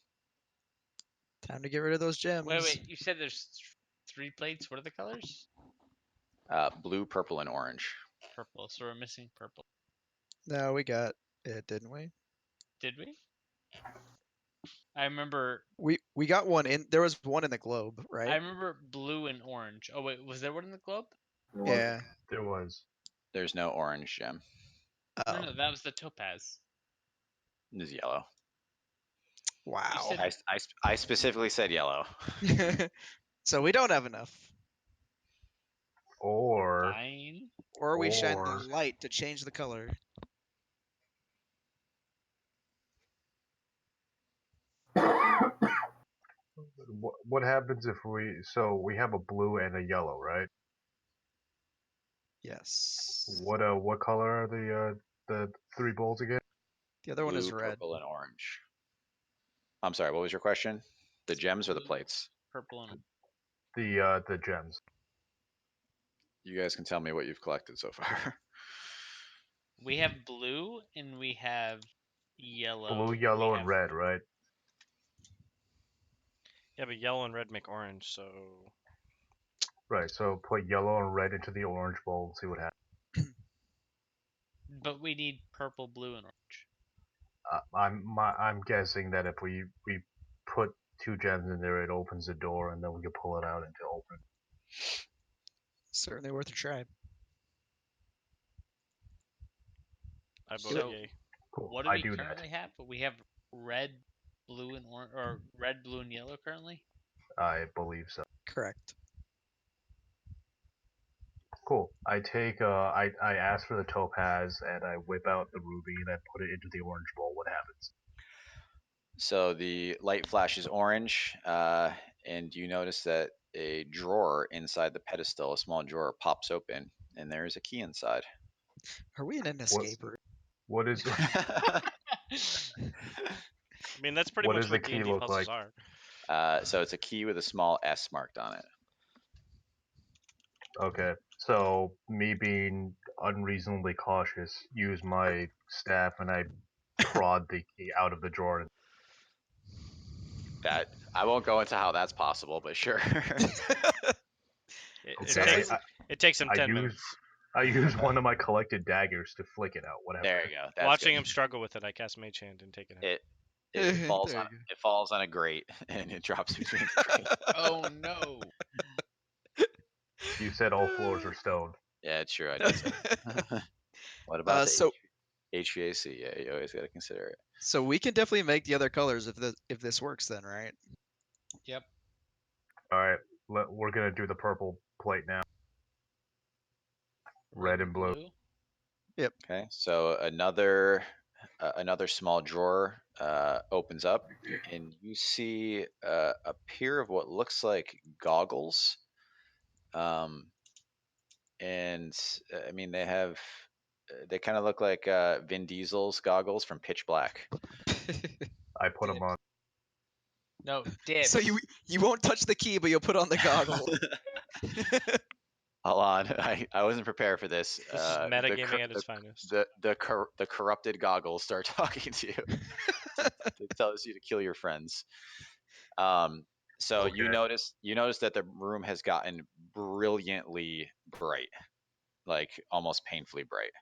Time to get rid of those gems. Wait. You said there's 3 plates. What are the colors? Blue, purple, and orange. Purple. So we're missing purple. No, we got it, didn't we? Did we? I remember. We got one in. There was one in the globe, right? I remember blue and orange. Oh wait, was there one in the globe? Yeah. There was. There's no orange gem. Oh. No, that was the topaz. It's yellow. Wow. said- I specifically said yellow. So we don't have enough. Or Fine. Or we shine the Or- light to change the color. what happens if we have a blue and a yellow, right? Yes. What color are the 3 bowls again? The other one Blue, is red. purple, and orange. I'm sorry, what was your question? The gems or the Blue. plates? Purple and The gems. You guys can tell me what you've collected so far. we have blue and we have yellow. Blue, We yellow, and have- red, right? Yeah, but yellow and red make orange, so Right. So put yellow and red into the orange bowl and see what happens. But we need purple, blue, and orange. I'm guessing that if we put 2 gems in there, it opens the door, and then we can pull it out into open. Certainly worth a try. I vote So- yay. Cool. What do I we do currently have? But we have red, blue, and orange, or red, blue, and yellow currently. that. I believe so. Correct. Cool. I take I ask for the topaz and I whip out the ruby and I put it into the orange bowl. What happens? So the light flashes orange, and you notice that a drawer inside the pedestal, a small drawer, pops open, and there is a key inside. Are we in an escape room? What is I mean, that's pretty What much does the what key D&D look puzzles like? are. So it's a key with a small S marked on it. Okay. So me being unreasonably cautious, use my staff and I prod the key out of the drawer. That I won't go into how that's possible, but sure. It sounds takes like- it takes him I 10 use- minutes. I use one of my collected daggers to flick it out. Whatever. There you go. That's Watching good. him struggle with it, I cast Mage Hand and take it out. It falls There on you it falls on a grate and it drops between the grate. Oh no! You said all floors are stone. Yeah, it's true. I did say. What about the so HVAC? Yeah, you always got to consider it. so we can definitely make the other colors if this works then, right? Yep. All right. We're gonna do the purple plate now. Red and blue. Okay, so another small drawer opens up, and you see a pair of what looks like goggles. And I mean they kind of look like Vin Diesel's goggles from Pitch Black. I put them on. No, dibs. So you won't touch the key, but you'll put on the goggle. Hold on, I wasn't prepared for this. This is the metagaming cor- at its finest. the corrupted goggles start talking to you. It tells you to kill your friends. So you Okay. notice that the room has gotten brilliantly bright, like almost painfully bright.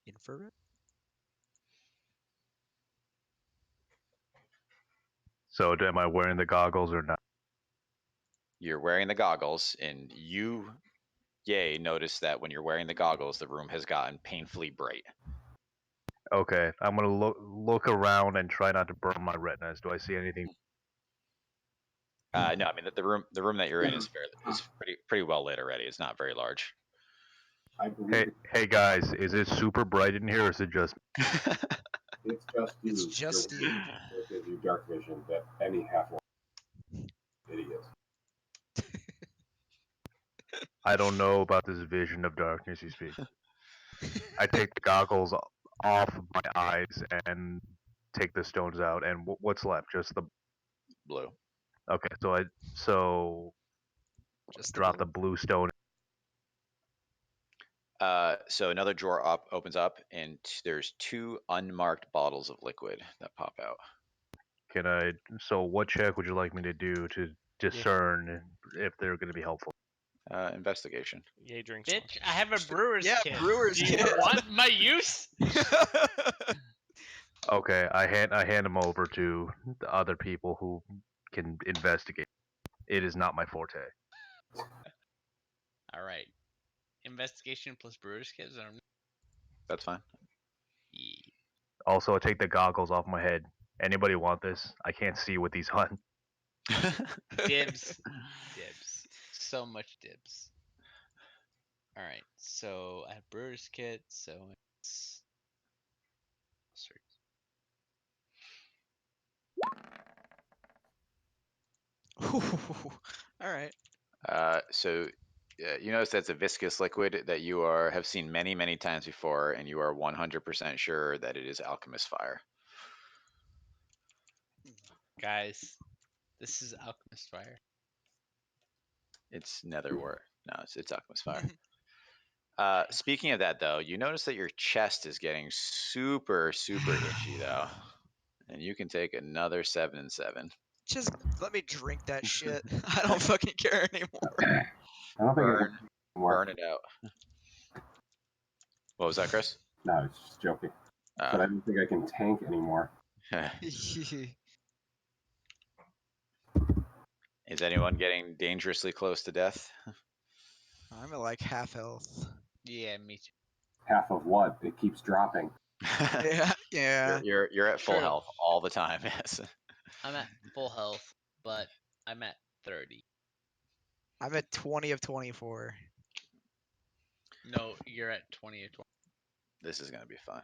Infrared? So am I wearing the goggles or not? You're wearing the goggles, and you, Yay, notice that when you're wearing the goggles, the room has gotten painfully bright. Okay. I'm gonna look around and try not to burn my retinas. Do I see anything? No, I mean the room that you're in is pretty well lit already. It's not very large. I believe Hey guys, is it super bright in here or is it just it's just you. It's just you. It gives you dark vision that any half-orc idiot. I don't know about this vision of darkness you speak. I take the goggles off of my eyes and take the stones out. And what's left? Just the Blue. okay. So Just the drop the blue. blue stone. So another drawer opens up, and there's 2 unmarked bottles of liquid that pop out. Can I? So what check would you like me to do to discern if they're going to be helpful? Investigation. Yay, drink Bitch, some. I have a brewer's Yeah, kit. brewer's Do you kit. want my use? Okay, I hand them over to the other people who can investigate. It is not my forte. All right. Investigation plus brewer's kit. That's fine. Also, I take the goggles off my head. Anybody want this? I can't see with these on. Dibs. Dibs. So much dibs. All right. So I have brewer's kit. So it's. Sorry. All right. So you notice that's a viscous liquid that you have seen many, many times before, and you are 100% sure that it is alchemist fire. Guys, this is alchemist fire. It's nether wart. No, it's alchemist fire. Speaking of that, though, you notice that your chest is getting super, super itchy, though, and you can take another 7 and 7. Just let me drink that shit. I don't fucking care anymore. I don't think I Burn, can anymore. burn it out. What was that, Chris? No, I was just joking. But I don't think I can tank anymore. Is anyone getting dangerously close to death? I'm at like half health. Yeah, me too. Half of what? It keeps dropping. Yeah, yeah. You're at full True. health all the time. Yes. I'm at full health, but I'm at 30. I'm at 20 of 24. No, you're at 20 or 20. This is gonna be fun.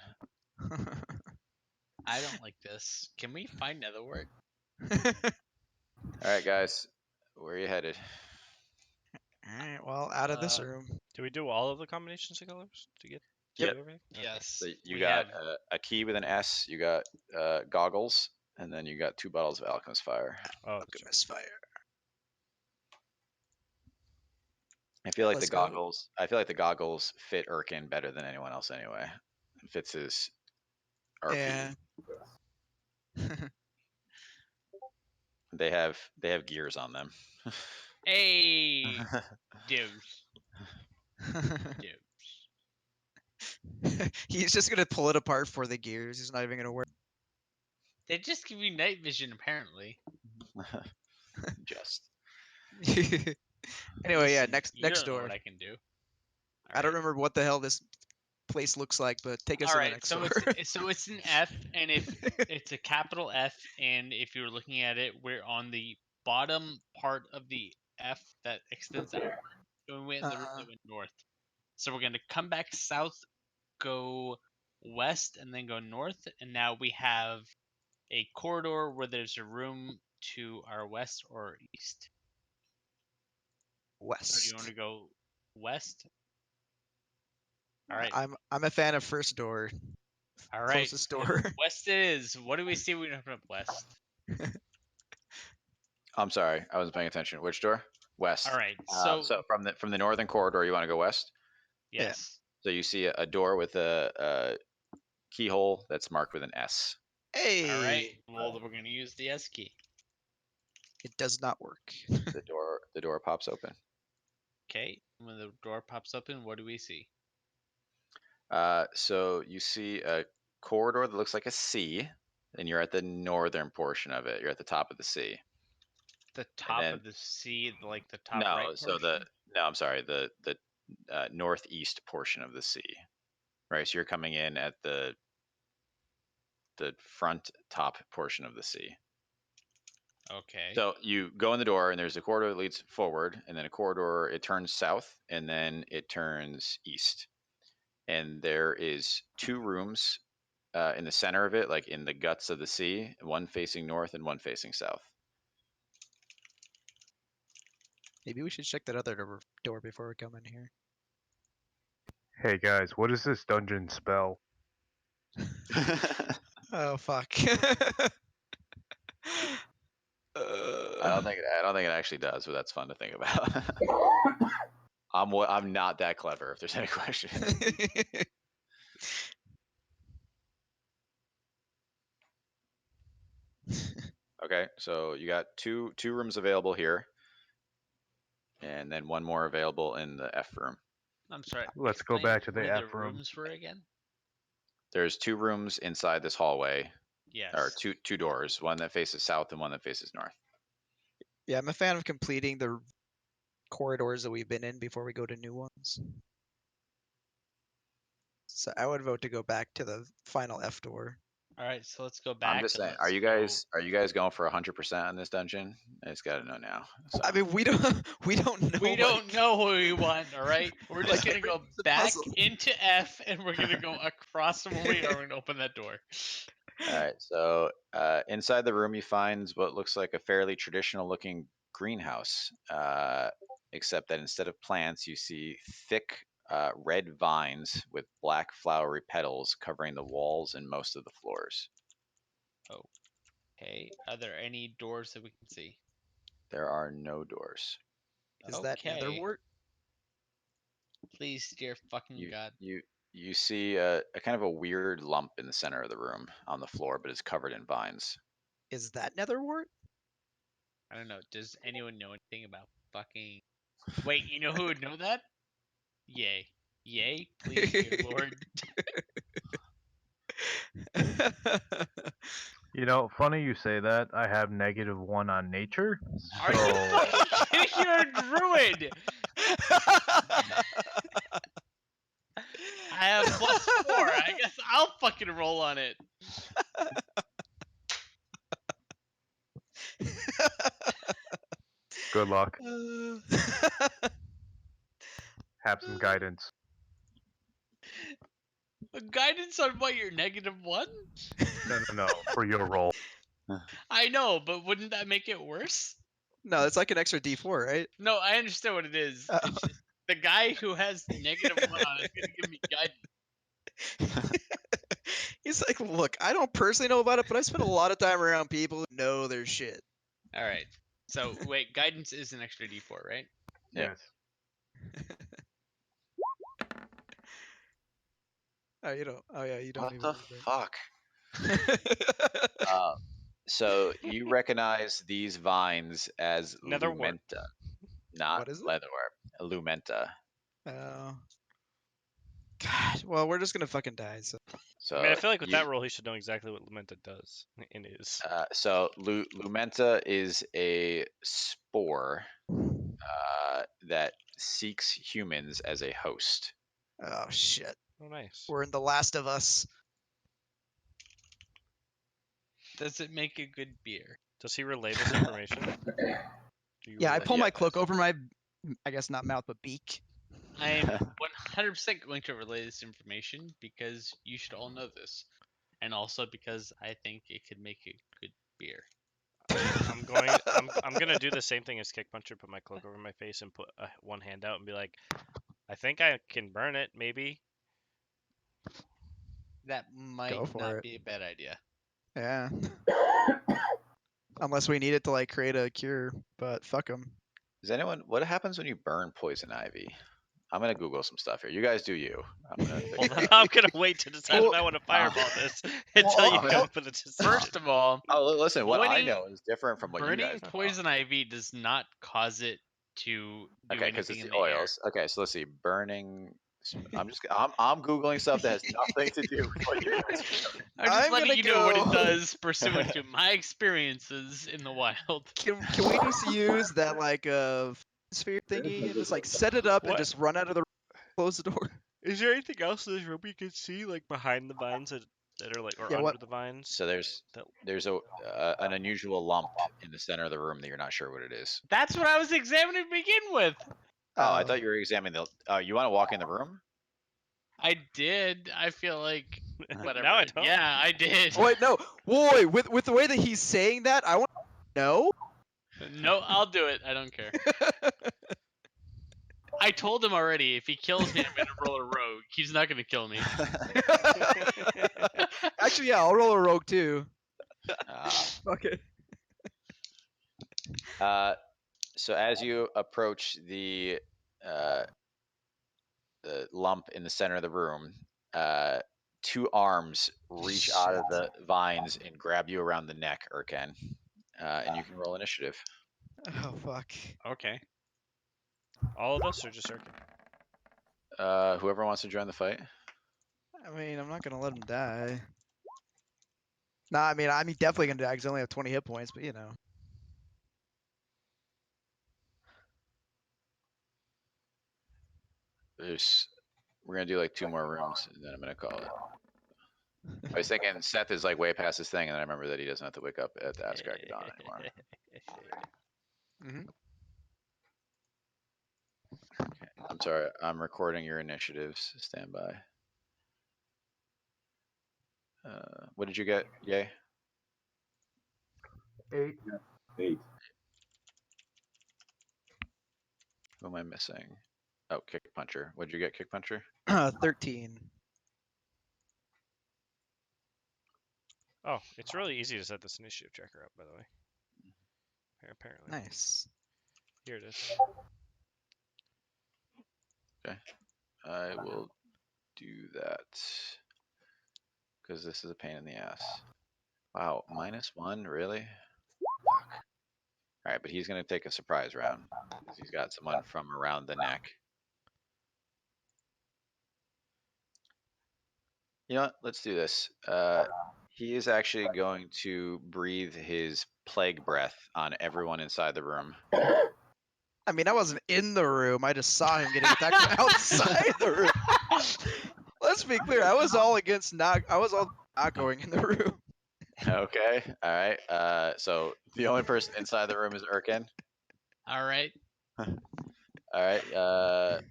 I don't like this. Can we find Netherwort? All right, guys, where are you headed? Alright, well, out of this room. Do we do all of the combinations of colors to get Yep. to everything? Okay. Yes. So you we got have. a key with an S. You got goggles, and then you got 2 bottles of alchemist fire. Oh, that's right. Alchemist fire. I feel like Let's the go. goggles. I feel like the goggles fit Irkin better than anyone else anyway. It fits his RP. Yeah. They have gears on them. Hey, dibs. Dibs. He's just gonna pull it apart for the gears. He's not even gonna work. They just give you night vision, apparently. Just. Anyway, yeah, Listen, next you don't know door. what I can do. I don't remember what the hell this place looks like, but take us All to the right, next so door. it's an F, and if it's a capital F, and if you're looking at it, we're on the bottom part of the F that extends outward. So we went in the room that went north. So we're gonna come back south, go west, and then go north, and now we have a corridor where there's a room to our west or east. Or do you West. want to go west? All right. I'm a fan of first door. All right. Closest door. West it is. What do we see when we open up west? I'm sorry, I wasn't paying attention. Which door? West. All right. So from the northern corridor, you want to go west. Yes. So you see a door with a keyhole that's marked with an S. Hey. All right. Well, we're gonna use the S key. It does not work. The door pops open. Okay. When the door pops open, what do we see? So you see a corridor that looks like a C, and you're at the northern portion of it. You're at the top of the C. The top then- of the C, like the top right portion? I'm sorry, the northeast portion of the C. Right, so you're coming in at the front top portion of the C. Okay. So you go in the door, and there's a corridor that leads forward, and then a corridor, it turns south, and then it turns east. And there is 2 rooms in the center of it, like in the guts of the sea, one facing north and one facing south. Maybe we should check that other door before we come in here. Hey guys, what is this dungeon spell? Oh fuck. I don't think it actually does, but that's fun to think about. I'm not that clever. If there's any question. Okay, so you got two rooms available here, and then one more available in the F room. I'm sorry. Let's go explain back to the where F room. rooms were again. There's 2 rooms inside this hallway, or Yes. two doors, one that faces south and one that faces north. Yeah, I'm a fan of completing the corridors that we've been in before we go to new ones. So I would vote to go back to the final F door. All right, so let's go back. I'm just and saying, let's are you guys going for 100% on this dungeon? I just gotta know now. So. I mean, we don't know. We don't know what we want. All right, we're just like, gonna go it's a back puzzle. into F, and we're gonna go across from where we are and open that door. All right, so inside the room you find what looks like a fairly traditional looking greenhouse, except that instead of plants you see thick red vines with black flowery petals covering the walls and most of the floors. Okay, are there any doors that we can see? There are no doors. Is that Okay. netherwort? Please, dear fucking You God. you see a kind of a weird lump in the center of the room on the floor, but it's covered in vines. Is that netherwort? I don't know. Does anyone know anything about fucking? Wait, you know who would know that? Yay. Yay, please, dear Lord. You know, funny you say that. I have -1 on nature. Are you So fucking kidding? You're a druid! I have +4. I guess I'll fucking roll on it. good luck. Uh, Have some guidance. Guidance on what? You're -1? No. For your roll. I know, but wouldn't that make it worse? no, it's like an extra D4, right? No, I understand what it is. Oh. It's just, the guy who has -1 on is gonna give me guidance. He's like, look, I don't personally know about it, but I spend a lot of time around people who know their shit. All right. So wait, guidance is an extra D4, right? Yeah. Yes. Oh, you don't. Oh, yeah, you don't What even. the fuck? Right? So you recognize these vines as Netherwort. lumenta, not What is it? leatherware. Lumenta. Oh. God. Well, we're just gonna fucking die. So. So I mean, I feel like with that roll, he should know exactly what Lamenta does and is. so lumenta is a spore that seeks humans as a host. Oh shit. Oh, nice. We're in The Last of Us. Does it make a good beer? Does he relay this information? Do you Yeah, I relay pull it? my cloak over my, I guess not mouth, but beak. I'm 100% going to relay this information because you should all know this, and also because I think it could make a good beer. I'm gonna do the same thing as Kick Puncher. Put my cloak over my face and put one hand out and be like, I think I can burn it. Maybe. That might Go for not it. be a bad idea. Yeah. Unless we need it to like create a cure, but fuck them. Does anyone? What happens when you burn poison ivy? I'm gonna Google some stuff here. You guys do you. I'm gonna. Well, then I'm gonna wait to decide if I want to fireball this until you come up with a decision. First of all, Oh, listen. What I Burning- know is different from what you burning guys know. poison ivy does not cause it to do Okay, because anything it's in the the air. oils. Okay, so let's see. Burning. I'm googling stuff that has nothing to do with what you guys are doing. I'm just I'm letting gonna you know what it go- does pursuant to my experiences in the wild. Can we just use that like sphere thingy and just like set it up and What? just run out of the close the door? Is there anything else in this room you can see, like behind the vines that are like, or Yeah, under what- the vines? So there's an unusual lump in the center of the room that you're not sure what it is. That's what I was examining to begin with. Oh, I thought you were examining the. Oh, you want to walk in the room? I did. I feel like whatever. Now I don't. Yeah, I did. Oh, wait, no. Boy, with the way that he's saying that, I want to know. No, I'll do it. I don't care. I told him already. If he kills me, I'm gonna roll a rogue. He's not gonna kill me. Actually, yeah, I'll roll a rogue too. Fuck it. So as you approach uh, the lump in the center of the room, two arms reach out of the vines and grab you around the neck, Urken. And you can roll initiative. Oh fuck. Okay. All of us or just Urkin? Whoever wants to join the fight. I mean, I'm not gonna let him die. Nah, I mean, I'm definitely gonna die because I only have 20 hit points, but you know. We're gonna do like 2 more rooms, and then I'm gonna call it. I was thinking Seth is like way past his thing, and then I remember that he doesn't have to wake up at the Ask Crack of Dawn anymore. Okay. I'm sorry. I'm recording your initiatives. Stand by. What did you get? Yay. 8. 8. Who am I missing? Oh, Kick Puncher. What did you get, Kick Puncher? 13. Oh, it's really easy to set this initiative tracker up, by the way. Apparently. Nice. Here it is. Okay. I will do that because this is a pain in the ass. Wow, -1, really? Fuck. All right, but he's gonna take a surprise round because he's got someone from around the neck. You know what? Let's do this. He is actually going to breathe his plague breath on everyone inside the room. I mean, I wasn't in the room. I just saw him getting attacked from outside the room. Let's be clear. I was all not going in the room. Okay. All right. So the only person inside the room is Urkin. All right. All right.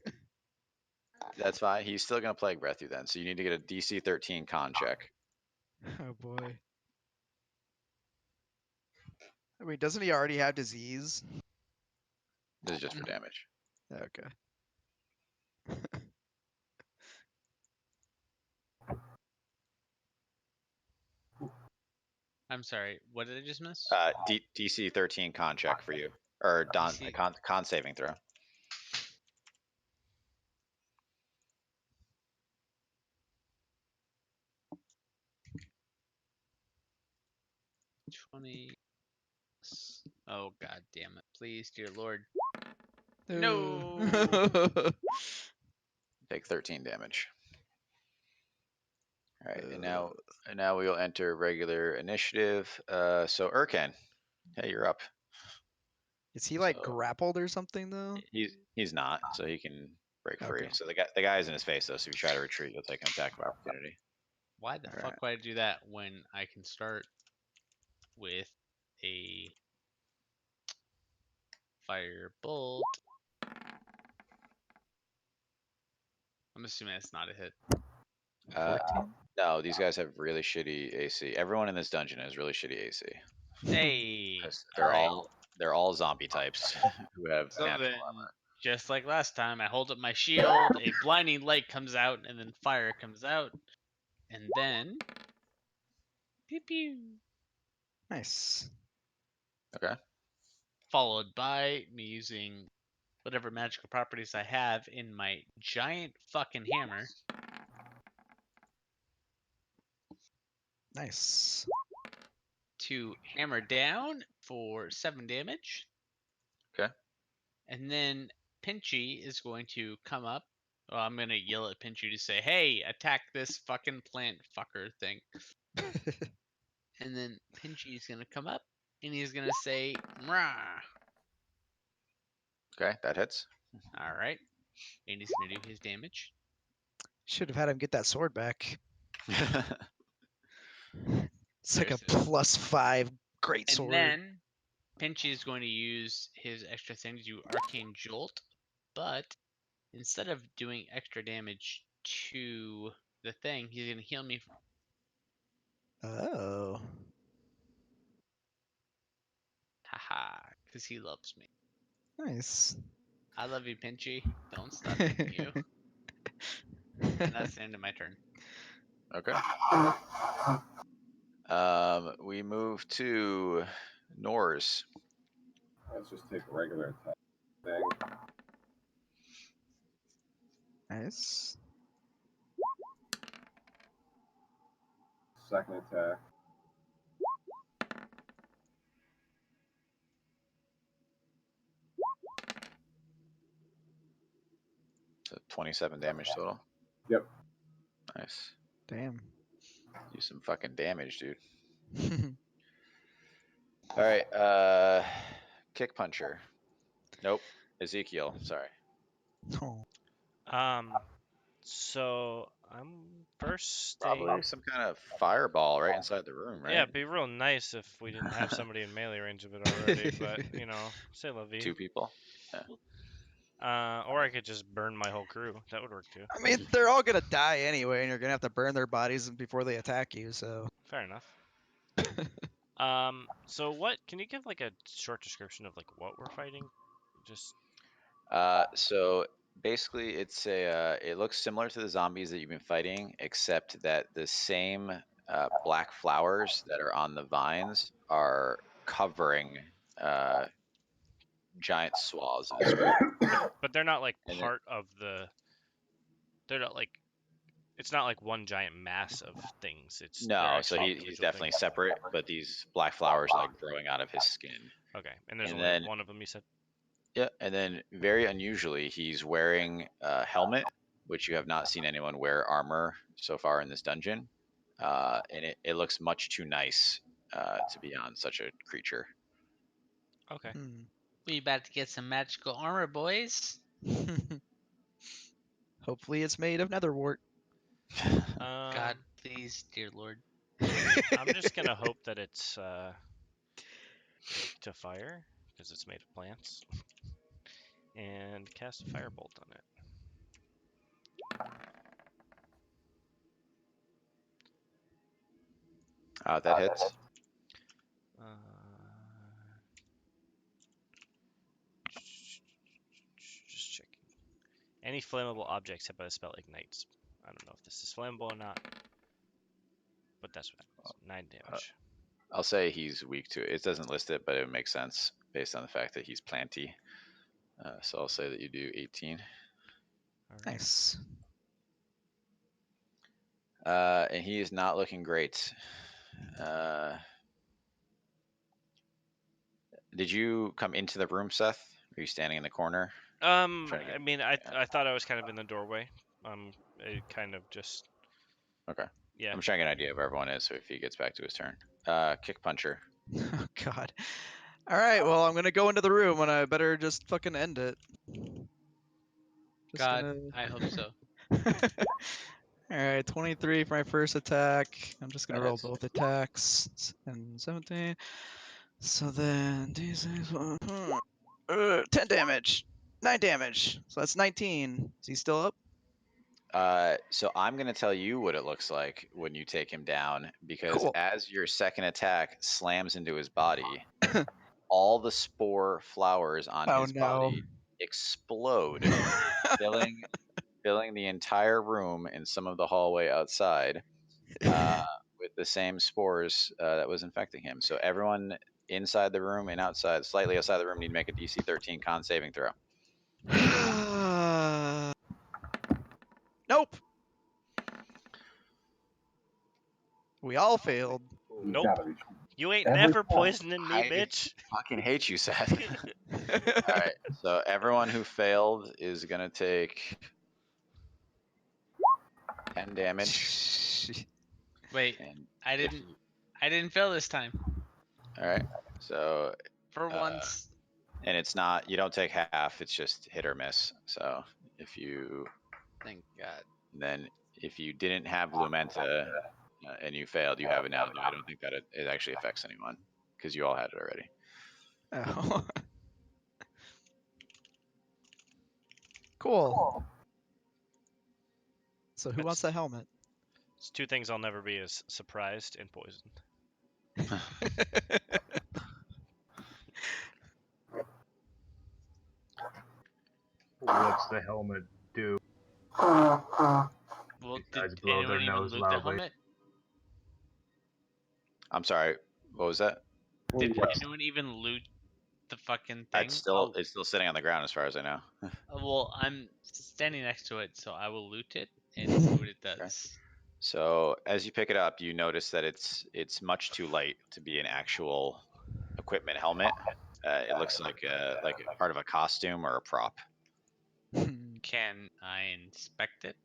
That's fine. He's still gonna plague breath you then. So you need to get a DC 13 con check. Oh boy. I mean, doesn't he already have disease? This is just for damage. Okay. I'm sorry. What did I just miss? DC 13 con check for you, or DC. con saving throw. Oh god damn it! Please, dear Lord. Uh, No. Take 13 damage. All right, and now we will enter regular initiative. So Urkan, hey, you're up. Is he like So grappled or something though? he's not, so he can break free. Okay. So the guy's in his face though. So if you try to retreat, you'll take an attack of opportunity. Why the fuck would I do that when I can start with a fire bolt? I'm assuming it's not a hit. No, these guys have really shitty AC. Everyone in this dungeon has really shitty AC. Hey. 'Cause Alright. they're all zombie types who have So natural then, armor. just like last time, I hold up my shield, a blinding light comes out, and then fire comes out. And then pew pew. Nice. Okay. Followed by me using whatever magical properties I have in my giant fucking hammer. Nice. To hammer down for 7 damage. Okay. And then Pinchy is going to come up. Well, I'm going to yell at Pinchy to say, hey, attack this fucking plant fucker thing. And then Pinchy is going to come up and he's going to say, rah. Okay, that hits. All right. And he's going to do his damage. Should have had him get that sword back. It's like a Seriously. +5 great sword. And then Pinchy is going to use his extra thing to do Arcane Jolt, but instead of doing extra damage to the thing, he's going to heal me. Oh. Haha, because he loves me. Nice. I love you, Pinchy. Don't stop thinking you. And that's the end of my turn. Okay. We move to Norse. Let's just take a regular attack thing. Nice. Second attack. So 27 damage total. Yep. Nice. Damn. Do some fucking damage, dude. All right. Kick puncher. Nope. Ezekiel. Sorry. Oh. So I'm first Probably some kind of fireball right inside the room, right? Yeah, it'd be real nice if we didn't have somebody in melee range of it already, but you know, c'est la vie. 2 people. Or I could just burn my whole crew. That would work too. I mean, they're all gonna die anyway, and you're gonna have to burn their bodies before they attack you. So. Fair enough. So what? Can you give like a short description of like what we're fighting? Just So basically, it's a. It looks similar to the zombies that you've been fighting, except that the same black flowers that are on the vines are covering giant swaths of this room. but they're not like And part of the. They're not like. It's not like one giant mass of things. It's they're No, so actually he's individual definitely things. separate, but these black flowers are like growing out of his skin. Okay, and there's And only then one of them. You said. yeah, and then very unusually, he's wearing a helmet, which you have not seen anyone wear armor so far in this dungeon. And it looks much too nice to be on such a creature. Okay. We about to get some magical armor, boys. Hopefully, it's made of netherwort. God, please, dear Lord. I'm just gonna hope that it's weak to fire because it's made of plants, and cast a firebolt on it. That hits. Just checking. Any flammable objects hit by the spell ignites. I don't know if this is flammable or not, but that's what happens. 9 damage. I'll say he's weak to it. It doesn't list it, but it makes sense based on the fact that he's planty. So I'll say that you do 18. All right. Nice. And he is not looking great. Did you come into the room, Seth? Are you standing in the corner? I mean, I thought I was kind of in the doorway. It kind of just. Okay. Yeah. I'm trying to get an idea of where everyone is, so if he gets back to his turn. Kick puncher. Oh God. All right. Well, I'm gonna go into the room, and I better just fucking end it. Just God, gonna... I hope so. All right, 23 for my first attack. I'm just gonna That roll hits. both attacks. And 17. So then D6, 10 damage, 9 damage. So that's 19. Is he still up? So I'm going to tell you what it looks like when you take him down, because Cool. as your second attack slams into his body, all the spore flowers on his body explode, filling the entire room and some of the hallway outside with the same spores that was infecting him. So everyone inside the room and outside, slightly outside the room, need to make a DC 13 con saving throw. Nope. We all failed. You Nope. gotta be- You ain't Every never time. poisoning me, I bitch. fucking hate you, Seth. All right, so everyone who failed is gonna take 10 damage. Wait, And I if didn't. I didn't fail this time. all right, so For once. and it's not, you don't take half. It's just hit or miss. So if you Thank God. then if you didn't have Lumenta and you failed, you have it now. Though I don't think that it actually affects anyone because you all had it already. Oh. Cool. So who wants the helmet? It's 2 things I'll never be: is surprised and poisoned. What's the helmet do? Well, These did guys blow their anyone even nose loot the loudly. helmet? I'm sorry. What was that? Did Yes. anyone even loot the fucking thing? It's still sitting on the ground as far as I know. Well, I'm standing next to it, so I will loot it and see what it does. So as you pick it up, you notice that it's much too light to be an actual equipment helmet. It looks like part of a costume or a prop. Can I inspect it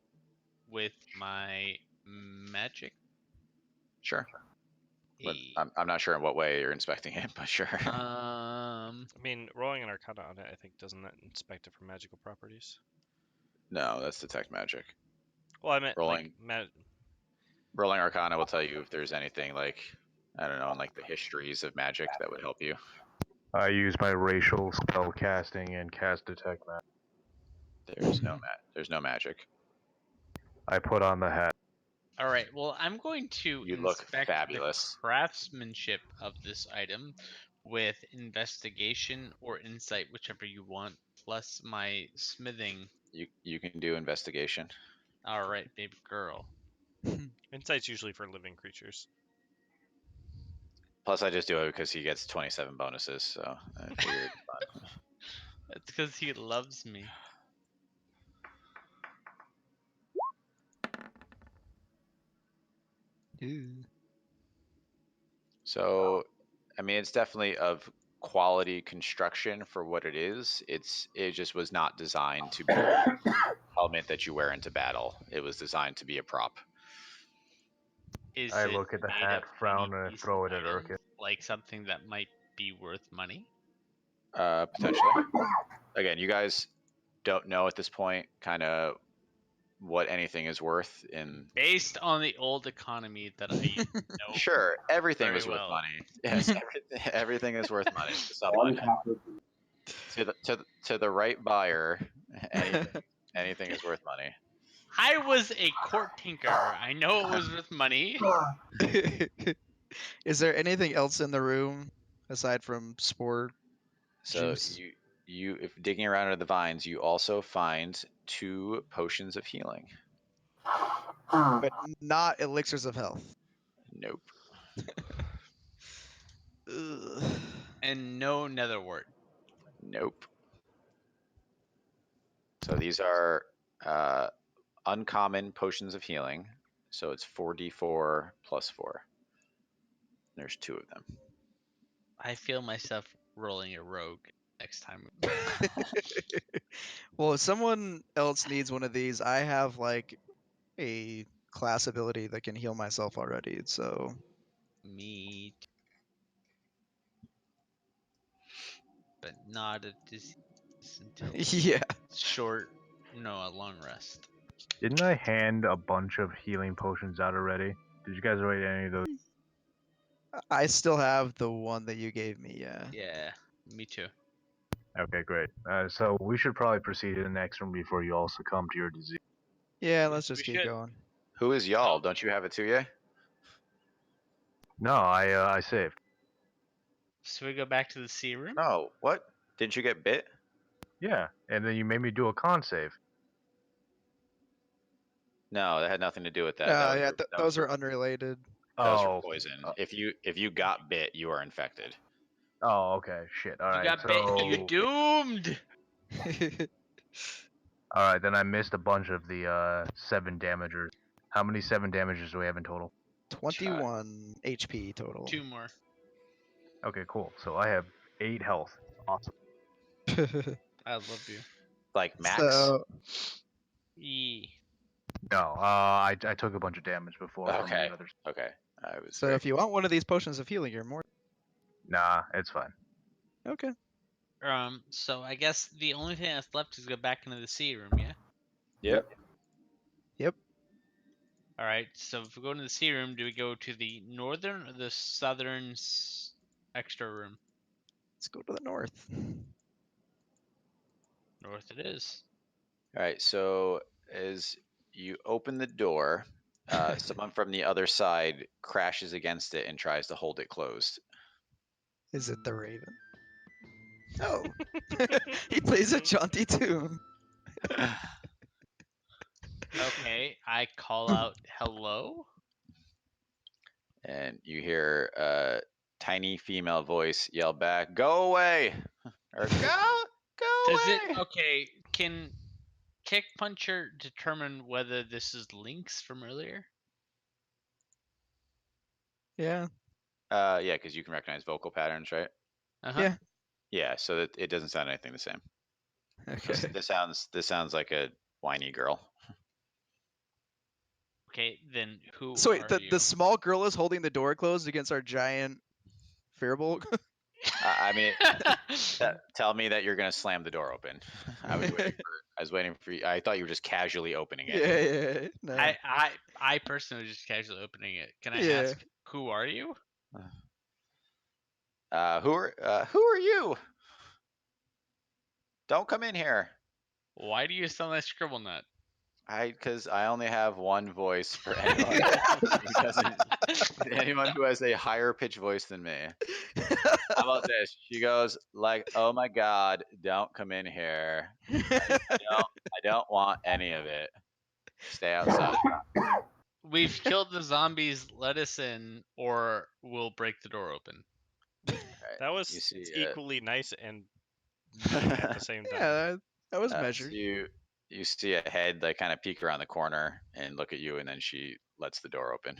with my magic? Sure. But Eh, I'm not sure in what way you're inspecting it, but sure. I mean, rolling an Arcana on it, I think, doesn't that inspect it for magical properties? No, that's detect magic. Well, I meant Rolling like rolling Arcana will tell you if there's anything like I don't know, in like the histories of magic that would help you. I use my racial spell casting and cast detect magic. There's no magic. I put on the hat. All right. Well, I'm going to You look inspect fabulous. the craftsmanship of this item with investigation or insight, whichever you want, plus my smithing. You can do investigation. All right, baby girl. insight's usually for living creatures. Plus, I just do it because he gets 27 bonuses, so I figured. That's because he loves me. So, I mean, it's definitely of quality construction for what it is. It just was not designed to be a helmet that you wear into battle. It was designed to be a prop. Is I it look at the made hat, of frown, any and I decent throw it at items, Urkin. like something that might be worth money? Potentially. Again, you guys don't know at this point kind of what anything is worth in. Based on the old economy that I know Sure, everything very was worth well. money. Yes, everything is worth money to someone. To the right buyer, anything is worth money. I was a court tinker. I know it was worth money. Is there anything else in the room aside from spore So juice? you if digging around under the vines, you also find 2 potions of healing. But not elixirs of health. Nope. Ugh. And no netherwort. Nope. So these are uncommon potions of healing. So it's 4d4 plus 4. There's 2 of them. I feel myself rolling a rogue next time. Well, if someone else needs one of these, I have like a class ability that can heal myself already. So Me too. But not a disease until yeah, short, no, a long rest. Didn't I hand a bunch of healing potions out already? Did you guys write any of those? I still have the one that you gave me. Yeah. Yeah, me too. Okay, great. So we should probably proceed to the next room before you all succumb to your disease. Yeah, Yes, let's just we keep should. going. Who is y'all? Don't you have it too yet? No, I saved. So we go back to the sea room. No. What? Didn't you get bit? Yeah, and then you made me do a con save. No, that had nothing to do with that. That was Yeah, that was those for, are unrelated. that was for Oh, poison. uh, If you got bit, you are infected. oh, okay, shit. All You right, got bit. You so doomed. all right, then I missed a bunch of the 7 damagers. How many 7 damagers do we have in total? 21 HP total. 2 more. Okay, cool. So I have 8 health. Awesome. I love you. Like max. So E. No, I took a bunch of damage before from Okay. the others. Okay. I was so very if you want one of these potions of healing, you're more Nah, it's fine. okay. So I guess the only thing that's left is go back into the sea room, yeah? Yep. Yep. All right. So if we go into the sea room, do we go to the northern or the southern extra room? Let's go to the north. North it is. All right. So as you open the door, someone from the other side crashes against it and tries to hold it closed. Is it the Raven? Oh, he plays a jaunty tune. Okay, I call out hello. And you hear a tiny female voice yell back, "Go away!" or "Go Does away!" it? Okay, can Kick Puncher determine whether this is Lynx from earlier? Yeah. Yeah, because you can recognize vocal patterns, right? Yeah. Yeah, so it doesn't sound anything the same. Okay. This sounds like a whiny girl. Okay, then who So wait, are you? the small girl is holding the door closed against our giant Firbolg? I mean, tell me that you're gonna slam the door open. I was waiting for you. I thought you were just casually opening it. Yeah. No. I personally was just casually opening it. Can I Yeah. ask who are you? Who are you? Don't come in here. Why do you sound like Scribble Nut? Because I only have one voice for anyone who has a higher pitch voice than me. How about this? She goes like, "Oh my God, don't come in here. I don't want any of it. Stay outside." We've killed the zombies. Let us in, or we'll break the door open. Right. That You was see, equally nice and mean at the same time. Yeah, that was so measured. you see a head like kind of peek around the corner and look at you, and then she lets the door open.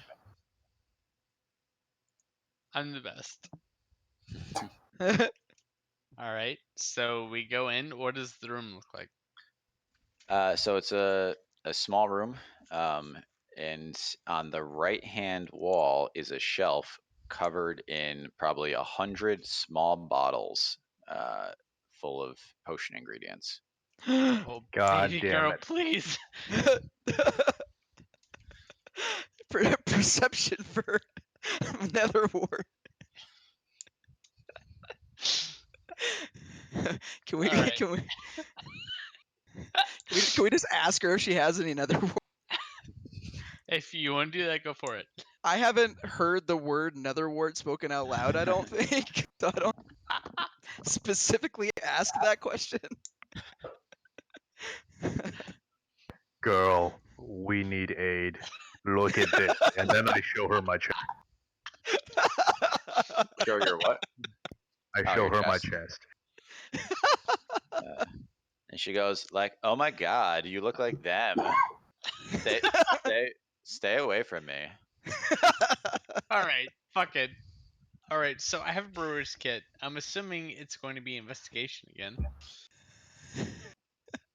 I'm the best. All right, so we go in. What does the room look like? So it's a small room, and on the right hand wall is a shelf covered in probably 100 small bottles full of potion ingredients. Oh, God baby damn girl, it. please. Perception for Nether wart. Can we All right. can we can we just ask her if she has any Nether wart? If you want to do that, go for it. I haven't heard the word Nether wart spoken out loud. I don't think. So I don't specifically ask that question. Girl, we need aid. Look at this. And then I show her my chest. Show your what? I Oh, show your her my chest. chest. And she goes like, "Oh my God, you look like them. Stay, stay away from me." All right, fuck it. All right, so I have a brewer's kit. I'm assuming it's going to be investigation again.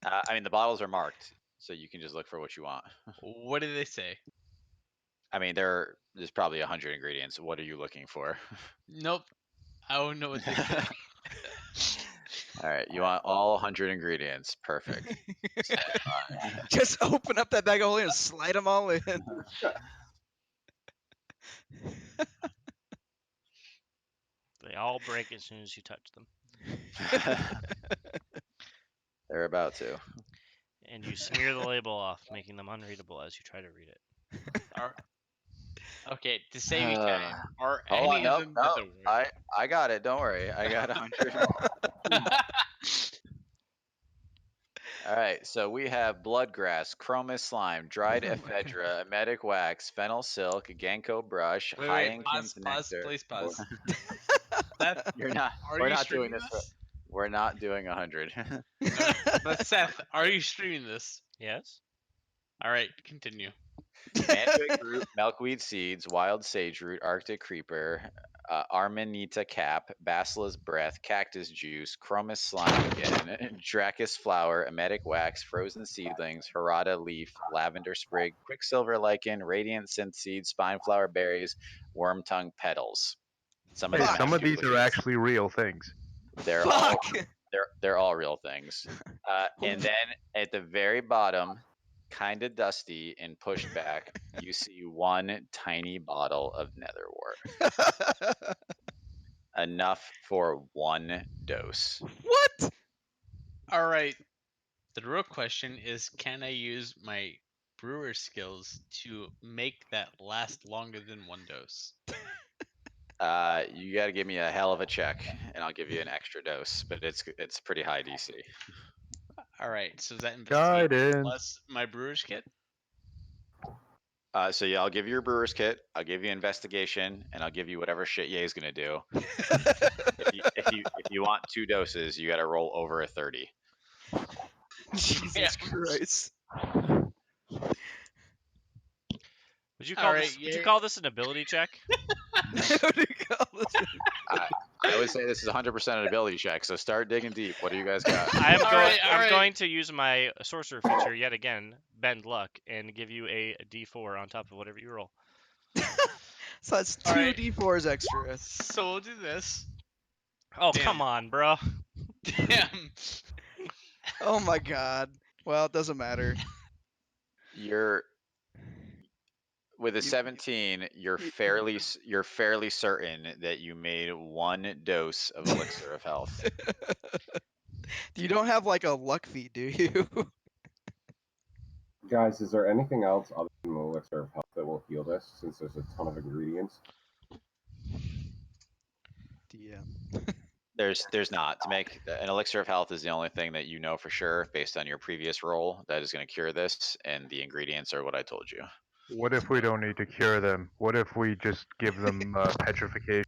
I mean, the bottles are marked, so you can just look for what you want. What do they say? I mean, there's probably 100 ingredients. What are you looking for? Nope. I don't know what they say. All right, you want all 100 ingredients. Perfect. Stand by. Just open up that bag of holding and slide them all in. They all break as soon as you touch them. They're about to. And you smear the label off, making them unreadable as you try to read it. Okay, to save you time, are Hold any on, of them Nether wart? I got it. Don't worry. I got 100. All right, so we have bloodgrass, chromis slime, dried ephedra, emetic wax, fennel silk, ginkgo brush, Wait, hyacinth pause, nectar. please pause. Seth, You're not. are We're you not doing streaming this. this? We're not doing 100. No, but Seth, are you streaming this? Yes? All right, continue. Mandrake root, milkweed seeds, wild sage root, arctic creeper, Armanita cap, basila's breath, cactus juice, chromis slime again, dracus flower, emetic wax, frozen seedlings, harada leaf, lavender sprig, quicksilver lichen, radiant synth seeds, spine flower berries, worm tongue petals. Some of Hey, them some have of these are duplicates. actually real things. They're Fuck. they're all real things. And then at the very bottom, kind of dusty and pushed back, you see one tiny bottle of netherwort. Enough for one dose. What? All right. The real question is, can I use my brewer skills to make that last longer than one dose? You got to give me a hell of a check, and I'll give you an extra dose. But it's pretty high DC. All right. So is that investigation Guidance. plus my brewer's kit? So yeah, I'll give you your brewer's kit. I'll give you investigation, and I'll give you whatever shit Ye's gonna do. If you want 2 doses, you got to roll over a 30. Jesus Christ. Would you All call right, this? Would you yeah. call this an ability check? What do you call this? I would say this is 100% an ability check. So start digging deep. What do you guys got? I'm All going. right, all I'm right. going to use my sorcerer feature yet again, bend luck, and give you a D4 on top of whatever you roll. So that's All 2 right. d4s extra. So we'll do this. Oh Damn. come on, bro. Damn. Oh my god. Well, it doesn't matter. You're with a You- 17. You're fairly certain that you made 1 dose of elixir of health. You don't have like a luck feat, do you? Guys, is there anything else other than elixir of health that will heal this? Since there's a ton of ingredients. Yeah. There's not to make an elixir of health is the only thing that you know for sure based on your previous roll that is going to cure this, and the ingredients are what I told you. What if we don't need to cure them? What if we just give them petrification?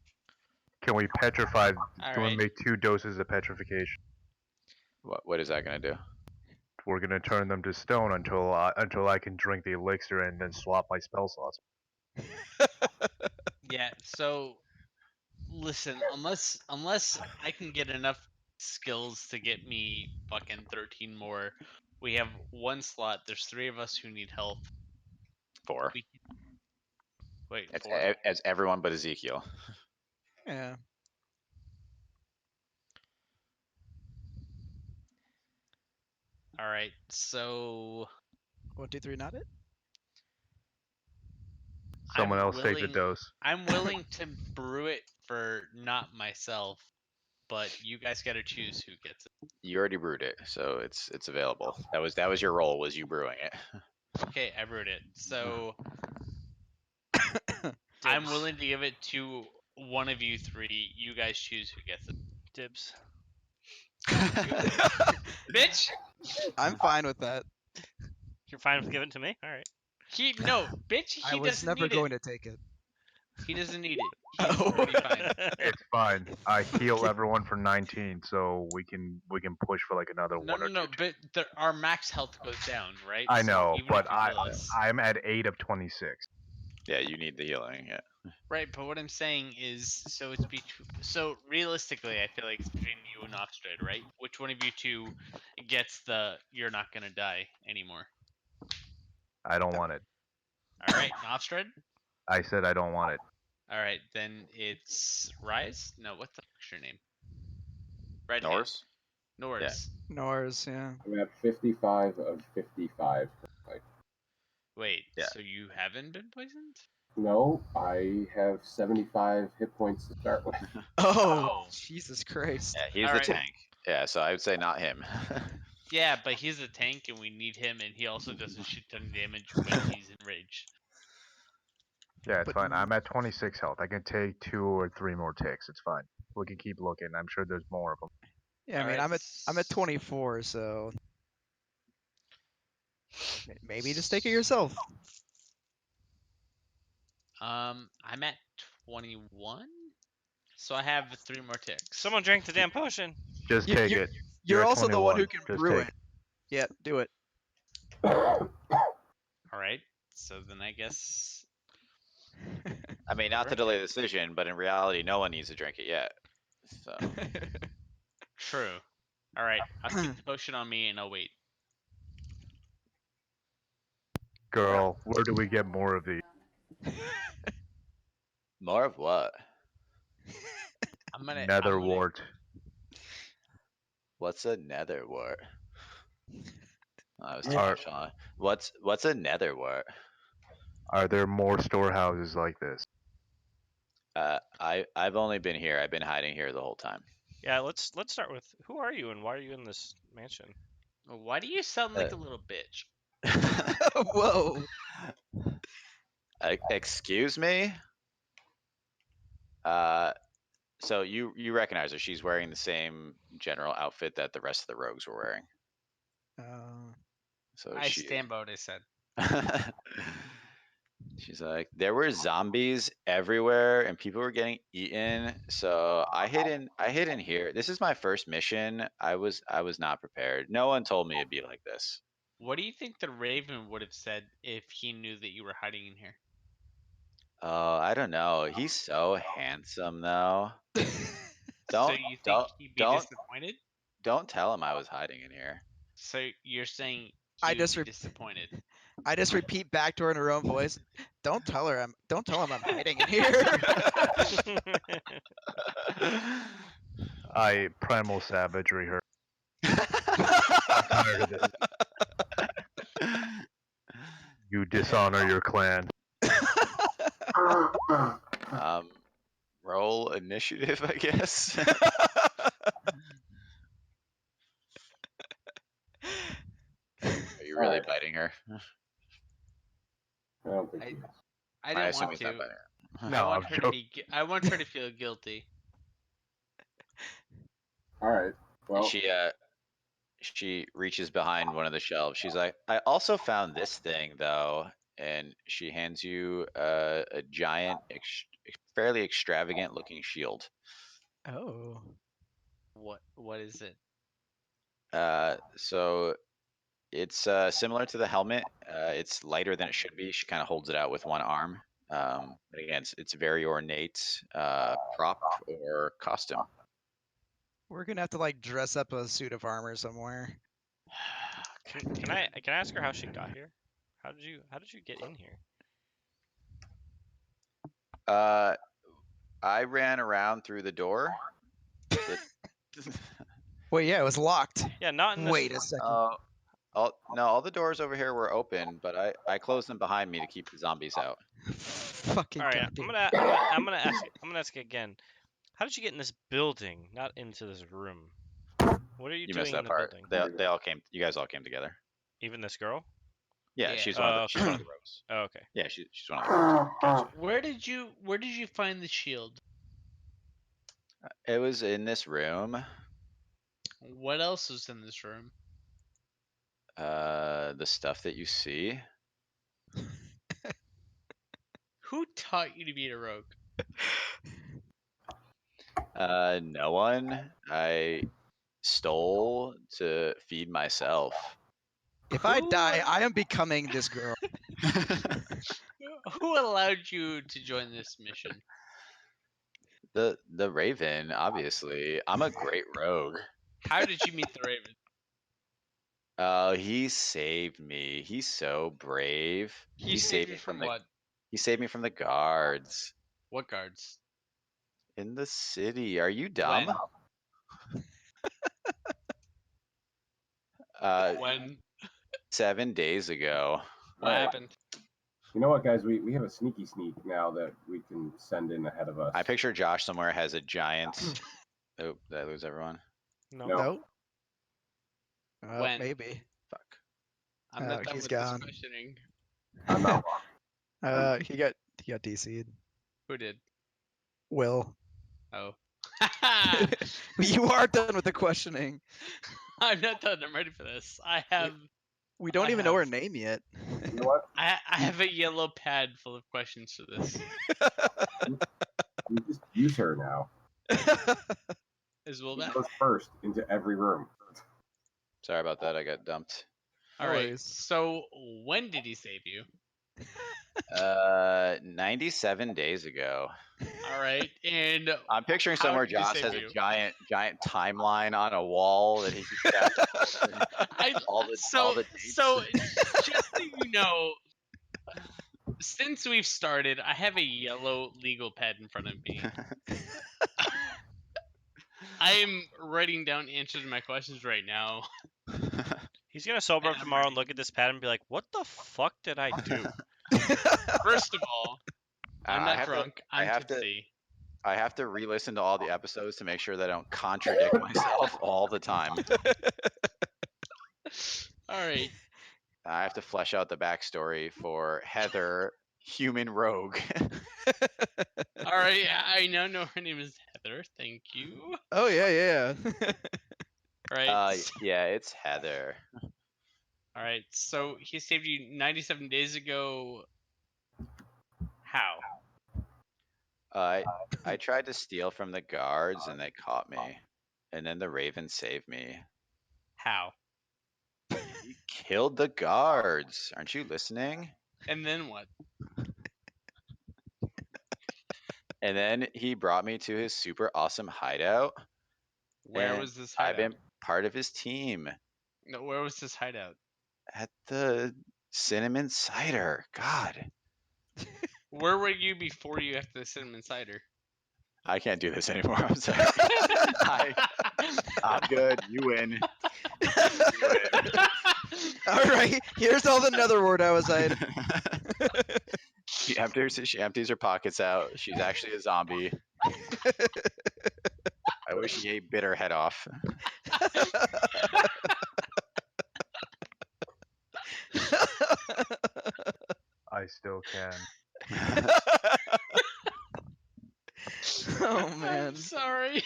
Can we petrify? All Can we right. make 2 doses of petrification? What is that going to do? We're gonna turn them to stone until I can drink the elixir and then swap my spell slots. Yeah. So listen, unless I can get enough skills to get me fucking 13 more, we have 1 slot. There's 3 of us who need help. 4. We wait, It's 4. as everyone but Ezekiel. Yeah. All right. So 1, 2, 3, not it? Someone I'm else take the willing. dose. I'm willing to brew it for not myself, but you guys got to choose who gets it. You already brewed it, so it's available. That was your role, was you brewing it. Okay, I brewed it. So I'm Dibs. willing to give it to one of you 3. You guys choose who gets it. Dibs. Bitch! I'm fine with that. You're fine with giving it to me? All right. No, bitch, I he was doesn't never need going it. to take it. He doesn't need it. He's Oh. already fine. It's fine. I heal everyone for 19, so we can push for like another No, 1 no, or 2. no, but our max health goes down, right? I So know, even but if you heal us, I'm at 8 of 26. Yeah, you need the healing. Yeah. right? But what I'm saying is, so it's so realistically, I feel like it's between you and Offstrade, right? Which one of you 2 gets the you're not gonna die anymore? I don't want it. All right, Offstrade. I said I don't want it. All right, then it's Rise. No, what the fuck's your name? Red Norse? Norris. Nors, yeah. I'm at 55 of 55. Wait, Yeah. so you haven't been poisoned? No, I have 75 hit points to start with. Oh, Jesus Christ. Yeah, he's All the right. tank. Yeah, so I would say not him. Yeah, but he's a tank and we need him, and he also does a shit ton of damage when he's enraged. Yeah, it's But fine. I'm at 26 health. I can take 2 or 3 more ticks. It's fine. We can keep looking. I'm sure there's more of them. yeah, I mean, Alright, I'm at 24, so maybe just take it yourself. I'm at 21, so I have 3 more ticks. Someone drank the damn potion. Just You- take you- it. You're at also the one 21. who can Just brew take it. Yeah, do it. All right, so then I guess. I mean, not to delay the decision, but in reality, no one needs to drink it yet. So True. All right, I'll keep the potion on me and I'll wait. Girl, where do we get more of these? more of what? I'm gonna. Netherwart. What's a nether wart? I was too Are- much on. What's a nether wart? Are there more storehouses like this? I've only been here. I've been hiding here the whole time. Yeah, let's start with who are you and why are you in this mansion? Why do you sound like a little bitch? Whoa. Excuse me. So you recognize her? She's wearing the same general outfit that the rest of the rogues were wearing. So I stand by what I said. she's like, there were zombies everywhere and people were getting eaten. So I hid in here. This is my first mission. I was not prepared. No one told me it'd be like this. What do you think the Raven would have said if he knew that you were hiding in here? I don't know. He's so handsome though. So Don't you think don't he'd be don't disappointed? don't tell him I was hiding in here. So you're saying I he would just be re- disappointed? I just repeat back to her in her own voice. Don't tell him I'm hiding in here. I primal savagery her. I'm tired of this. You dishonor your clan. Roll initiative, I guess. Are you really Alright. biting her? I don't think he is. I I don't assume want he's not to. biting her. No, I want I'm her to joking. be. I want her to feel guilty. Alright. Well, She reaches behind one of the shelves. She's like, I also found this thing though, and she hands you a giant, fairly extravagant looking shield. Oh. What is it? So it's similar to the helmet. It's lighter than it should be. She kind of holds it out with one arm. But again, it's very ornate prop or costume. We're gonna have to like dress up a suit of armor somewhere. Can I ask her how she got here? How did you get in here? I ran around through the door. Wait, yeah, it was locked. Yeah, not in this. Wait a second. All the doors over here were open, but I closed them behind me to keep the zombies out. Fucking All right, goddamn. I'm gonna ask again. How did you get in this building, not into this room? What are you You doing missed in that the part. building? They all came. You guys all came together. Even this girl? Yeah, Yeah. she's Oh, she's one of the rogues. Oh, okay. Yeah, she's one of the rogues. Gotcha. Where did you find the shield? It was in this room. What else was in this room? The stuff that you see. Who taught you to be a rogue? No one. I stole to feed myself. If I die, I am becoming this girl. Who allowed you to join this mission? The Raven, obviously. I'm a great rogue. How did you meet the Raven? He saved me. He's so brave. He saved you from what? He saved me from the guards What guards? in the city. Are you dumb? When? 7 days ago. What happened? you know what, guys? We have a sneaky sneak now that we can send in ahead of us. I picture Josh somewhere has a giant. Oh, did I lose everyone? No. No. When? Maybe. Fuck. I'm not done he's with gone. this questioning. I'm not. He got DC'd. Who did? Will. Oh. You are done with the questioning. I'm not done. I'm ready for this. I have. We don't I even know her have- name yet. You know what? I have a yellow pad full of questions for this. We just use her now. Is Will She back? goes first into every room. Sorry about that. I got dumped. All No right. worries. So when did he save you? 97 days ago. All right. And I'm picturing How somewhere did he Josh save has you? a giant timeline on a wall that he keeps capturing all the dates. So just so you know, since we've started, I have a yellow legal pad in front of me. I am writing down answers to my questions right now. He's gonna sober And up I'm tomorrow and ready. look at this pad and be like, "What the fuck did I do?" First of all, I'm I not have to- drunk. I I'm have to- tipsy. I have to re-listen to all the episodes to make sure that I don't contradict myself all the time. All right. I have to flesh out the backstory for Heather, human rogue. All right. I now know her name is Heather. Thank you. Oh yeah. All right. Yeah, it's Heather. All right. So he saved you 97 days ago. How? I tried to steal from the guards and they caught me. And then the Raven saved me. How? He killed the guards. Aren't you listening? And then what? And then he brought me to his super awesome hideout. Where and was this I've hideout? been part of his team No, where was this hideout? at the Cinnamon Cider. God, Where were you before you got the cinnamon cider? I can't do this anymore. I'm sorry. I'm good. You win. All right, here's all the netherwort I was hiding. She empties her pockets out. She's actually a zombie. I wish he bit her head off. I still can. Oh man. I'm sorry.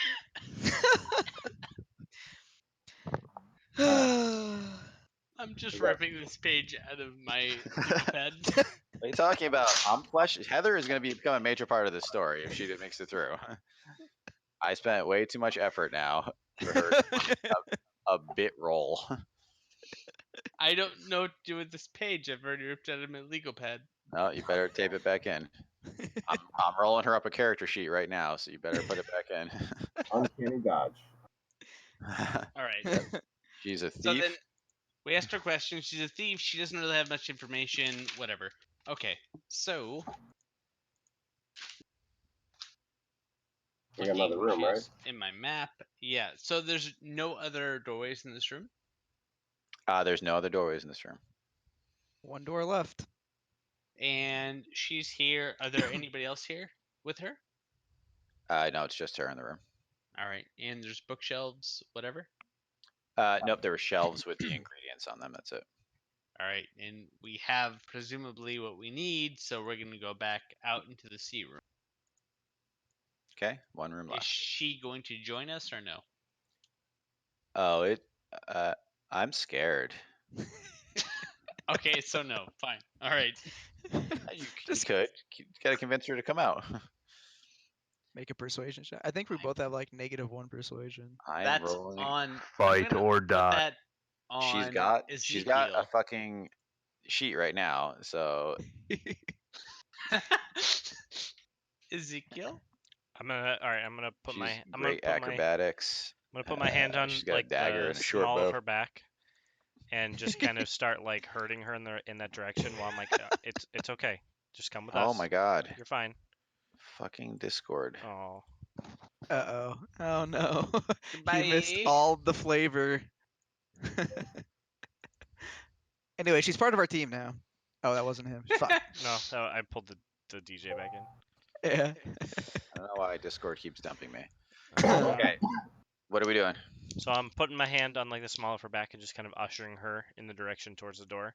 I'm just ripping this page out of my pad. What are you talking about? Heather is going to become a major part of this story if she makes it through. I spent way too much effort now for her to play a bit role. I don't know what to do with this page. I've already ripped out of my legal pad. Oh, you better tape it back in. I'm rolling her up a character sheet right now, so you better put it back in. Uncanny dodge. All right. She's a So then thief. we asked her questions. She's a thief. She doesn't really have much information. Whatever. Okay. So. We got another looking, room, right? she's in my map. Yeah. So there's no other doorways in this room. There's no other doorways in this room. One door left. And she's here. Are there anybody else here with her? No, it's just her in the room. All right. And there's bookshelves, whatever. Nope, there were shelves with the ingredients on them. That's it. All right. And we have presumably what we need, so we're going to go back out into the sea room. Okay, one room Is left. she going to join us or no? Oh, I'm scared. Okay, so no. Fine. All right. You could. You gotta convince her to come out. Make a persuasion check. I think we both have like -1 persuasion. I'm That's rolling. on. I'm Fight gonna or put die. that on She's got a Ezekiel. fucking sheet right now. So Ezekiel? I'm gonna put she's my I'm gonna great put my acrobatics. I'm gonna put my hand on She's got a like dagger the and a short small bow. of her back, and just kind of start like hurting her in that direction while I'm like, it's okay, just come with us. Oh my god. You're fine. Fucking Discord. Oh, Uh-oh. Oh no. Goodbye. He missed all the flavor. Anyway, she's part of our team now. Oh, that wasn't him. Fuck. no, I pulled the DJ back in. Yeah. I don't know why Discord keeps dumping me. Uh, Okay. What are we doing? So I'm putting my hand on like the small of her back and just kind of ushering her in the direction towards the door,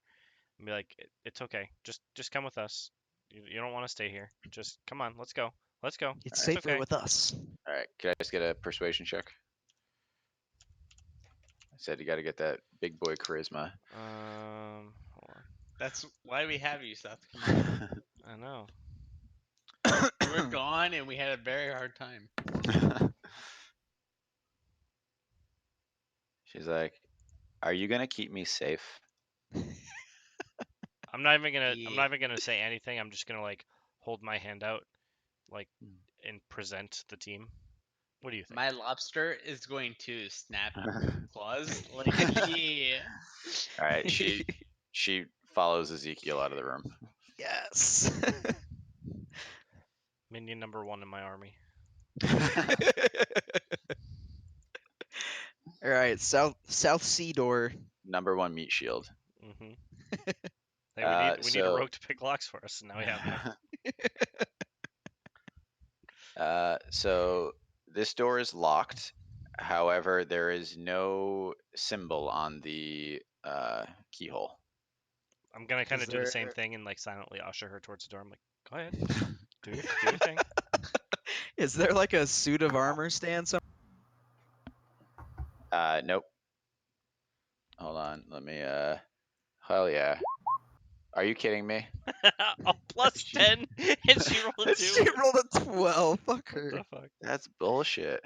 and be like, it's okay, just come with us. You don't want to stay here. Just come on, let's go. It's safer okay. with us. Alright, can I just get a persuasion check? I said you gotta get that big boy charisma. Hold on. That's why we have you, Seth. Come on. I know. You were gone and we had a very hard time. She's like, are you gonna keep me safe? I'm not even Yeah. gonna say anything. I'm just gonna like hold my hand out, like, and present the team. What do you think? My lobster is going to snap claws. Like, yeah. Alright, she follows Ezekiel out of the room. Yes. Minion number 1 in my army. All right, South Sea door. Number 1 meat shield. Mm-hmm. Hey, we need a so- rogue to pick locks for us, and now we have one. So this door is locked. However, there is no symbol on the keyhole. I'm gonna kind of Is do the same there- thing and like silently usher her towards the door. I'm like, go ahead, do your thing. Is there like a suit of armor stand somewhere? Nope. Hold on. Let me Hell yeah. Are you kidding me? A plus 10, and she rolled a 2. She rolled a 12. Fuck What her. the fuck? That's bullshit.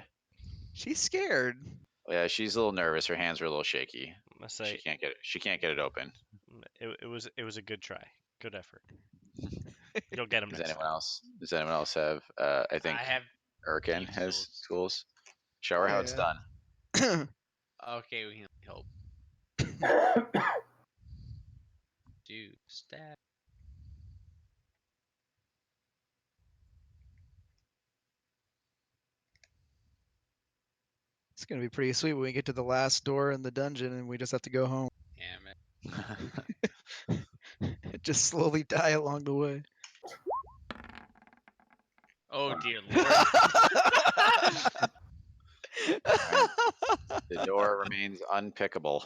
She's scared. Yeah, she's a little nervous. Her hands are a little shaky. I'm gonna She say can't get it open. it was a good try, good effort. You'll get him Does next anyone time. else? Does anyone else have? I think I have Erkin thieves' has tools. tools. Show her how it's Yeah. done. Okay, we can help. Do stab. It's gonna be pretty sweet when we get to the last door in the dungeon and we just have to go home. Damn it. Just slowly die along the way. Oh dear lord. The door remains unpickable.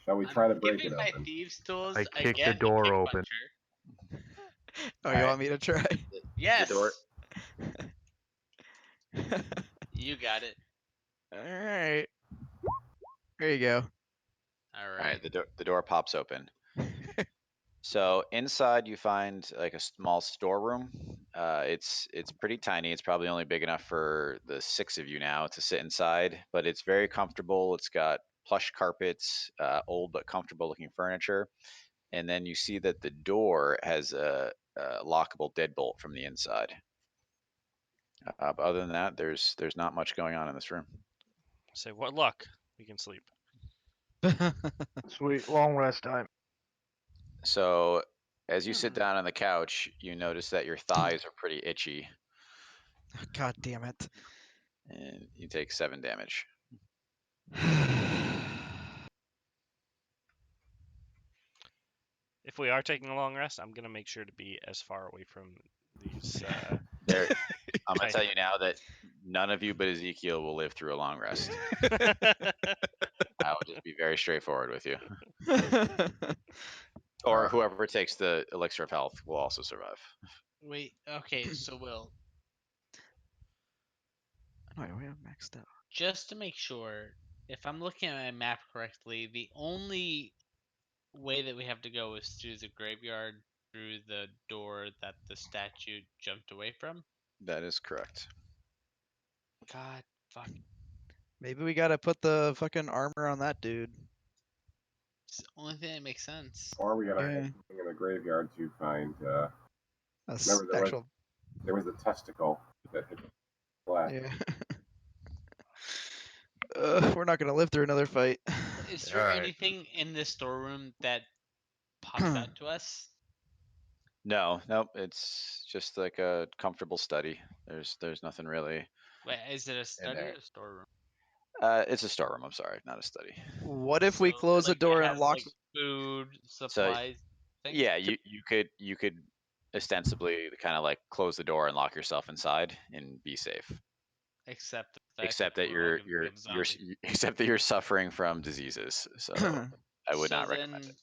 Shall we try to break Giving it my open? thieves' tools I kicked the again. door Kick open. puncher. Oh, you Alright. want me to try? Yes. The door. You got it. All right. There you go. All All right. right. The door pops open. So inside you find like a small storeroom. It's pretty tiny. It's probably only big enough for the 6 of you now to sit inside, but it's very comfortable. It's got plush carpets, old but comfortable looking furniture, and then you see that the door has a lockable deadbolt from the inside. But other than that, there's not much going on in this room. Say what luck? We can sleep. Sweet, long rest time. So as you sit down on the couch, you notice that your thighs are pretty itchy, God damn it. and you take 7 damage. If we are taking a long rest, I'm gonna make sure to be as far away from these. There, I'm gonna tell you now that none of you but Ezekiel will live through a long rest. I will just be very straightforward with you. Or whoever takes the elixir of health will also survive. Wait. Okay. So Will, Oh, we have maxed out. just to make sure, if I'm looking at my map correctly, the only way that we have to go is through the graveyard, through the door that the statue jumped away from. That is correct. God, fuck. Maybe we gotta put the fucking armor on that dude. It's the only thing that makes sense. Or we gotta Yeah. head in the graveyard to find. That's Remember, actual. there was a testicle that hit flat. Yeah. We're not gonna live through another fight. Is there Alright. anything in this storeroom that pops out to us? No, nope. It's just like a comfortable study. There's nothing really. Wait, is it a study there. or a storeroom? It's a storeroom. I'm sorry, not a study. What if we So, close the like, door it and has, lock? like, food, supplies, things? Yeah, you could ostensibly kind of like close the door and lock yourself inside and be safe. Except the fact Except that we're all you're gonna be zombies. except that you're suffering from diseases. So I would So not recommend then, it.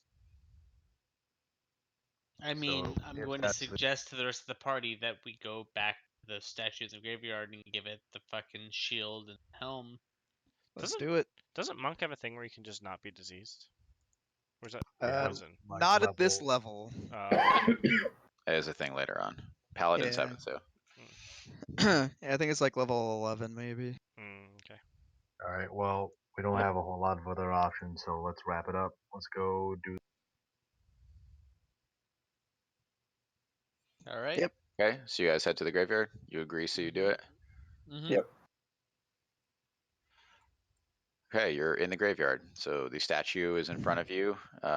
I mean, So I'm if going to that's the- suggest to the rest of the party that we go back to the statue in the graveyard and give it the fucking shield and helm. Let's Doesn't- do it. Doesn't Monk have a thing where you can just not be diseased? Or is that Uh, poison? Like Not at this level. As a thing later on. Paladins have Yeah. it too. Yeah, I think it's like level 11 maybe. Okay. Alright, well, we don't have a whole lot of other options, so let's wrap it up. Let's go do. All right. Yep. Okay, so you guys head to the graveyard. You agree, so you do it. Mm-hmm. Yep. Okay, you're in the graveyard. So the statue is in front of you,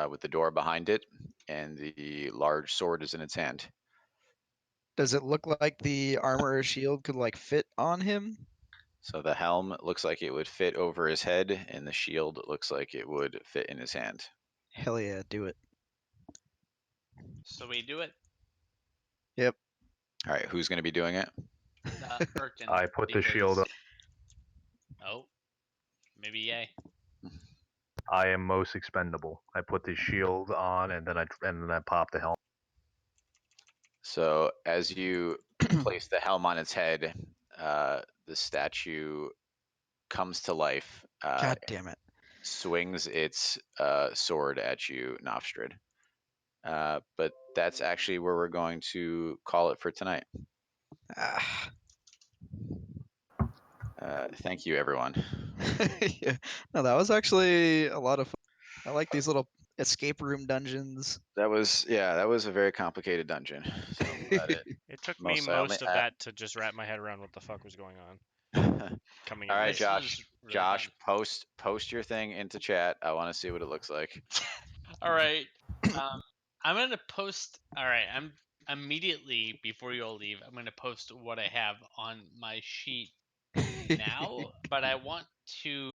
with the door behind it, and the large sword is in its hand. Does it look like the armor or shield could like fit on him? So the helm looks like it would fit over his head, and the shield looks like it would fit in his hand. Hell yeah, do it. So we do it. Yep. All right, who's going to be doing it? Erkin, I put the shield because- up. Oh, maybe yay. I am most expendable. I put the shield on and then I pop the helmet. So as you place the helm on its head, the statue comes to life. God damn it. swings its sword at you, Nofstrid. But that's actually where we're going to call it for tonight. Ah. Thank you, everyone. Yeah. No, that was actually a lot of fun. I like these little escape room dungeons. That was a very complicated dungeon. So I'm glad It took me Mostly, I only most of had- that to just wrap my head around what the fuck was going on. Coming All in right, this. This was Josh. really Josh, fun. post your thing into chat. I want to see what it looks like. All right. I'm gonna post. All right. I'm immediately before you all leave. I'm gonna post what I have on my sheet now, but I want to